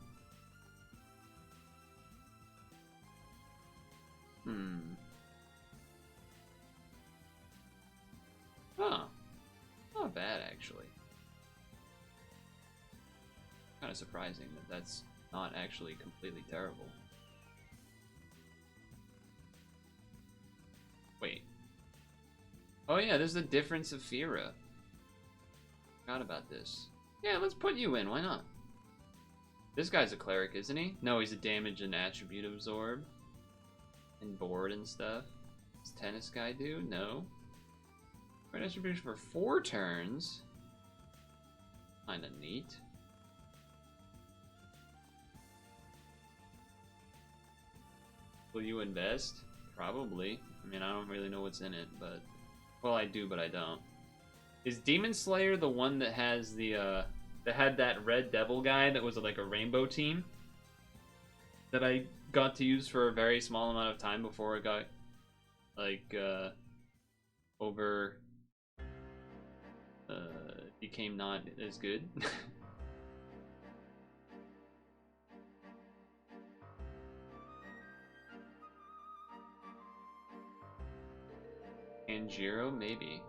Huh. Not bad, actually. Kind of surprising that that's not actually completely terrible. Wait. Oh yeah, there's the difference of Fira. Forgot about this. Yeah, let's put you in. Why not? This guy's a cleric, isn't he? No, he's a damage and attribute absorb. And board and stuff. Does tennis guy do? No. Grant attribution for 4 turns. Kinda neat. Will you invest? Probably. I mean, I don't really know what's in it, but... Well, I do, but I don't. Is Demon Slayer the one that has the, that had that Red Devil guy that was like a rainbow team? That I got to use for a very small amount of time before it got, like, became not as good. Anjiro, maybe.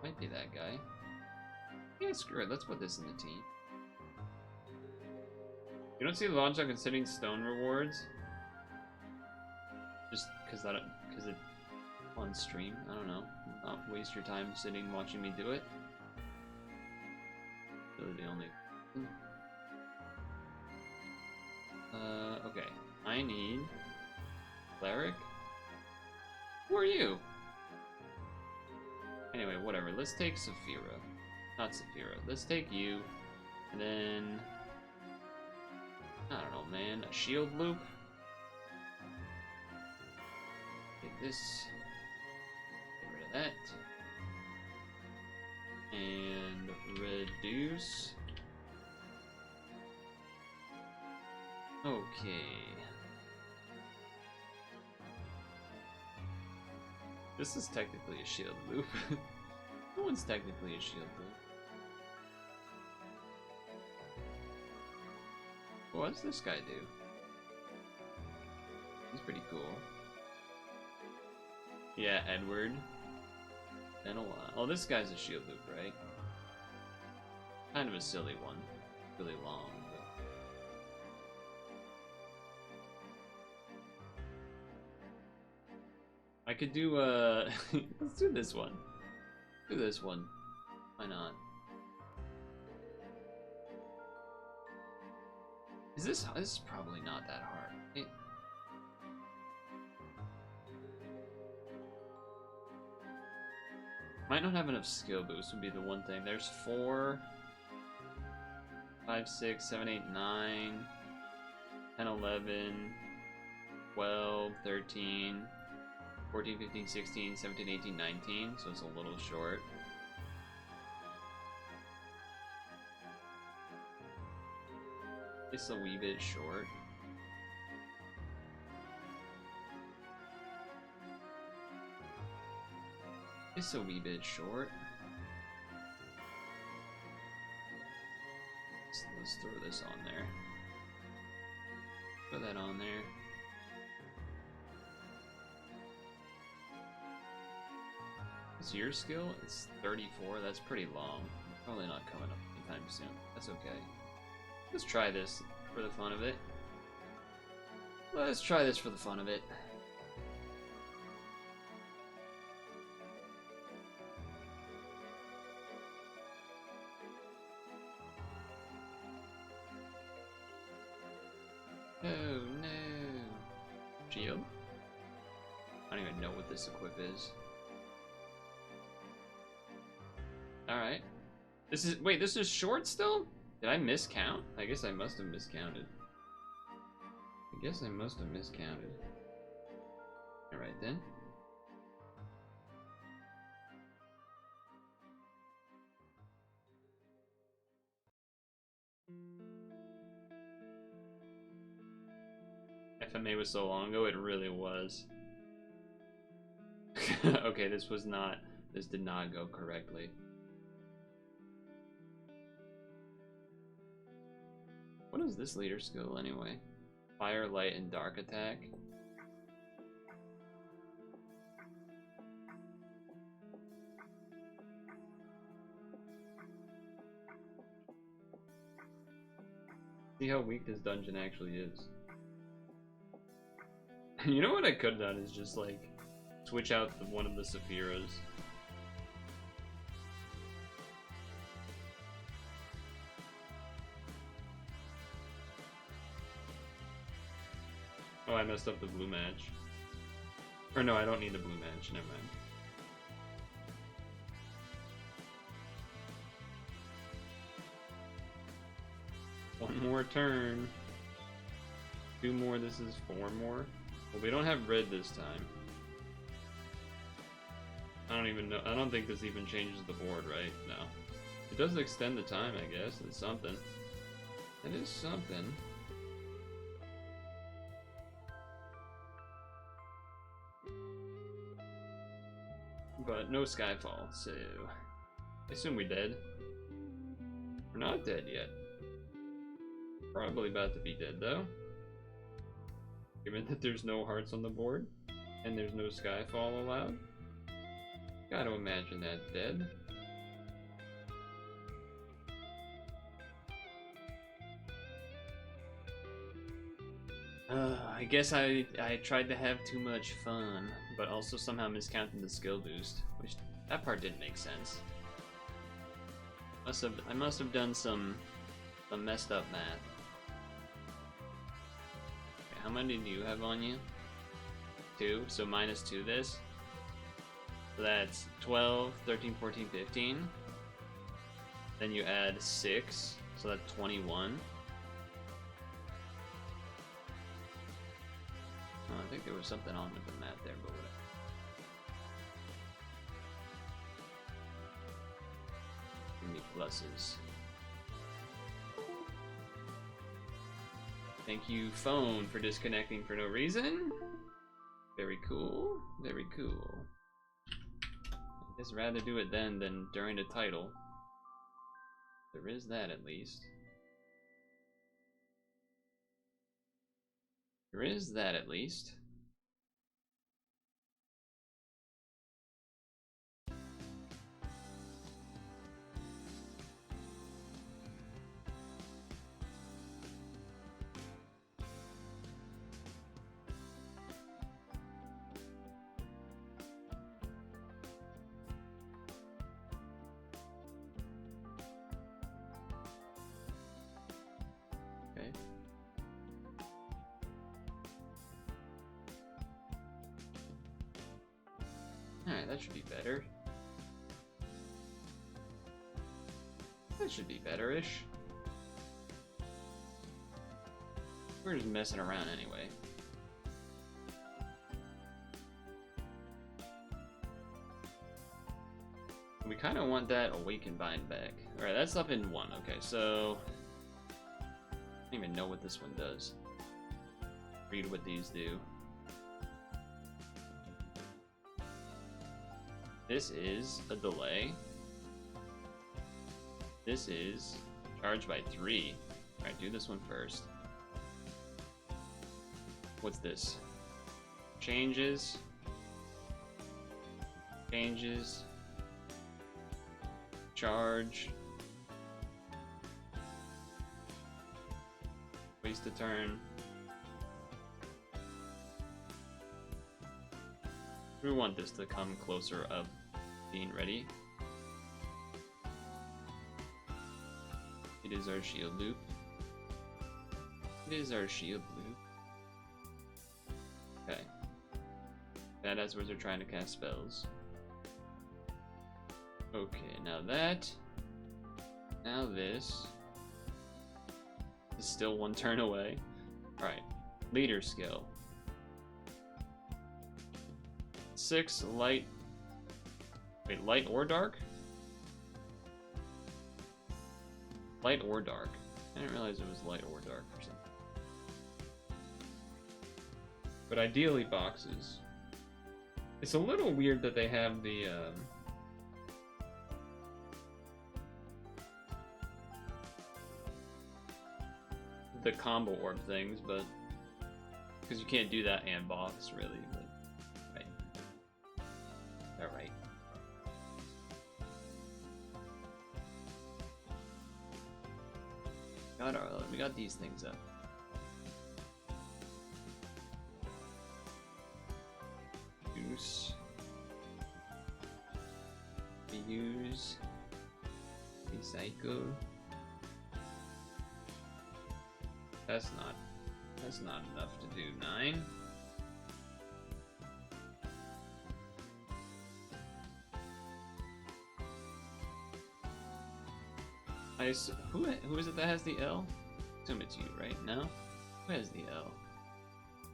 Might be that guy. Yeah, screw it. Let's put this in the team. You don't see the launch on considering stone rewards? Just because it on stream. I don't know. Not waste your time sitting watching me do it. Really the only. Okay. I need cleric. Who are you? Anyway, whatever. Let's take Saphira. Not Saphira. Let's take you. And then... I don't know, man. A shield loop? Take this. Get rid of that. And reduce. Okay. This is technically a shield loop. No one's technically a shield loop. What does this guy do? He's pretty cool. Yeah, Edward. Been a while. Oh, this guy's a shield loop, right? Kind of a silly one. Really long. I could do, let's do this one. Do this one. Why not? This is probably not that hard. Right? Might not have enough skill boost would be the one thing. There's 4, 5, 6, 7, 8, 9, 10, 11, 12, 13, 14, 15, 16, 17, 18, 19, so it's a little short. It's a wee bit short. It's a wee bit short. Let's throw this on there. Throw that on there. What's your skill? It's 34. That's pretty long. Probably not coming up anytime soon. That's okay. Let's try this for the fun of it. Let's try this for the fun of it. Oh no. Shield? I don't even know what this equip is. Alright. Wait, this is short still? Did I miscount? I guess I must have miscounted. Alright then. FMA was so long ago, it really was. Okay, this did not go correctly. What is this leader skill anyway? Fire, light, and dark attack. See how weak this dungeon actually is. You know what I could have done is just like switch out one of the Sephiras. Oh, I messed up the blue match. Or no, I don't need the blue match, never mind. One more turn. 2 more, this is 4 more. Well, we don't have red this time. I don't even know. I don't think this even changes the board, right? No. It does extend the time, I guess. It's something. It is something. But no Skyfall, so I assume we're dead. We're not dead yet. Probably about to be dead though. Given that there's no hearts on the board and there's no Skyfall allowed. Gotta imagine that's dead. I guess I tried to have too much fun, but also somehow miscounted the skill boost, which that part didn't make sense. I must have done some messed up math. Okay, how many do you have on you? 2, so minus 2 this. So that's 12, 13, 14, 15. Then you add 6, so that's 21. Oh, I think there was something on with the math there, but whatever. Give me pluses. Thank you, phone, for disconnecting for no reason. Very cool. Very cool. I guess rather do it then than during the title. There is that at least. There is that at least. Alright, that should be better. That should be better-ish. We're just messing around anyway. We kind of want that Awakened Bind back. Alright, that's up in 1. Okay, so... I don't even know what this one does. Read what these do. This is a delay. This is charged by 3. Alright, do this one first. What's this? Changes. Changes. Charge. Waste a turn. We want this to come closer up being ready. It is our shield loop. It is our shield blue. Okay. Badass wizard trying to cast spells. Okay, now that. Now this. Is still one turn away. Alright. Leader skill. 6 light. Wait, light or dark? Light or dark. I didn't realize it was light or dark or something. But ideally boxes. It's a little weird that they have the combo orb things, but because you can't do that and box really, but right. Alright. We got these things up. Use recycle. That's not enough to do 9. Who is it that has the L? Assume it's you, right? No? Who has the L?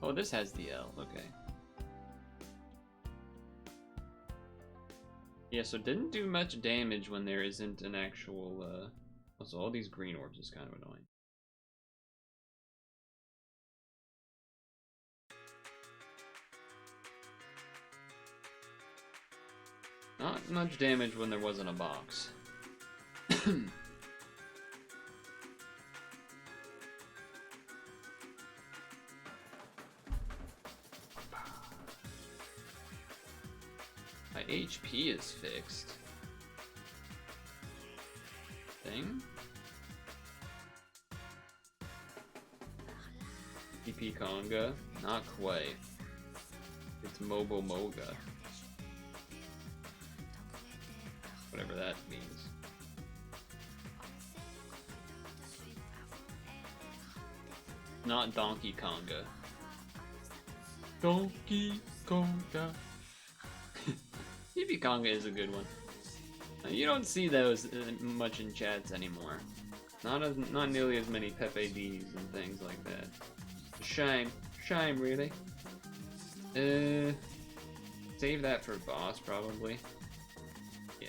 Oh, this has the L. Okay. Yeah, so didn't do much damage when there isn't an actual, Also, all these green orbs is kind of annoying. Not much damage when there wasn't a box. My HP is fixed. Thing? PP Conga? Not quite. It's Mobo Moga. Whatever that means. Not Donkey Konga. Donkey Konga. PP Konga is a good one. You don't see those much in chats anymore. Not nearly as many Pepe D's and things like that. Shame. Shame, really. Save that for boss, probably. Yeah.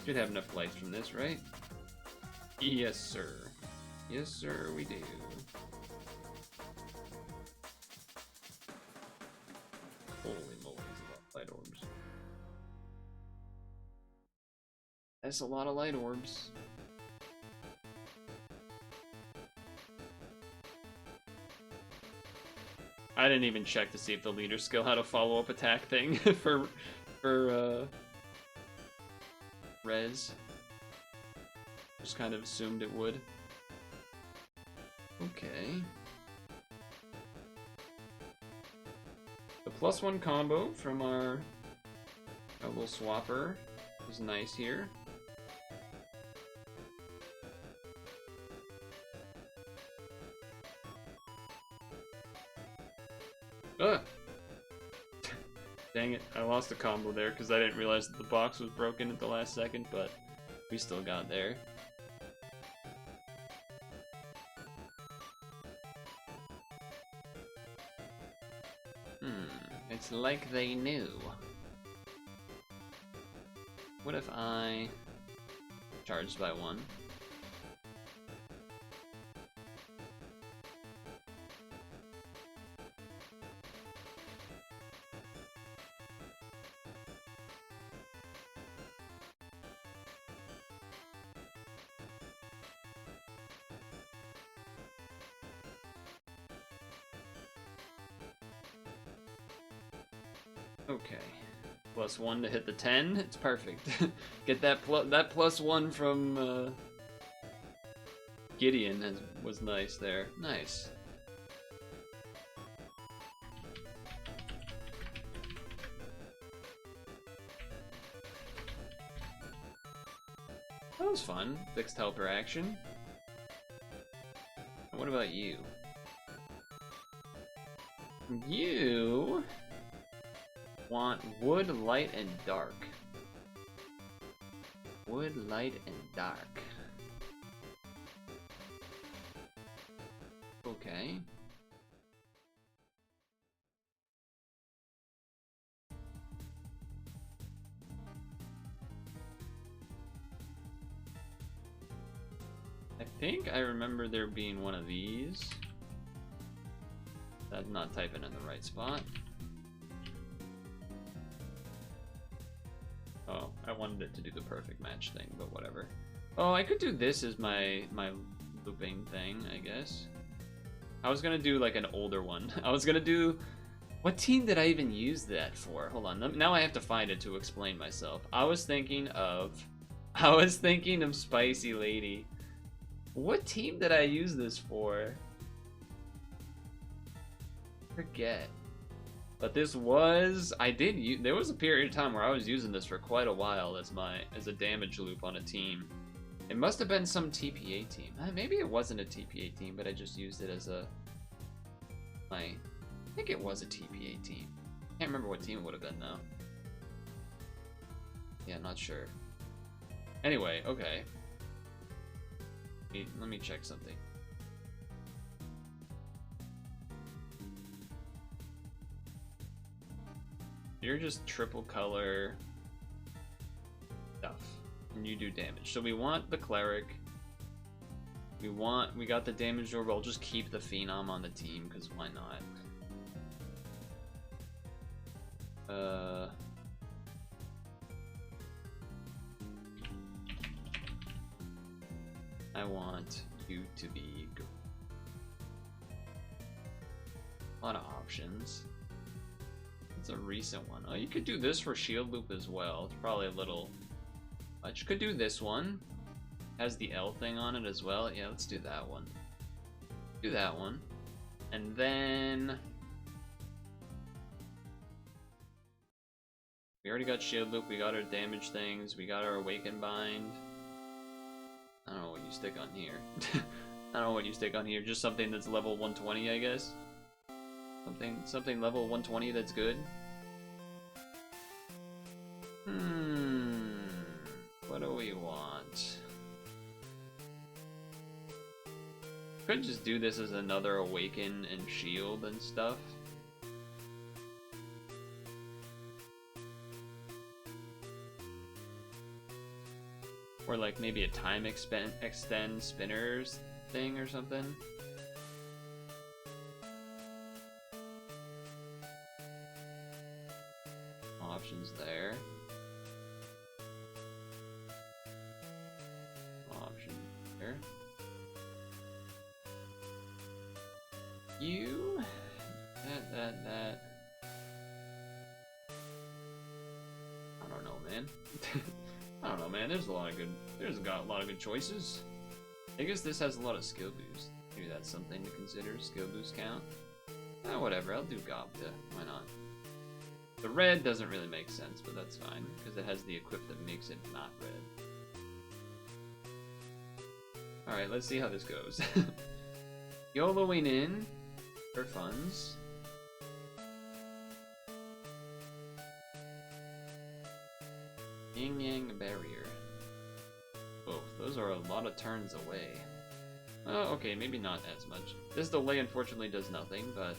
Should have enough lights from this, right? Yes, sir. Yes, sir, we do. Holy moly, there's a lot of light orbs. That's a lot of light orbs. I didn't even check to see if the leader skill had a follow-up attack thing for res. Just kind of assumed it would. Okay. The +1 combo from our little swapper is nice here. Ugh! Dang it, I lost a combo there because I didn't realize that the box was broken at the last second, but we still got there. It's like they knew. What if I charged by 1? Okay, +1 to hit the 10. It's perfect. Get that +1 from Gideon was nice there. Nice. That was fun. Fixed helper action. what about you? You want wood, light, and dark. Wood, light, and dark. Okay. I think I remember there being one of these. That's not typing in the right spot. Oh, I wanted it to do the perfect match thing, but whatever. Oh, I could do this as my looping thing, I guess. I was gonna do like an older one. I was gonna do... What team did I even use that for? Hold on, now I have to find it to explain myself. I was thinking of Spicy Lady. What team did I use this for? Forget. But this was... there was a period of time where I was using this for quite a while as a damage loop on a team. It must have been some TPA team. Maybe it wasn't a TPA team, but I just used it as I think it was a TPA team. Can't remember what team it would have been though. Yeah, not sure. Anyway, okay. Let me check something. You're just triple color stuff, and you do damage. So we want the cleric. We got the damage orb. I'll just keep the phenom on the team because why not? I want you to be good. A lot of options. It's a recent one. Oh, you could do this for shield loop as well. It's probably a little much. Could do this one. Has the L thing on it as well. Yeah, let's do that one. Do that one. And then... we already got shield loop. We got our damage things. We got our awaken bind. I don't know what you stick on here. I don't know what you stick on here. Just something that's level 120, I guess. Something level 120 that's good. What do we want? Could just do this as another awaken and shield and stuff. Or like maybe a time extend spinners thing or something. Options there. Option there. You. That. I don't know, man. I don't know, man. There's a lot of good choices. I guess this has a lot of skill boost. Maybe that's something to consider. Skill boost count. Whatever. I'll do Gobta. Why not? The red doesn't really make sense, but that's fine because it has the equip that makes it not red. All right, let's see how this goes. YOLOing in for funds. Yin Yang Barrier. Oh, those are a lot of turns away. Oh, okay, maybe not as much. This delay unfortunately does nothing, but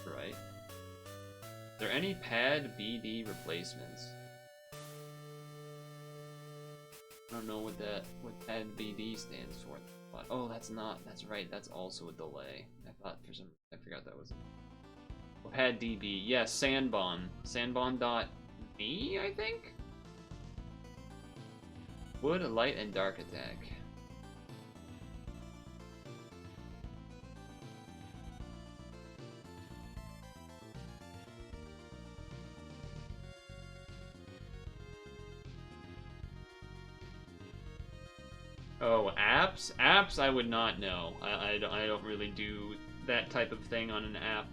right. Are there any pad BD replacements? I don't know what pad BD stands for. But, oh, that's right, that's also a delay. I forgot that was well, pad DB. Yes, Sandbon. Sandbon.me, I think? Wood, light, and dark attack. Oh, apps? Apps I would not know. I don't really do that type of thing on an app.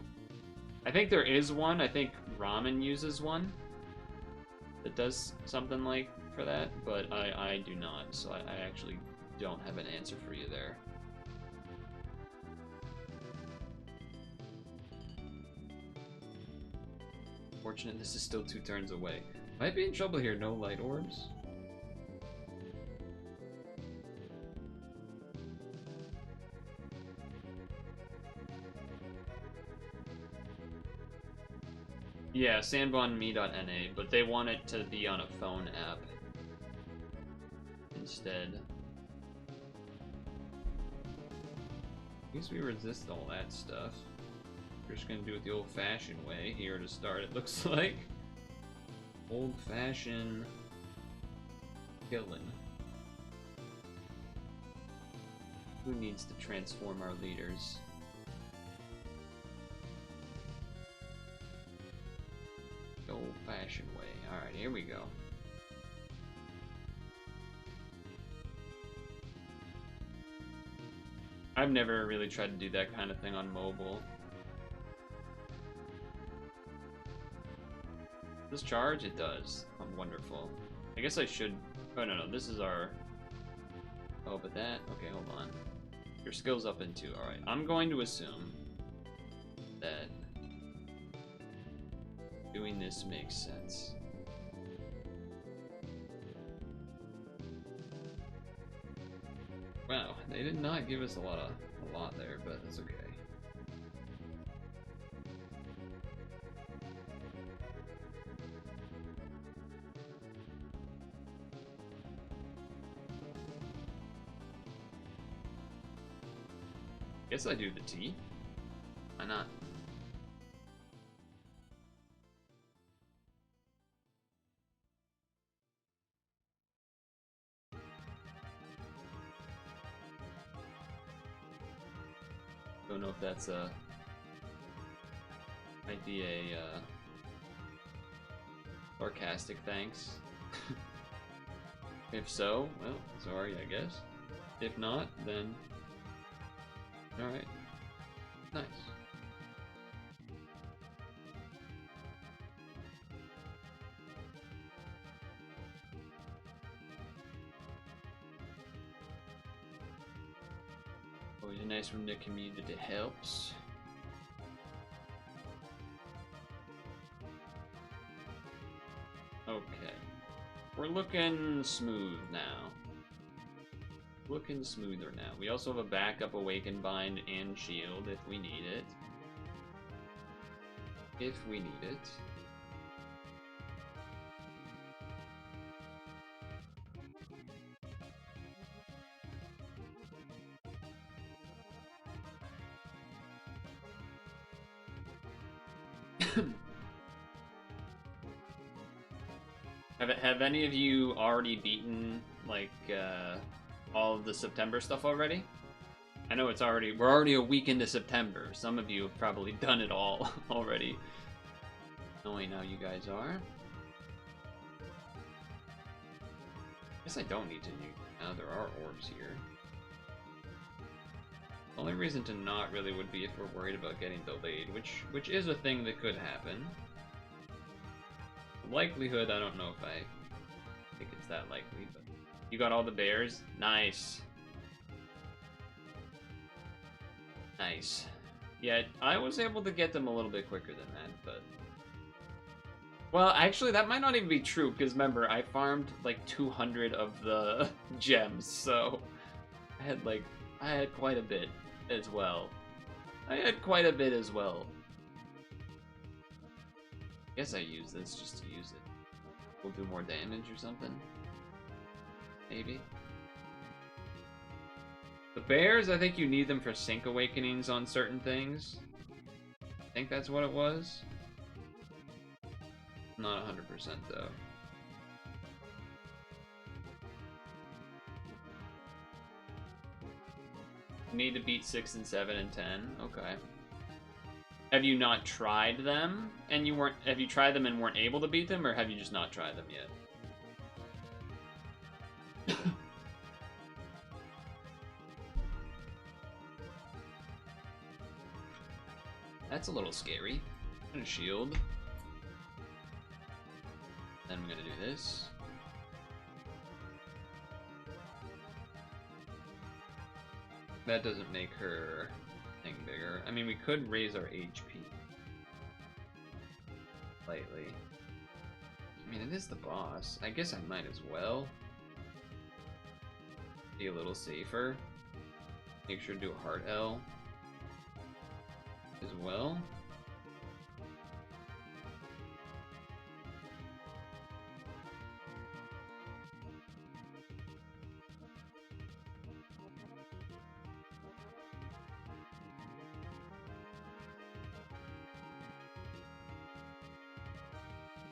I think there is one. I think Ramen uses one that does something like for that, but I do not, so I actually don't have an answer for you there. unfortunate this is still 2 turns away. Might be in trouble here, no light orbs. Yeah, sandbonme.na, but they want it to be on a phone app instead. I guess we resist all that stuff. We're just gonna do it the old-fashioned way here to start, it looks like. Old-fashioned killing. Who needs to transform our leaders? The old-fashioned way. Alright, here we go. I've never really tried to do that kind of thing on mobile. Does this charge? It does. Oh, wonderful. I guess I should... Oh, no, this is our... Oh, but that... Okay, hold on. Your skill's up in 2. Alright, I'm going to assume that doing this makes sense. Wow, they did not give us a lot there, but that's okay. Guess I do the T. Why not? Don't know if that's might be a sarcastic thanks. If so, well, sorry, I guess. If not, then alright. Nice. Always nice from the community helps. Okay. We're looking smooth now. Looking smoother now. We also have a backup Awaken Bind and Shield if we need it. If we need it. Have any of you already beaten, like, all of the September stuff already? I know we're already a week into September. Some of you have probably done it all already. Knowing how you guys are. Guess I don't need to now there are orbs here. The only reason to not really would be if we're worried about getting delayed, which is a thing that could happen. The likelihood, I don't know if I think it's that likely, but you got all the bears? Nice. Nice. Yeah, I was able to get them a little bit quicker than that, but... Well, actually, that might not even be true, because remember, I farmed, like, 200 of the gems, so... I had quite a bit as well. Guess I use this just to use it. We'll do more damage or something. Maybe. The bears, I think you need them for sync awakenings on certain things. I think that's what it was. Not 100% though. Need to beat 6 and 7 and 10. Okay. Have you not tried them and have you tried them and weren't able to beat them, or have you just not tried them yet? That's a little scary. I'm gonna shield. Then I'm gonna do this. That doesn't make her thing bigger. I mean, we could raise our HP. Slightly. I mean, it is the boss. I guess I might as well be a little safer. Make sure to do a hard L as well.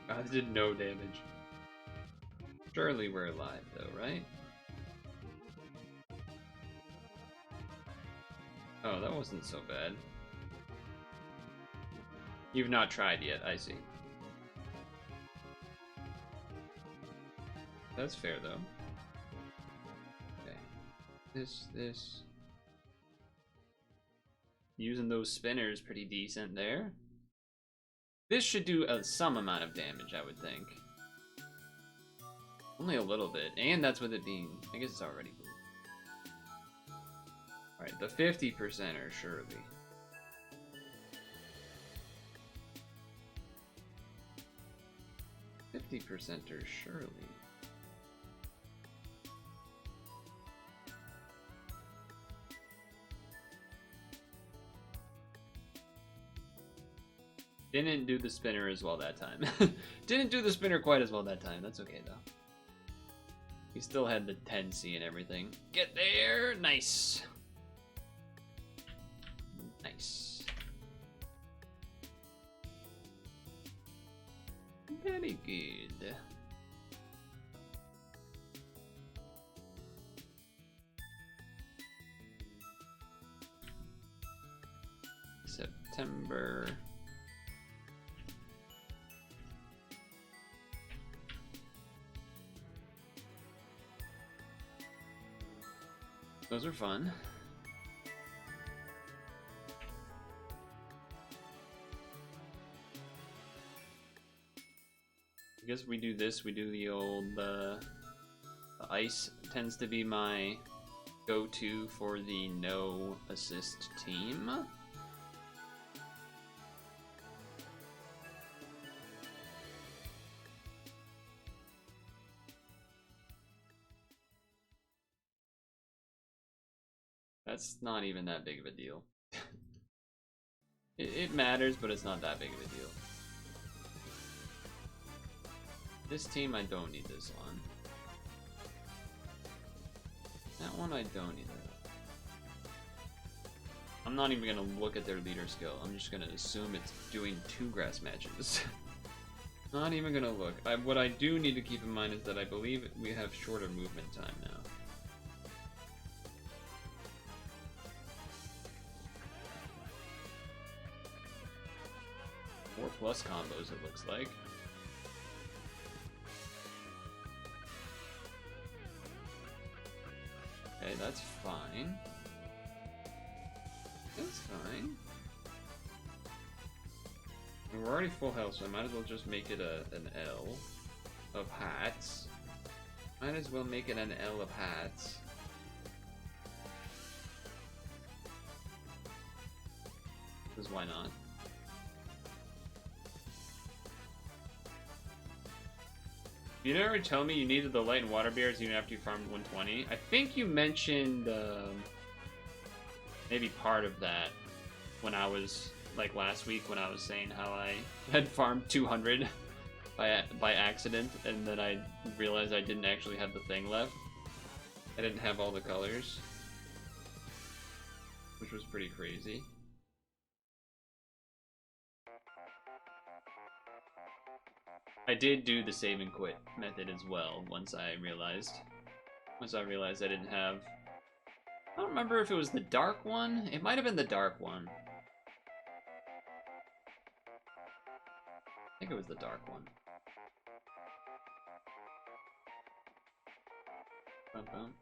I did no damage. Surely we're alive though, right? Oh, that wasn't so bad. You've not tried yet, I see. That's fair though. Okay. This. Using those spinners pretty decent there. This should do some amount of damage, I would think. Only a little bit, and that's with it being... I guess it's already moved. Alright, the 50% are surely. %50 are surely. Didn't do the spinner as well that time. Didn't do the spinner quite as well that time. That's okay though. He still had the 10C and everything. Get there! Nice! Nice. Very good. September. Those are fun. I guess we do this, we do the old, the ice tends to be my go-to for the no assist team. That's not even that big of a deal. It matters, but it's not that big of a deal. This team, I don't need this on. That one, I don't either. I'm not even gonna look at their leader skill. I'm just gonna assume it's doing 2 grass matches. Not even gonna look. What I do need to keep in mind is that I believe we have shorter movement time now. 4+ combos, it looks like. Okay, that's fine. That's fine. And we're already full health, so I might as well just make it an L of hats. Might as well make it an L of hats. Because why not? You didn't ever tell me you needed the light and water bears even after you farmed 120. I think you mentioned maybe part of that when I was, like last week when I was saying how I had farmed 200 by accident, and then I realized I didn't actually have the thing left. I didn't have all the colors, which was pretty crazy. I did do the save and quit method as well once I realized I didn't have... I don't remember if it was the dark one. It might have been the dark one. I think it was the dark one. Bum, bum.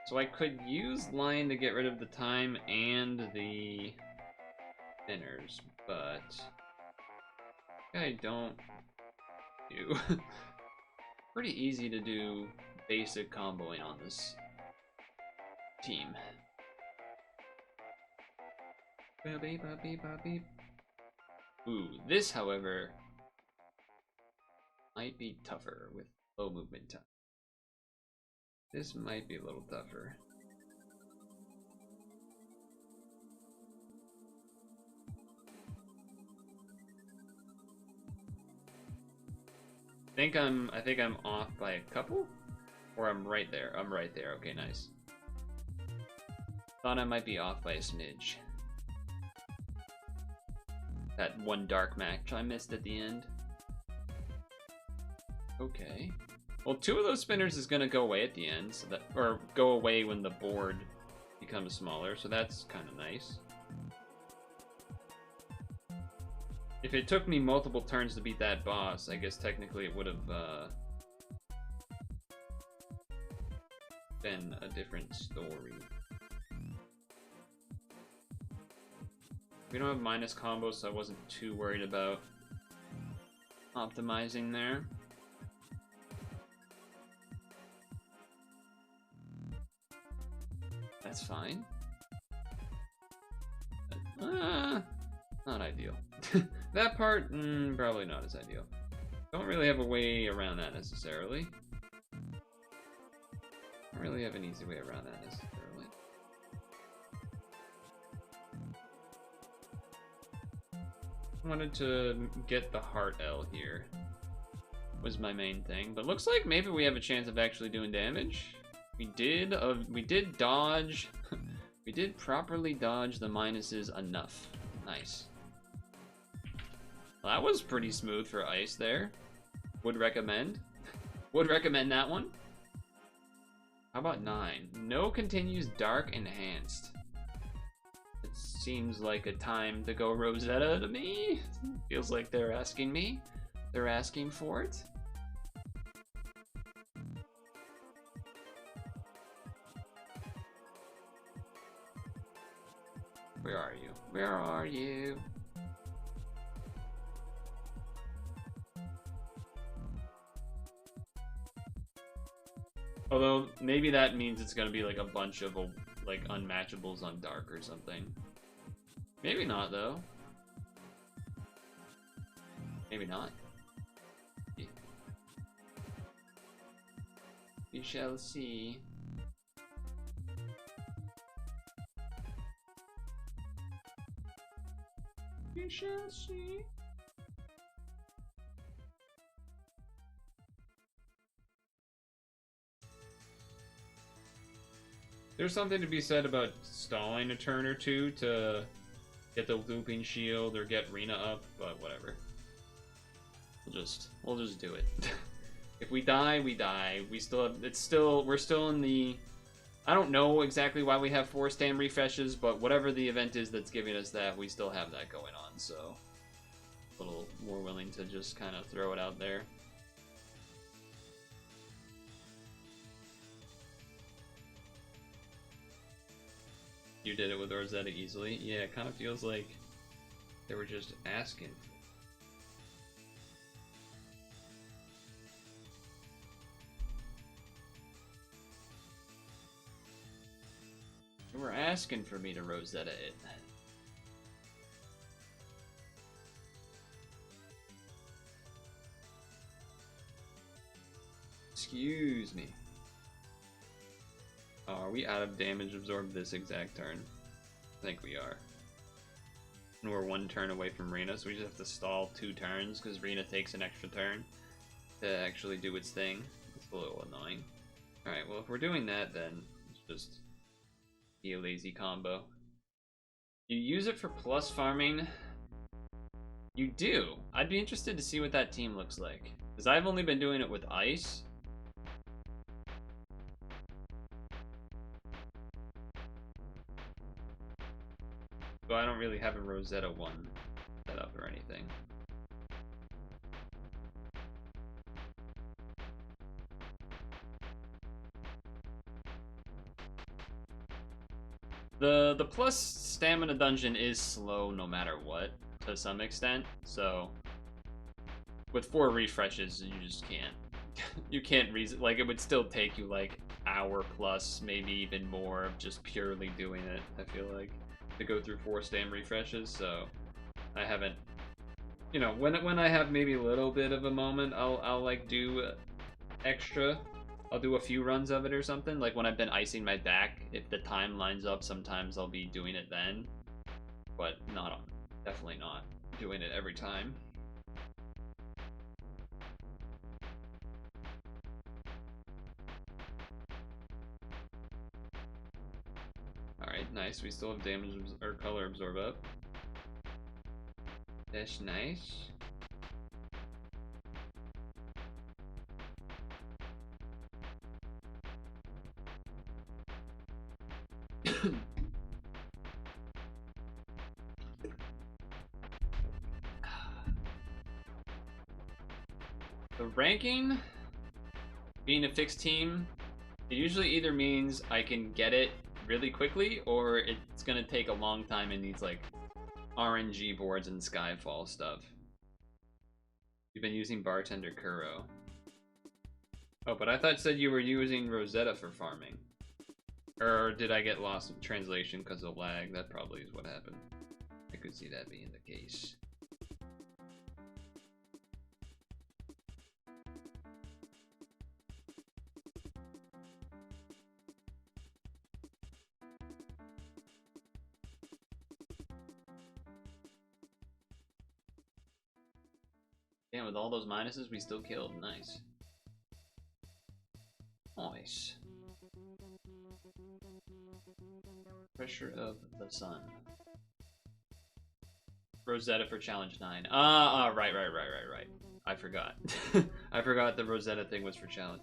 So I could use line to get rid of the time and the thinners, but I don't do. Pretty easy to do basic comboing on this team. Ooh, this, however, might be tougher with low movement time. This might be a little tougher. I think I'm off by a couple? Or I'm right there. I'm right there. Okay, nice. Thought I might be off by a smidge. That one dark match I missed at the end. Okay. Well, 2 of those spinners is gonna go away at the end, so that, or go away when the board becomes smaller, so that's kind of nice. If it took me multiple turns to beat that boss, I guess technically it would have been a different story. We don't have minus combos, so I wasn't too worried about optimizing there. That's fine. Not ideal. That part, probably not as ideal. Don't really have a way around that necessarily. Don't really have an easy way around that necessarily. I wanted to get the heart L here. Was my main thing, but looks like maybe we have a chance of actually doing damage. We did dodge. We did properly dodge the minuses enough. Nice. Well, that was pretty smooth for ice there. Would recommend. Would recommend that one. How about 9? No continues dark enhanced. It seems like a time to go Rosetta to me. Feels like they're asking me. They're asking for it. Where are you? Where are you? Although, maybe that means it's gonna be like a bunch of like unmatchables on dark or something. Maybe not, though. Maybe not. We shall see. We shall see. There's something to be said about stalling a turn or two to get the looping shield or get Rena up, but whatever. We'll just do it. If we die, we die. We're still in the, I don't know exactly why we have 4 stand refreshes, but whatever the event is that's giving us that, we still have that going on, so a little more willing to just kind of throw it out there. You did it with Rosetta easily. Yeah, it kind of feels like they were just asking. They were asking for me to Rosetta it. Excuse me. Oh, are we out of damage absorbed this exact turn? I think we are. And we're 1 turn away from Rena, so we just have to stall 2 turns because Rena takes an extra turn to actually do its thing. It's a little annoying. Alright, well if we're doing that then it's just be a lazy combo. You use it for plus farming? You do. I'd be interested to see what that team looks like. Because I've only been doing it with ice. So I don't really have a Rosetta 1 set up or anything. The plus stamina dungeon is slow no matter what, to some extent, so with 4 refreshes you just can't. You can't like, it would still take you like hour plus, maybe even more, of just purely doing it, I feel like, to go through 4 stam refreshes, so I haven't You know, when I have maybe a little bit of a moment, I'll like do extra. I'll do a few runs of it or something. Like when I've been icing my back, if the time lines up, sometimes I'll be doing it then. But definitely not doing it every time. Alright, nice. We still have damage or color absorb up. That's nice. The ranking, being a fixed team, it usually either means I can get it really quickly or it's gonna take a long time and needs like RNG boards and Skyfall stuff. You've been using Bartender Kuro. Oh, but I thought it said you were using Rosetta for farming. Or did I get lost in translation because of lag? That probably is what happened. I could see that being the case. Damn, with all those minuses, we still killed. Nice. Nice. Pressure of the sun. Rosetta for challenge 9. Right. I forgot. I forgot the Rosetta thing was for challenge.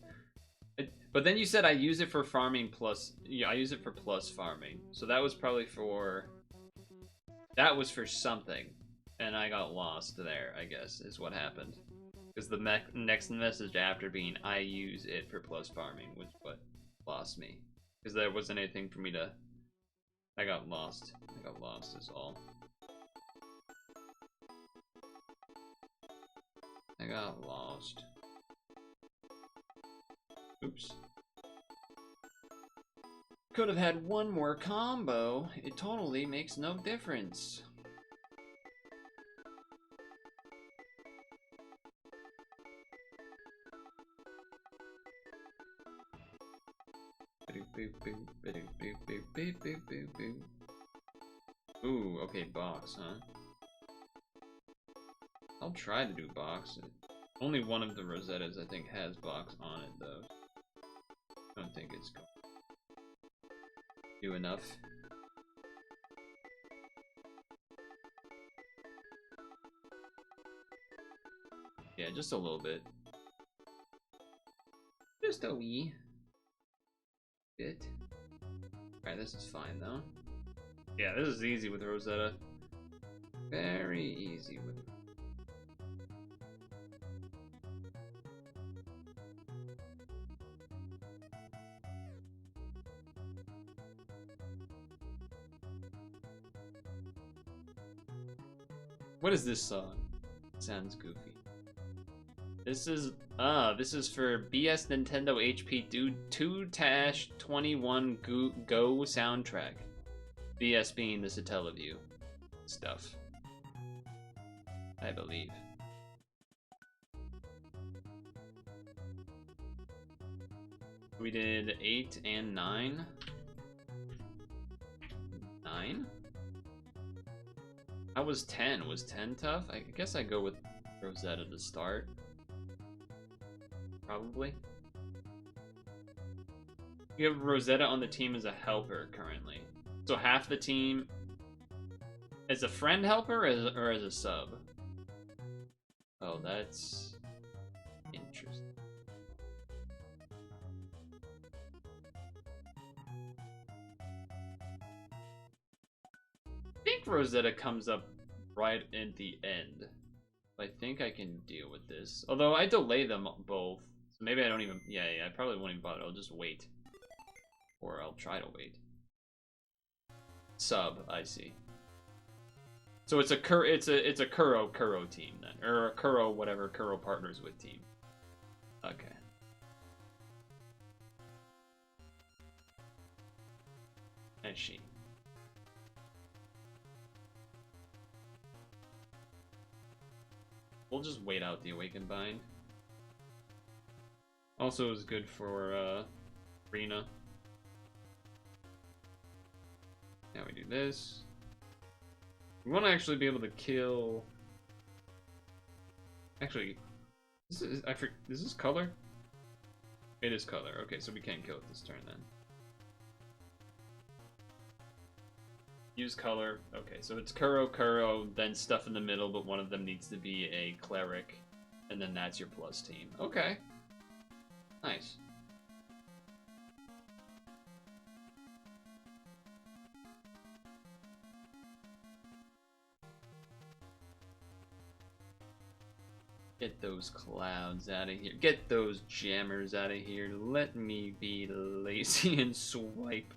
But then you said I use it for farming plus... Yeah, I use it for plus farming. So that was probably for... That was for something. And I got lost there, I guess, is what happened. Because the next message after being I use it for plus farming was what lost me. Because there wasn't anything for me to... I got lost. I got lost is all. I got lost. Oops. Could have had one more combo. It totally makes no difference. Ooh, okay, box, huh? I'll try to do box. Only one of the Rosettas, I think, has box on it, though. I don't think it's going to do enough. Yeah, just a little bit. Just a wee bit. Alright, this is fine, though. Yeah, this is easy with Rosetta. Very easy with... What is this song? Sounds goofy. This is for BS Nintendo HP 2-21 Go soundtrack. BS being the Satellaview stuff, I believe. We did 8 and 9. 9? How was 10? Was 10 tough? I guess I go with Rosetta to start. Probably. You have Rosetta on the team as a helper currently. So half the team as a friend helper or as a sub? Oh, that's interesting. I think Rosetta comes up right at the end. I think I can deal with this. Although I delay them both. So maybe I don't even... Yeah, I probably won't even bother. I'll just wait. Or I'll try to wait. Sub, I see. So it's a Kuro team then. Or a Kuro whatever Kuro partners with team. Okay. I see. We'll just wait out the Awakened Bind. Also is good for Rena. Now we do this. We want to actually be able to kill. Actually, is this color? It is color. Okay, so we can't kill it this turn then. Use color. Okay, so it's Kuro, then stuff in the middle, but one of them needs to be a cleric, and then that's your plus team. Okay. Nice. Get those clouds out of here. Get those jammers out of here. Let me be lazy and swipe.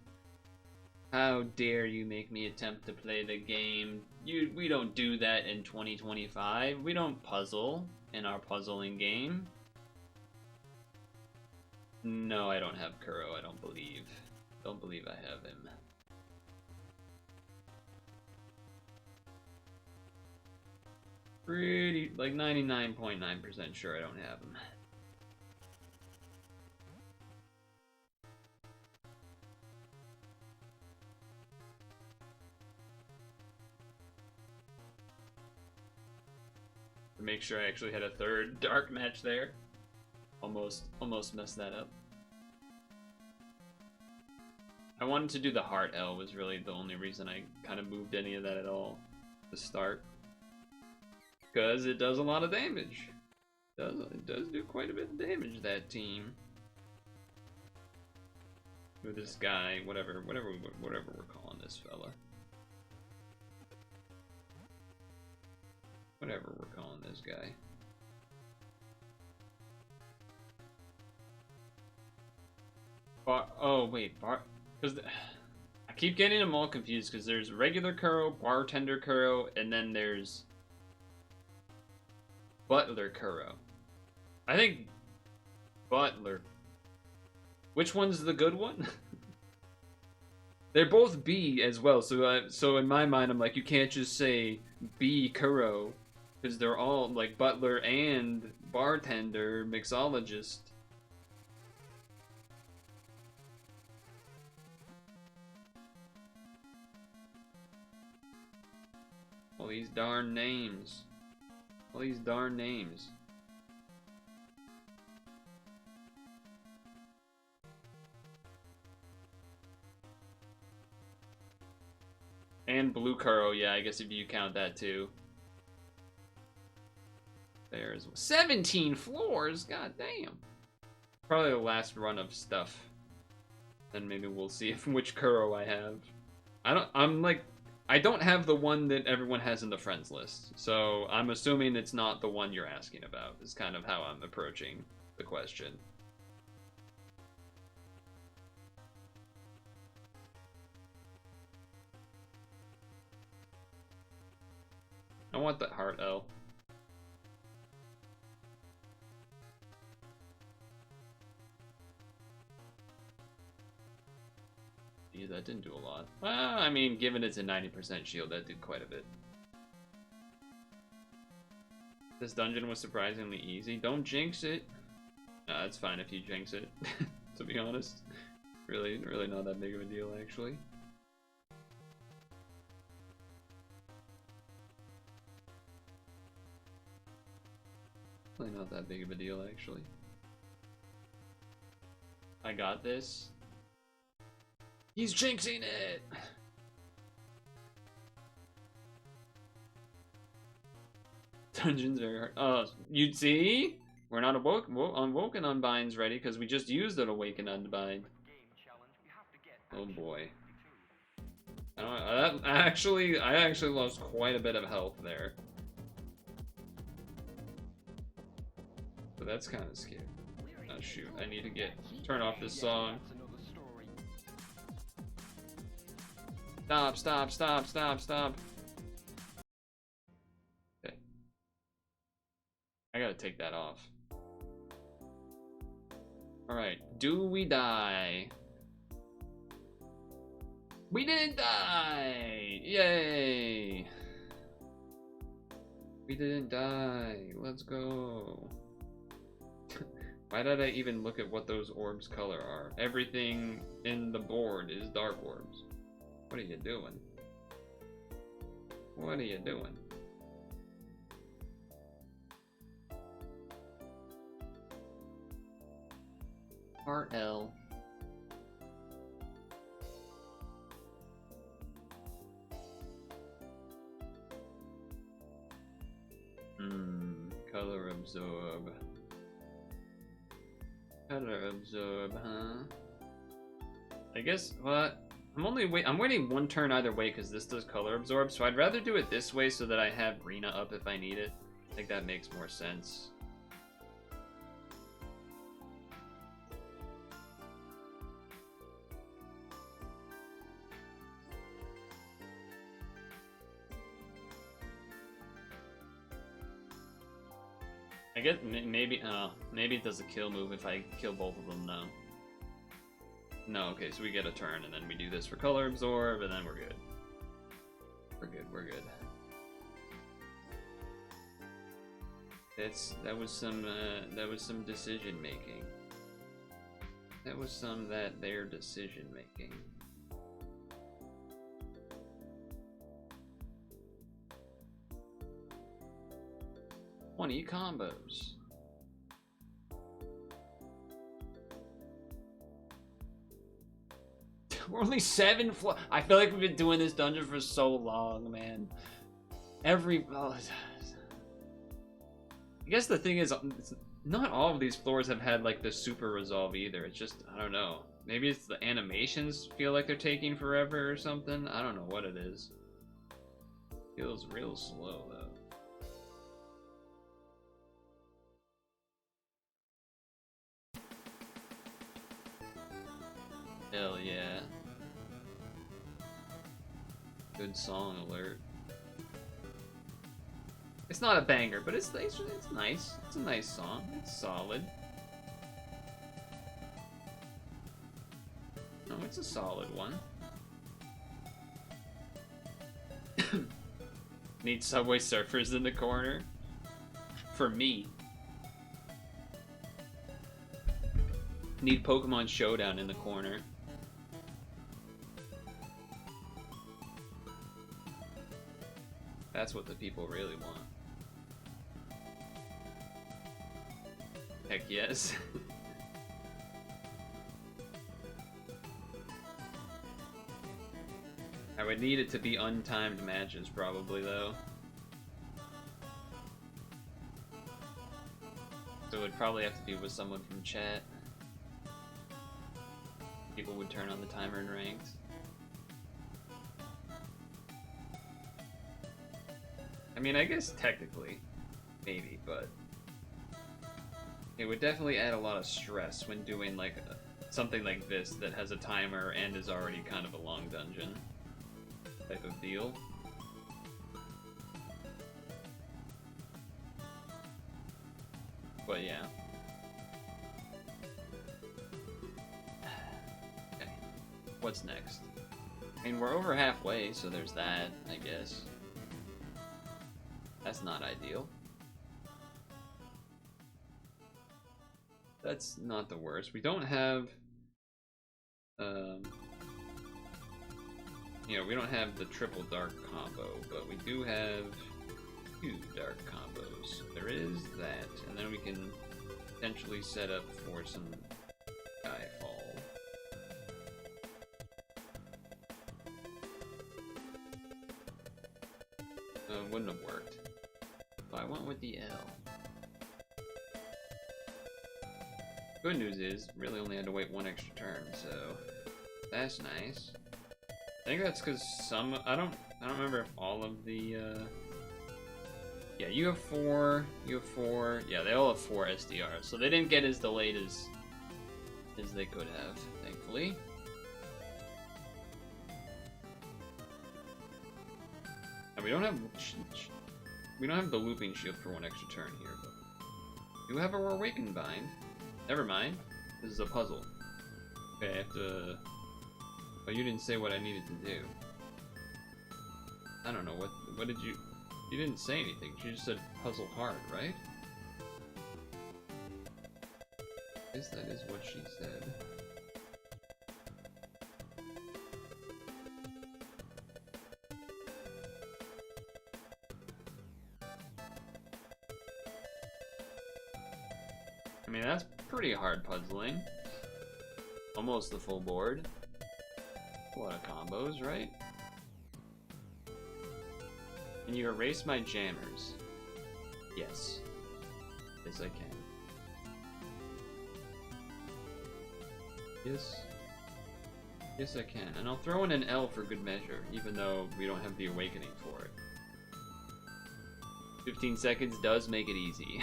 How dare you make me attempt to play the game? We don't do that in 2025. We don't puzzle in our puzzling game. No, I don't have Kuro, I don't believe. Don't believe I have him. Pretty, like 99.9% sure I don't have him. To make sure I actually had a third dark match there. Almost messed that up. I wanted to do the Heart L was really the only reason I kind of moved any of that at all to start. Because it does a lot of damage. It does do quite a bit of damage, that team. With this guy, whatever we're calling this fella. Whatever we're calling this guy. Because I keep getting them all confused because there's regular Kuro, bartender Kuro, and then there's Butler Kuro. I think Butler. Which one's the good one? They're both B as well, so in my mind I'm like, you can't just say B Kuro because they're all like butler and bartender, mixologist. All these darn names. All these darn names. And Blue Kuro, yeah, I guess if you count that too. There's 17 floors, god damn. Probably the last run of stuff. Then maybe we'll see which Kuro I have. I don't have the one that everyone has in the friends list, so I'm assuming it's not the one you're asking about, is kind of how I'm approaching the question. I want that Heart L. Yeah, that didn't do a lot. Well, I mean, given it's a 90% shield, that did quite a bit. This dungeon was surprisingly easy. Don't jinx it. Nah, it's fine if you jinx it, to be honest. Really not that big of a deal, actually. Really not that big of a deal, actually. I got this. He's jinxing it! Dungeon's very hard. Oh, you'd see? We're not Unwoken Unbind's ready because we just used an Awaken Unbind. Oh boy. I actually lost quite a bit of health there. So that's kind of scary. Oh shoot, I need to turn off this song. Stop. Okay. I gotta take that off. Alright, do we die? We didn't die! Yay! We didn't die. Let's go. Why did I even look at what those orbs color are? Everything in the board is dark orbs. What are you doing? What are you doing? Part L. Color absorb. Color absorb, huh? I guess what? I'm waiting one turn either way because this does color absorb, so I'd rather do it this way so that I have Rena up if I need it. I think that makes more sense. I guess maybe it does a kill move if I kill both of them. No, okay, so we get a turn and then we do this for color absorb and then we're good. We're good. That was some decision making. That was some their decision making. Combos. We're only 7 floors. I feel like we've been doing this dungeon for so long, man. I guess the thing is, not all of these floors have had like the super resolve either. It's just, I don't know. Maybe it's the animations feel like they're taking forever or something. I don't know what it is. Feels real slow though. Hell yeah. Good song alert. It's not a banger, but it's nice. It's a nice song. It's solid. No, it's a solid one. Need Subway Surfers in the corner? For me. Need Pokemon Showdown in the corner. That's what the people really want. Heck yes. I would need it to be untimed matches probably though. So it would probably have to be with someone from chat. People would turn on the timer in ranked. I mean, I guess technically, maybe, but it would definitely add a lot of stress when doing like something like this that has a timer and is already kind of a long dungeon type of deal. But yeah. Okay. What's next? I mean, we're over halfway, so there's that, I guess. That's not ideal. That's not the worst. We don't have, you know, we don't have the triple dark combo, but we do have 2 dark combos. There is that, and then we can potentially set up for some Skyfall. Wouldn't have worked. But I went with the L. Good news is, really only had to wait 1 extra turn, so that's nice. I think that's because some, I don't remember if all of the, yeah, you have 4, yeah, they all have 4 SDRs, so they didn't get as delayed as they could have, thankfully. And we don't have the looping shield for 1 extra turn here, but we do have our Awakened Bind. Never mind, this is a puzzle. Okay, I have to. Oh, you didn't say what I needed to do. I don't know what did you? She didn't say anything. She just said puzzle hard, right? I guess that is what she said. I mean, that's pretty hard puzzling. Almost the full board. A lot of combos, right? Can you erase my jammers? Yes. Yes, I can. Yes. Yes, I can. And I'll throw in an L for good measure, even though we don't have the awakening for it. 15 seconds does make it easy.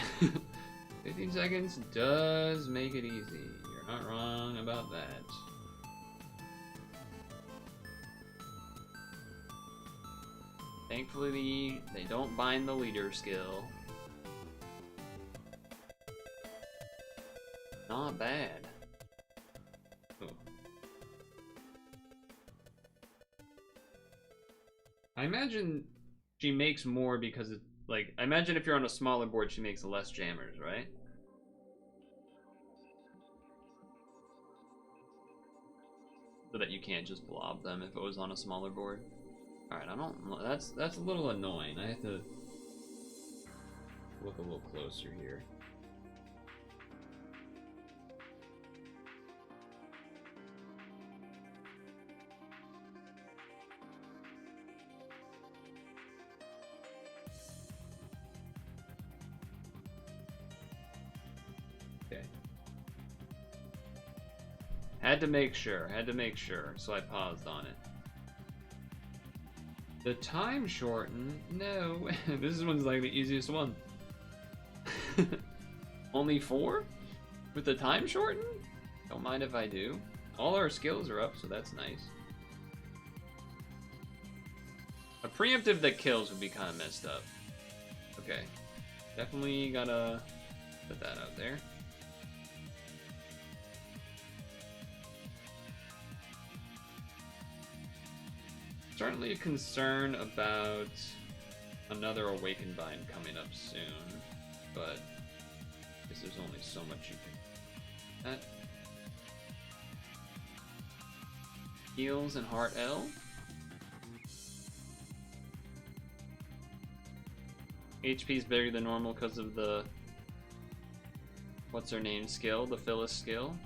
15 seconds does make it easy. You're not wrong about that. Thankfully, they don't bind the leader skill. Not bad. Ooh. I imagine she makes more because it, like, I imagine if you're on a smaller board, she makes less jammers, right? So that you can't just blob them if it was on a smaller board. Alright, I don't, that's a little annoying. I have to look a little closer here. Okay. Had to make sure, so I paused on it. The time shorten? No. This one's like the easiest one. Only 4? With the time shorten? Don't mind if I do. All our skills are up, so that's nice. A preemptive that kills would be kind of messed up. Okay. Definitely gotta put that out there. Certainly a concern about another Awakened Bind coming up soon, but I guess there's only so much you can. That heals and Heart L. HP is bigger than normal because of the what's her name skill, the Phyllis skill.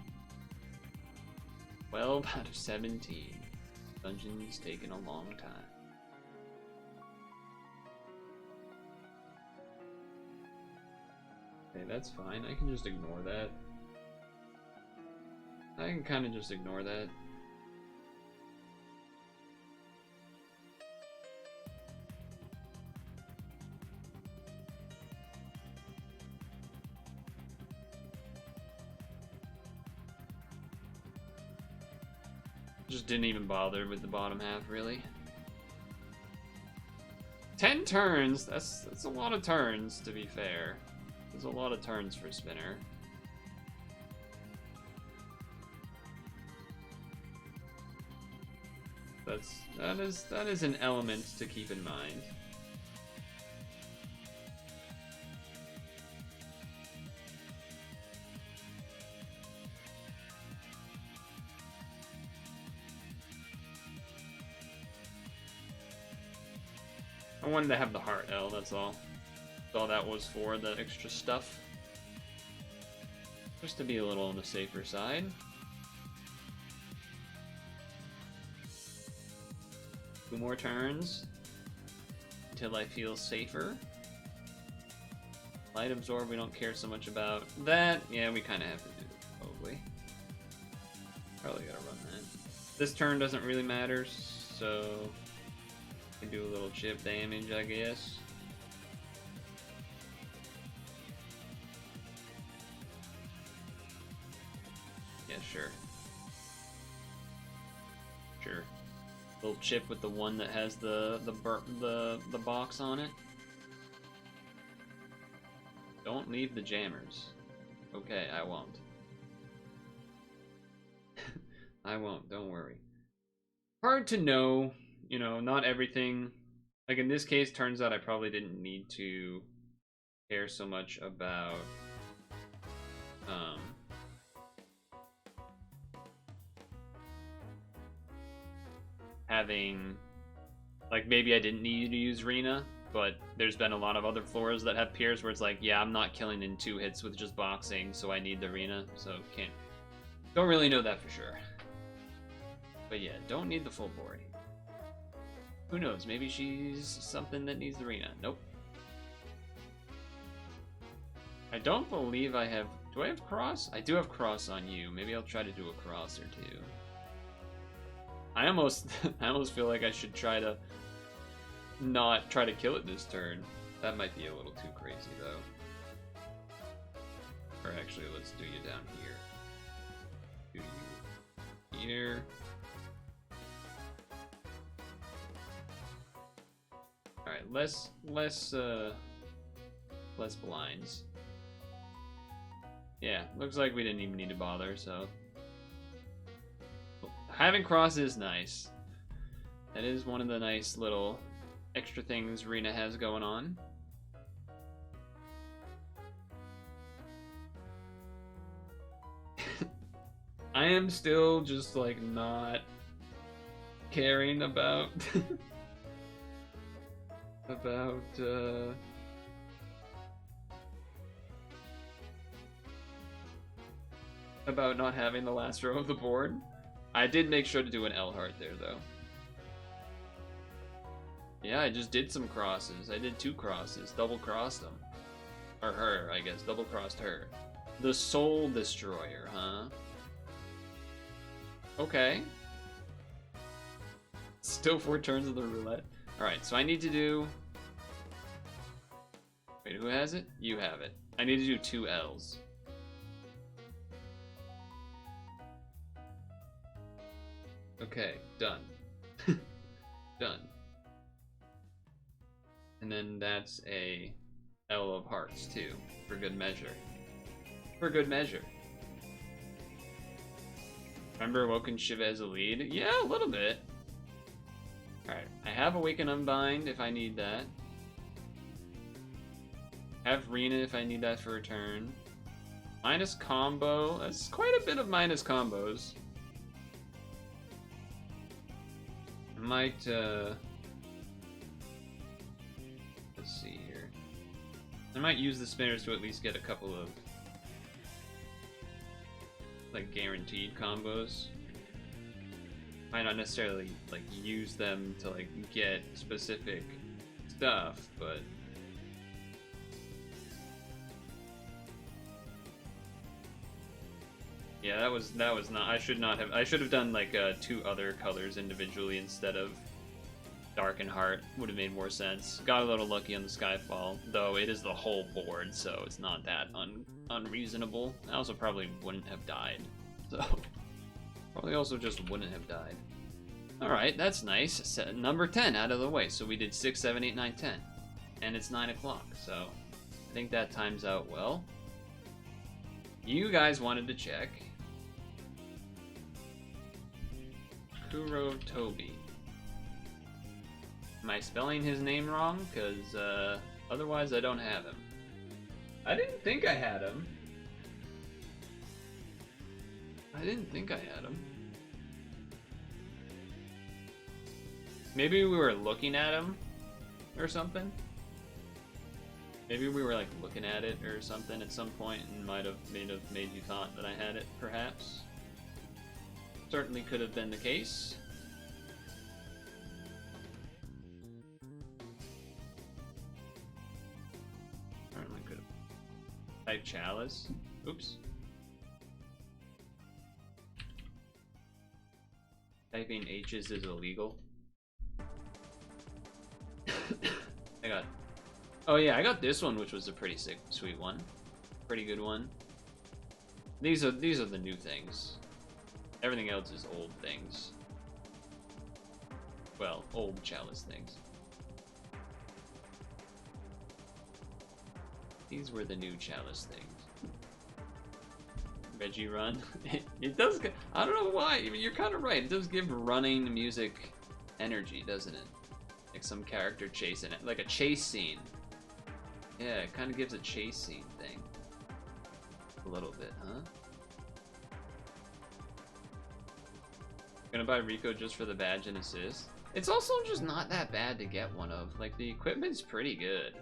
12 out of 17. Dungeon's taken a long time. Okay, that's fine. I can just ignore that. I can kind of just ignore that. Just didn't even bother with the bottom half, really. 10 turns? That's a lot of turns, to be fair. There's a lot of turns for Spinner. That is an element to keep in mind. I wanted to have the Heart L, that's all. That's all that was for, the extra stuff. Just to be a little on the safer side. Two more turns until I feel safer. Light Absorb, we don't care so much about that. Yeah, we kind of have to do it, probably. Probably gotta run that. This turn doesn't really matter, so can do a little chip damage, I guess. Yeah, sure. Sure. Little chip with the one that has the box on it. Don't leave the jammers. Okay, I won't. I won't, don't worry. Hard to know, you know, not everything Like in this case, turns out I probably didn't need to care so much about having, like, maybe I didn't need to use Rena, but there's been a lot of other floors that have piers where it's like, yeah, I'm not killing in 2 hits with just boxing, so I need the Rena, so don't really know that for sure. But yeah, don't need the full board. Who knows, maybe she's something that needs the Rena. Nope. I don't believe I have, do I have cross? I do have cross on you. Maybe I'll try to do a cross or 2. I almost feel like I should try to not try to kill it this turn. That might be a little too crazy though. Or actually, let's do you down here. Do you here. Alright, less blinds. Yeah, looks like we didn't even need to bother, so. Having cross is nice. That is one of the nice little extra things Rena has going on. I am still just like not caring about about not having the last row of the board. I did make sure to do an L heart there though. Yeah, I just did some crosses. I did 2 crosses, double crossed them. Or her, I guess, double crossed her. The Soul Destroyer, huh? Okay. Still 4 turns of the roulette. Alright, so I need to do... Wait, who has it? You have it. I need to do 2 L's. Okay, done. Done. And then that's a L of hearts too, for good measure. For good measure. Remember Awoken Shiva as a lead? Yeah, a little bit. Alright, I have Awaken Unbind if I need that. Have Rena if I need that for a turn. Minus combo. That's quite a bit of minus combos. I might, let's see here. I might use the spinners to at least get a couple of, like, guaranteed combos. Might not necessarily, like, use them to, like, get specific stuff, but... Yeah, that was not. I should have done like 2 other colors individually instead of Dark and Heart. Would have made more sense. Got a little lucky on the Skyfall, though it is the whole board, so it's not that unreasonable. I also probably wouldn't have died, so probably also just wouldn't have died. All right, that's nice. Set number 10 out of the way. So we did 6, 7, 8, 9, 10, and it's 9 o'clock. So I think that times out well. You guys wanted to check. Kuro Toby. Am I spelling his name wrong? Because otherwise I don't have him. I didn't think I had him. Maybe we were looking at him or something. Maybe we were like looking at it or something at some point and might have made you thought that I had it, perhaps. Certainly could have been the case. Certainly could have. Type Chalice. Oops. Typing H's is illegal. I got. Oh yeah, I got this one, which was a pretty sick, sweet one. Pretty good one. These are the new things. Everything else is old things. Well, old Chalice things. These were the new Chalice things. Reggie Run. It does. I don't know why. I mean, you're kind of right. It does give running music energy, doesn't it? Like some character chasing it, like a chase scene. Yeah, it kind of gives a chase scene thing. A little bit, huh? Gonna buy Rico just for the badge and assist. It's also just not that bad to get one of. Like, the equipment's pretty good.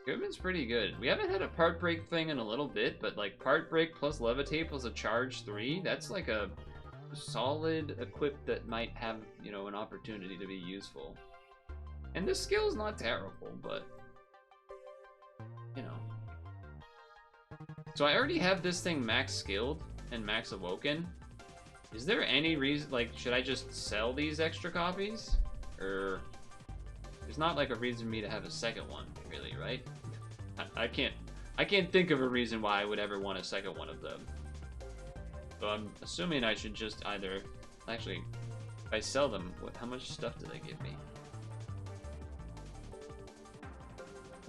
Equipment's pretty good. We haven't had a part break thing in a little bit, but like part break plus levitate plus a charge 3, that's like a solid equip that might have, you know, an opportunity to be useful. And this skill's not terrible, but you know. So I already have this thing max skilled and max awoken. Is there any reason, like, should I just sell these extra copies? Or there's not like a reason for me to have a second one, really, right? I can't think of a reason why I would ever want a second one of them. So I'm assuming I should just either, actually, if I sell them, how much stuff do they give me?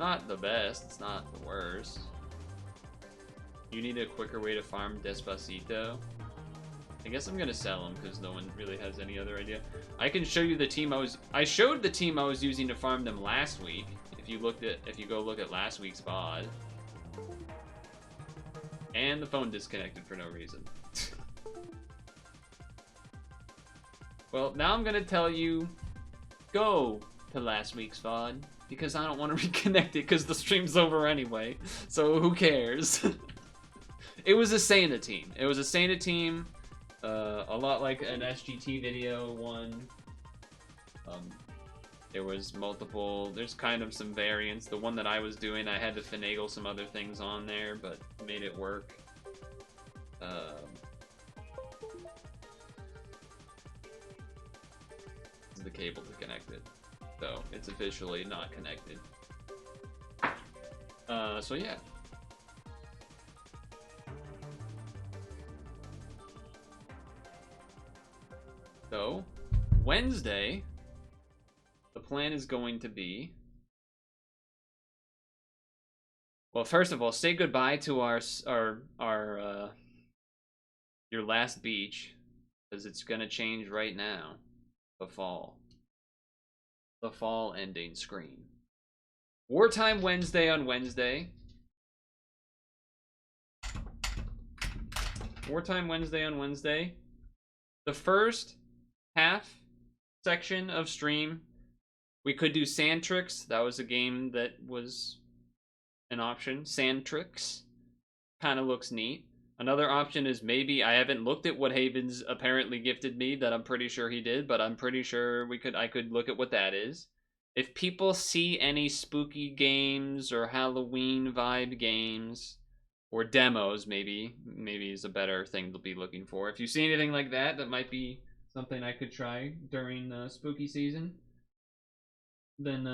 Not the best, it's not the worst. You need a quicker way to farm Despacito. I guess I'm gonna sell them because no one really has any other idea. I can show you the team I showed the team I was using to farm them last week. If you go look at last week's VOD. And the phone disconnected for no reason. Well, now I'm gonna tell you, go to last week's VOD because I don't want to reconnect it because the stream's over anyway. So who cares? It was a Santa team. It was a Santa team. A lot like an SGT video one. There was multiple, there's kind of some variants. The one that I was doing, I had to finagle some other things on there, but made it work. This is the cable to connect it. So, it's officially not connected. So yeah. So, Wednesday, the plan is going to be... Well, first of all, say goodbye to your last beach, because it's gonna change right now. The fall. The fall ending screen. Wartime Wednesday on Wednesday. Wartime Wednesday on Wednesday. The first half section of stream, we could do Sandtrix. That was a game that was an option. Sandtrix kind of looks neat. Another option is maybe, I haven't looked at what Havens apparently gifted me, that I'm pretty sure he did, but I'm pretty sure I could look at what that is. If people see any spooky games or Halloween vibe games, or demos maybe is a better thing to be looking for. If you see anything like that, that might be something I could try during spooky season, then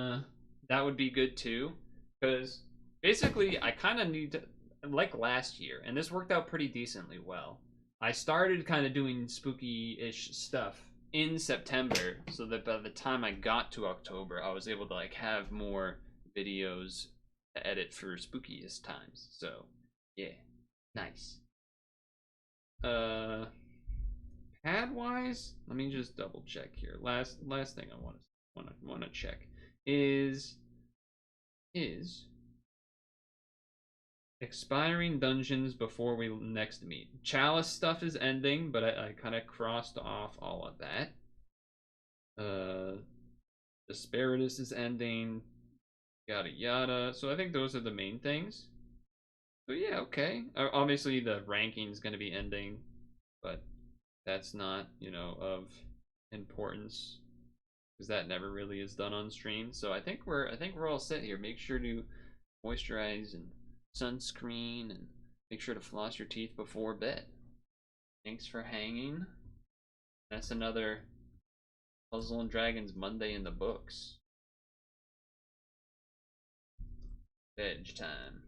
that would be good too. Because basically, I kind of need to, like last year, and this worked out pretty decently well. I started kind of doing spooky-ish stuff in September, so that by the time I got to October, I was able to like have more videos to edit for spookiest times. So, yeah, nice. Pad-wise, let me just double check here. Last thing I want to check is expiring dungeons before we next meet. Chalice stuff is ending, but I kind of crossed off all of that. Asparagus is ending, yada yada. So I think those are the main things. So yeah, okay. Obviously the ranking is going to be ending, but that's not, you know, of importance because that never really is done on stream. So I think we're all set here. Make sure to moisturize and sunscreen and make sure to floss your teeth before bed. Thanks for hanging. That's another Puzzle and Dragons Monday in the books. Veg time.